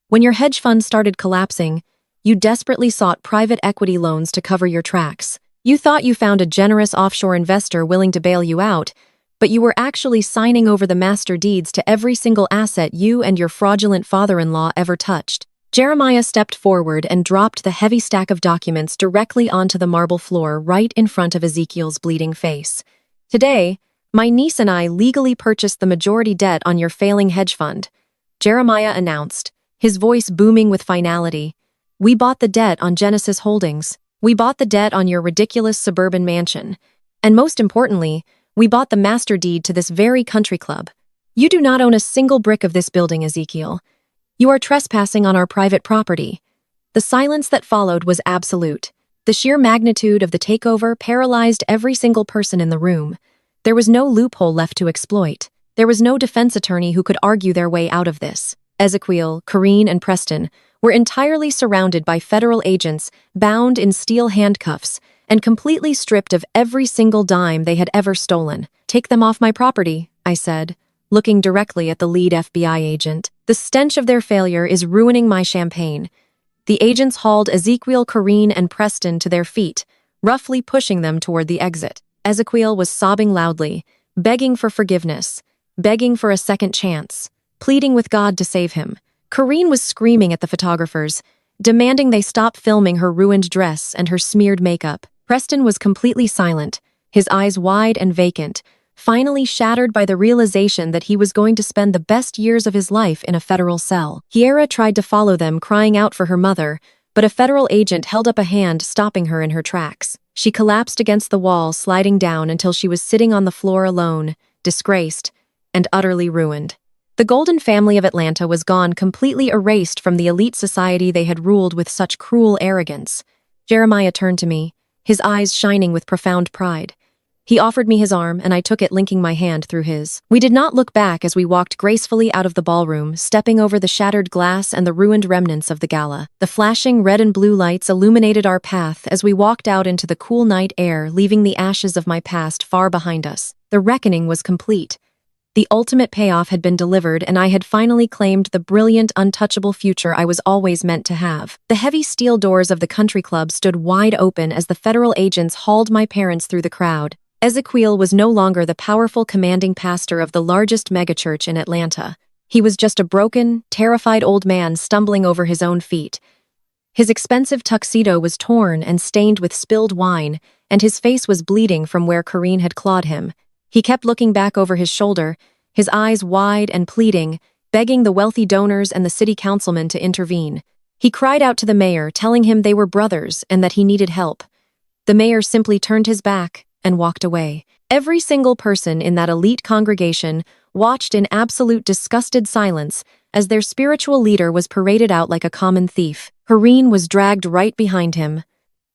[SPEAKER 1] "When your hedge fund started collapsing, you desperately sought private equity loans to cover your tracks. You thought you found a generous offshore investor willing to bail you out, but you were actually signing over the master deeds to every single asset you and your fraudulent father-in-law ever touched." Jeremiah stepped forward and dropped the heavy stack of documents directly onto the marble floor right in front of Ezekiel's bleeding face. "Today, my niece and I legally purchased the majority debt on your failing hedge fund," Jeremiah announced, his voice booming with finality. "We bought the debt on Genesis Holdings. We bought the debt on your ridiculous suburban mansion. And most importantly, we bought the master deed to this very country club. You do not own a single brick of this building, Ezekiel. You are trespassing on our private property." The silence that followed was absolute. The sheer magnitude of the takeover paralyzed every single person in the room. There was no loophole left to exploit. There was no defense attorney who could argue their way out of this. Ezekiel, Corrine, and Preston were entirely surrounded by federal agents, bound in steel handcuffs, and completely stripped of every single dime they had ever stolen. "Take them off my property," I said, looking directly at the lead FBI agent. "The stench of their failure is ruining my champagne." The agents hauled Ezekiel, Corrine, and Preston to their feet, roughly pushing them toward the exit. Ezekiel was sobbing loudly, begging for forgiveness, begging for a second chance, pleading with God to save him. Corrine was screaming at the photographers, demanding they stop filming her ruined dress and her smeared makeup. Preston was completely silent, his eyes wide and vacant, finally shattered by the realization that he was going to spend the best years of his life in a federal cell. Kiera tried to follow them, crying out for her mother, but a federal agent held up a hand, stopping her in her tracks. She collapsed against the wall, sliding down until she was sitting on the floor alone, disgraced, and utterly ruined. The Golden family of Atlanta was gone, completely erased from the elite society they had ruled with such cruel arrogance. Jeremiah turned to me, his eyes shining with profound pride. He offered me his arm, and I took it, linking my hand through his. We did not look back as we walked gracefully out of the ballroom, stepping over the shattered glass and the ruined remnants of the gala. The flashing red and blue lights illuminated our path as we walked out into the cool night air, leaving the ashes of my past far behind us. The reckoning was complete. The ultimate payoff had been delivered, and I had finally claimed the brilliant, untouchable future I was always meant to have. The heavy steel doors of the country club stood wide open as the federal agents hauled my parents through the crowd. Ezekiel was no longer the powerful, commanding pastor of the largest megachurch in Atlanta. He was just a broken, terrified old man stumbling over his own feet. His expensive tuxedo was torn and stained with spilled wine, and his face was bleeding from where Corrine had clawed him. He kept looking back over his shoulder, his eyes wide and pleading, begging the wealthy donors and the city councilmen to intervene. He cried out to the mayor, telling him they were brothers and that he needed help. The mayor simply turned his back and walked away. Every single person in that elite congregation watched in absolute disgusted silence as their spiritual leader was paraded out like a common thief. Corrine was dragged right behind him.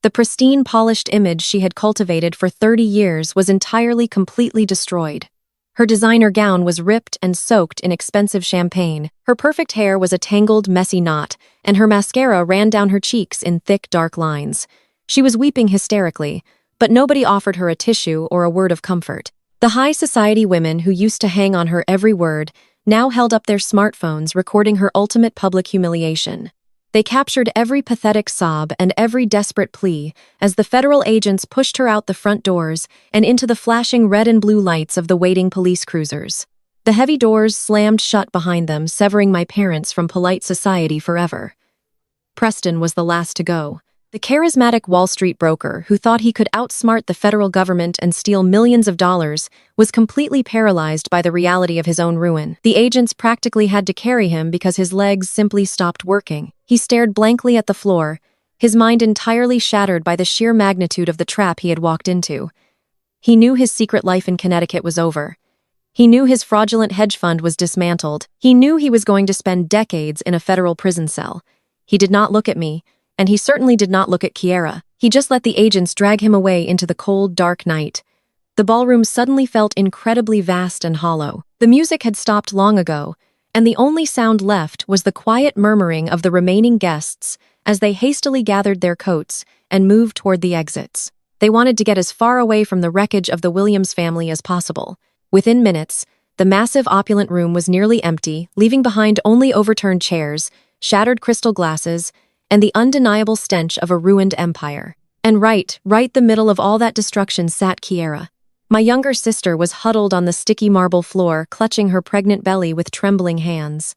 [SPEAKER 1] The pristine, polished image she had cultivated for 30 years was entirely, completely destroyed. Her designer gown was ripped and soaked in expensive champagne. Her perfect hair was a tangled, messy knot, and her mascara ran down her cheeks in thick, dark lines. She was weeping hysterically, but nobody offered her a tissue or a word of comfort. The high society women who used to hang on her every word now held up their smartphones, recording her ultimate public humiliation. They captured every pathetic sob and every desperate plea as the federal agents pushed her out the front doors and into the flashing red and blue lights of the waiting police cruisers. The heavy doors slammed shut behind them, severing my parents from polite society forever. Preston was the last to go. The charismatic Wall Street broker who thought he could outsmart the federal government and steal millions of dollars was completely paralyzed by the reality of his own ruin. The agents practically had to carry him because his legs simply stopped working. He stared blankly at the floor, his mind entirely shattered by the sheer magnitude of the trap he had walked into. He knew his secret life in Connecticut was over. He knew his fraudulent hedge fund was dismantled. He knew he was going to spend decades in a federal prison cell. He did not look at me, and he certainly did not look at Kiera. He just let the agents drag him away into the cold, dark night. The ballroom suddenly felt incredibly vast and hollow. The music had stopped long ago, and the only sound left was the quiet murmuring of the remaining guests as they hastily gathered their coats and moved toward the exits. They wanted to get as far away from the wreckage of the Williams family as possible. Within minutes, the massive, opulent room was nearly empty, leaving behind only overturned chairs, shattered crystal glasses, and the undeniable stench of a ruined empire. And right the middle of all that destruction sat Kiera. My younger sister was huddled on the sticky marble floor, clutching her pregnant belly with trembling hands.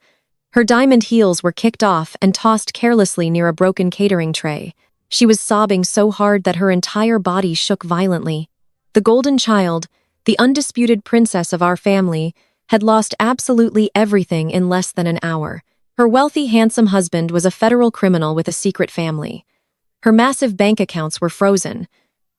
[SPEAKER 1] Her diamond heels were kicked off and tossed carelessly near a broken catering tray. She was sobbing so hard that her entire body shook violently. The golden child, the undisputed princess of our family, had lost absolutely everything in less than an hour. Her wealthy, handsome husband was a federal criminal with a secret family. Her massive bank accounts were frozen.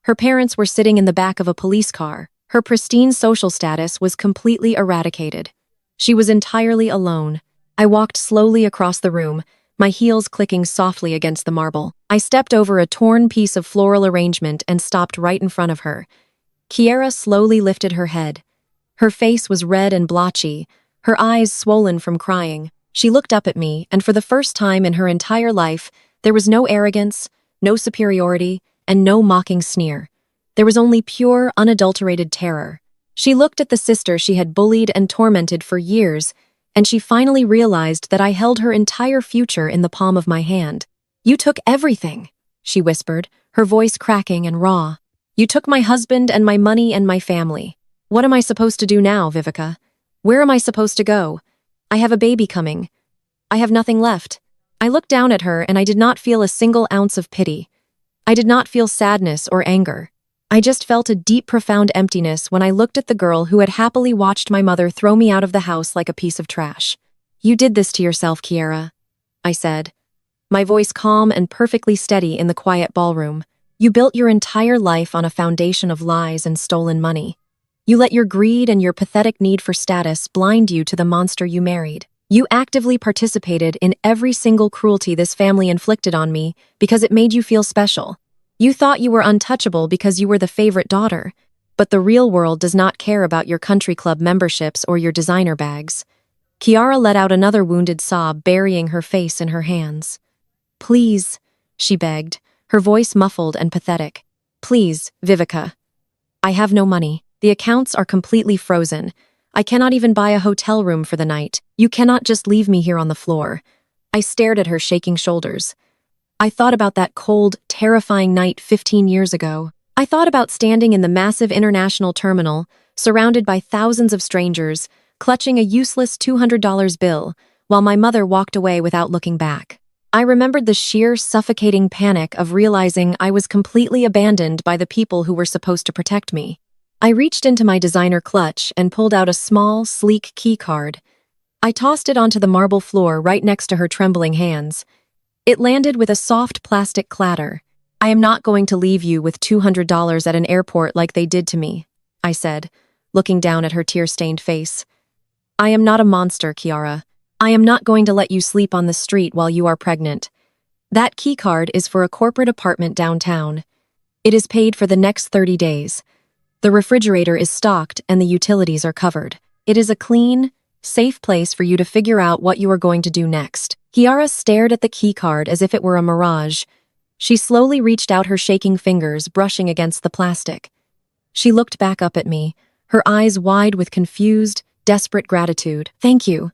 [SPEAKER 1] Her parents were sitting in the back of a police car. Her pristine social status was completely eradicated. She was entirely alone. I walked slowly across the room, my heels clicking softly against the marble. I stepped over a torn piece of floral arrangement and stopped right in front of her. Kiara slowly lifted her head. Her face was red and blotchy, her eyes swollen from crying. She looked up at me, and for the first time in her entire life, there was no arrogance, no superiority, and no mocking sneer. There was only pure, unadulterated terror. She looked at the sister she had bullied and tormented for years, and she finally realized that I held her entire future in the palm of my hand. "You took everything," she whispered, her voice cracking and raw. "You took my husband and my money and my family. What am I supposed to do now, Vivica? Where am I supposed to go? I have a baby coming. I have nothing left." I looked down at her and I did not feel a single ounce of pity. I did not feel sadness or anger. I just felt a deep, profound emptiness when I looked at the girl who had happily watched my mother throw me out of the house like a piece of trash. "You did this to yourself, Kiara," I said, my voice calm and perfectly steady in the quiet ballroom. "You built your entire life on a foundation of lies and stolen money. You let your greed and your pathetic need for status blind you to the monster you married. You actively participated in every single cruelty this family inflicted on me because it made you feel special. You thought you were untouchable because you were the favorite daughter, but the real world does not care about your country club memberships or your designer bags." Kiara let out another wounded sob, burying her face in her hands. "Please," she begged, her voice muffled and pathetic. "Please, Vivica. I have no money. The accounts are completely frozen. I cannot even buy a hotel room for the night. You cannot just leave me here on the floor." I stared at her shaking shoulders. I thought about that cold, terrifying night 15 years ago. I thought about standing in the massive international terminal, surrounded by thousands of strangers, clutching a useless $200 bill, while my mother walked away without looking back. I remembered the sheer, suffocating panic of realizing I was completely abandoned by the people who were supposed to protect me. I reached into my designer clutch and pulled out a small, sleek key card. I tossed it onto the marble floor right next to her trembling hands. It landed with a soft plastic clatter. "I am not going to leave you with $200 at an airport like they did to me," I said, looking down at her tear-stained face. "I am not a monster, Kiara. I am not going to let you sleep on the street while you are pregnant. That key card is for a corporate apartment downtown. It is paid for the next 30 days. The refrigerator is stocked and the utilities are covered. It is a clean, safe place for you to figure out what you are going to do next." Kiara stared at the key card as if it were a mirage. She slowly reached out her shaking fingers, brushing against the plastic. She looked back up at me, her eyes wide with confused, desperate gratitude. "Thank you,"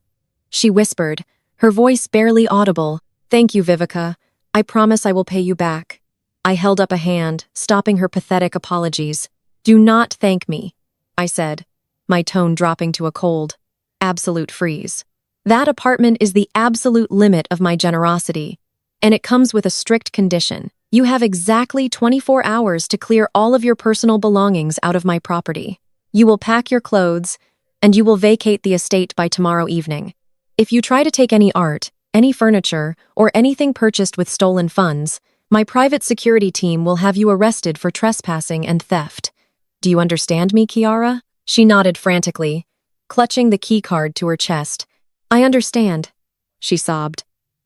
[SPEAKER 1] she whispered, her voice barely audible. "Thank you, Vivica. I promise I will pay you back." I held up a hand, stopping her pathetic apologies. "Do not thank me," I said, my tone dropping to a cold, absolute freeze. "That apartment is the absolute limit of my generosity, and it comes with a strict condition. You have exactly 24 hours to clear all of your personal belongings out of my property. You will pack your clothes, and you will vacate the estate by tomorrow evening. If you try to take any art, any furniture, or anything purchased with stolen funds, my private security team will have you arrested for trespassing and theft. Do you understand me, Kiara?" She nodded frantically, clutching the key card to her chest. "I understand," she sobbed.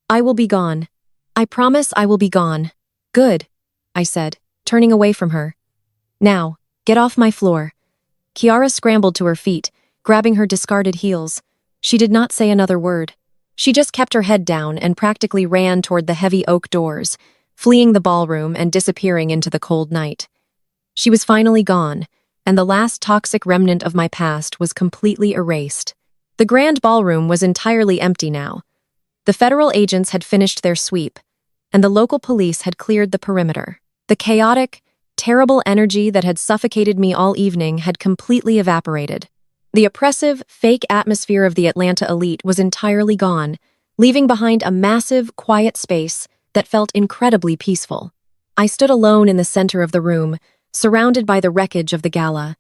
[SPEAKER 1] "I will be gone. I promise I will be gone." "Good," I said, turning away from her. "Now, get off my floor." Kiara scrambled to her feet, grabbing her discarded heels. She did not say another word. She just kept her head down and practically ran toward the heavy oak doors, fleeing the ballroom and disappearing into the cold night. She was finally gone, and the last toxic remnant of my past was completely erased. The grand ballroom was entirely empty now. The federal agents had finished their sweep, and the local police had cleared the perimeter. The chaotic, terrible energy that had suffocated me all evening had completely evaporated. The oppressive, fake atmosphere of the Atlanta elite was entirely gone, leaving behind a massive, quiet space that felt incredibly peaceful. I stood alone in the center of the room, surrounded by the wreckage of the gala.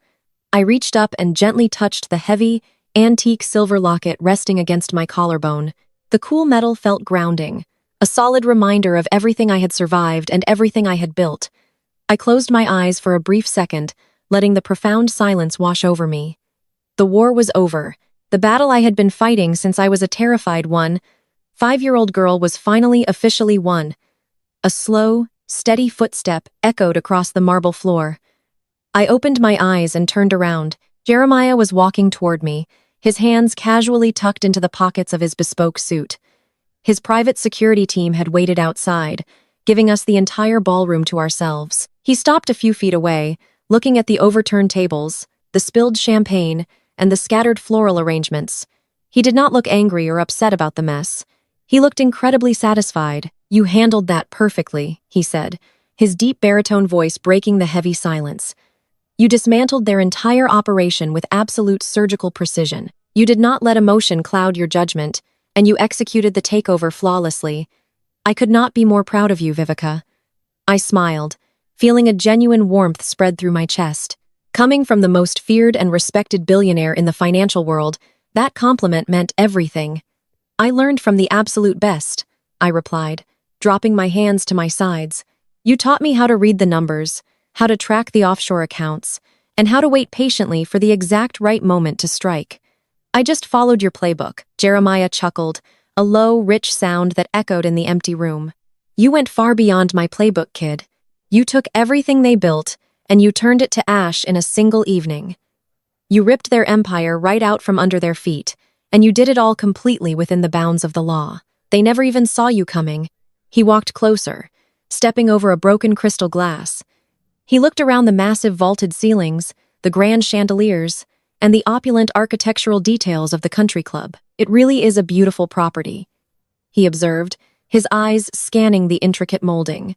[SPEAKER 1] I reached up and gently touched the heavy, antique silver locket resting against my collarbone. The cool metal felt grounding, a solid reminder of everything I had survived and everything I had built. I closed my eyes for a brief second, letting the profound silence wash over me. The war was over. The battle I had been fighting since I was a terrified 5-year-old girl was finally officially won. A slow, steady footstep echoed across the marble floor. I opened my eyes and turned around. Jeremiah was walking toward me, his hands casually tucked into the pockets of his bespoke suit. His private security team had waited outside, giving us the entire ballroom to ourselves. He stopped a few feet away, looking at the overturned tables, the spilled champagne, and the scattered floral arrangements. He did not look angry or upset about the mess. He looked incredibly satisfied. "You handled that perfectly," he said, his deep baritone voice breaking the heavy silence. "You dismantled their entire operation with absolute surgical precision. You did not let emotion cloud your judgment, and you executed the takeover flawlessly. I could not be more proud of you, Vivica." I smiled, feeling a genuine warmth spread through my chest. Coming from the most feared and respected billionaire in the financial world, that compliment meant everything. "I learned from the absolute best," I replied, dropping my hands to my sides. "You taught me how to read the numbers, how to track the offshore accounts, and how to wait patiently for the exact right moment to strike. I just followed your playbook." Jeremiah chuckled, a low, rich sound that echoed in the empty room. "You went far beyond my playbook, kid. You took everything they built, and you turned it to ash in a single evening. You ripped their empire right out from under their feet, and you did it all completely within the bounds of the law. They never even saw you coming." He walked closer, stepping over a broken crystal glass. He looked around the massive vaulted ceilings, the grand chandeliers, and the opulent architectural details of the country club. "It really is a beautiful property," he observed, his eyes scanning the intricate molding.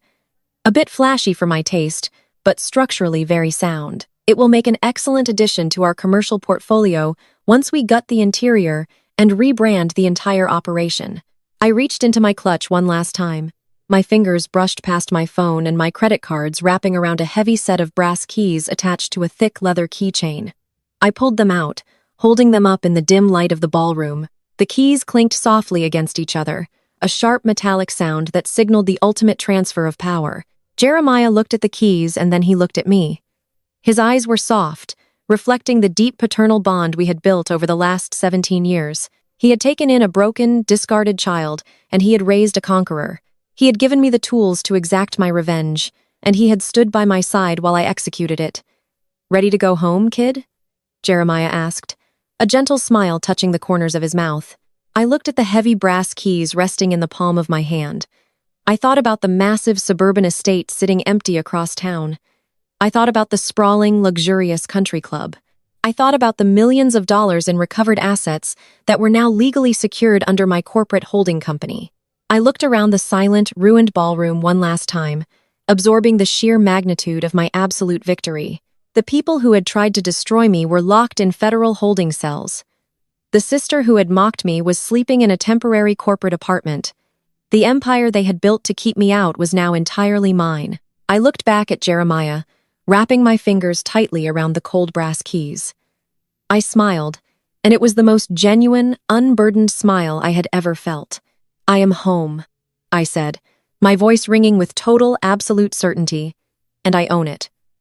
[SPEAKER 1] "A bit flashy for my taste, but structurally very sound. It will make an excellent addition to our commercial portfolio once we gut the interior and rebrand the entire operation." I reached into my clutch one last time. My fingers brushed past my phone and my credit cards wrapping around a heavy set of brass keys attached to a thick leather keychain. I pulled them out, holding them up in the dim light of the ballroom. The keys clinked softly against each other, a sharp metallic sound that signaled the ultimate transfer of power. Jeremiah looked at the keys and then he looked at me. His eyes were soft, reflecting the deep paternal bond we had built over the last 17 years. He had taken in a broken, discarded child, and he had raised a conqueror. He had given me the tools to exact my revenge, and he had stood by my side while I executed it. "Ready to go home, kid?" Jeremiah asked, a gentle smile touching the corners of his mouth. I looked at the heavy brass keys resting in the palm of my hand. I thought about the massive suburban estate sitting empty across town. I thought about the sprawling, luxurious country club. I thought about the millions of dollars in recovered assets that were now legally secured under my corporate holding company. I looked around the silent, ruined ballroom one last time, absorbing the sheer magnitude of my absolute victory. The people who had tried to destroy me were locked in federal holding cells. The sister who had mocked me was sleeping in a temporary corporate apartment. The empire they had built to keep me out was now entirely mine. I looked back at Jeremiah, wrapping my fingers tightly around the cold brass keys. I smiled, and it was the most genuine, unburdened smile I had ever felt. "I am home," I said, my voice ringing with total, absolute certainty, "and I own it."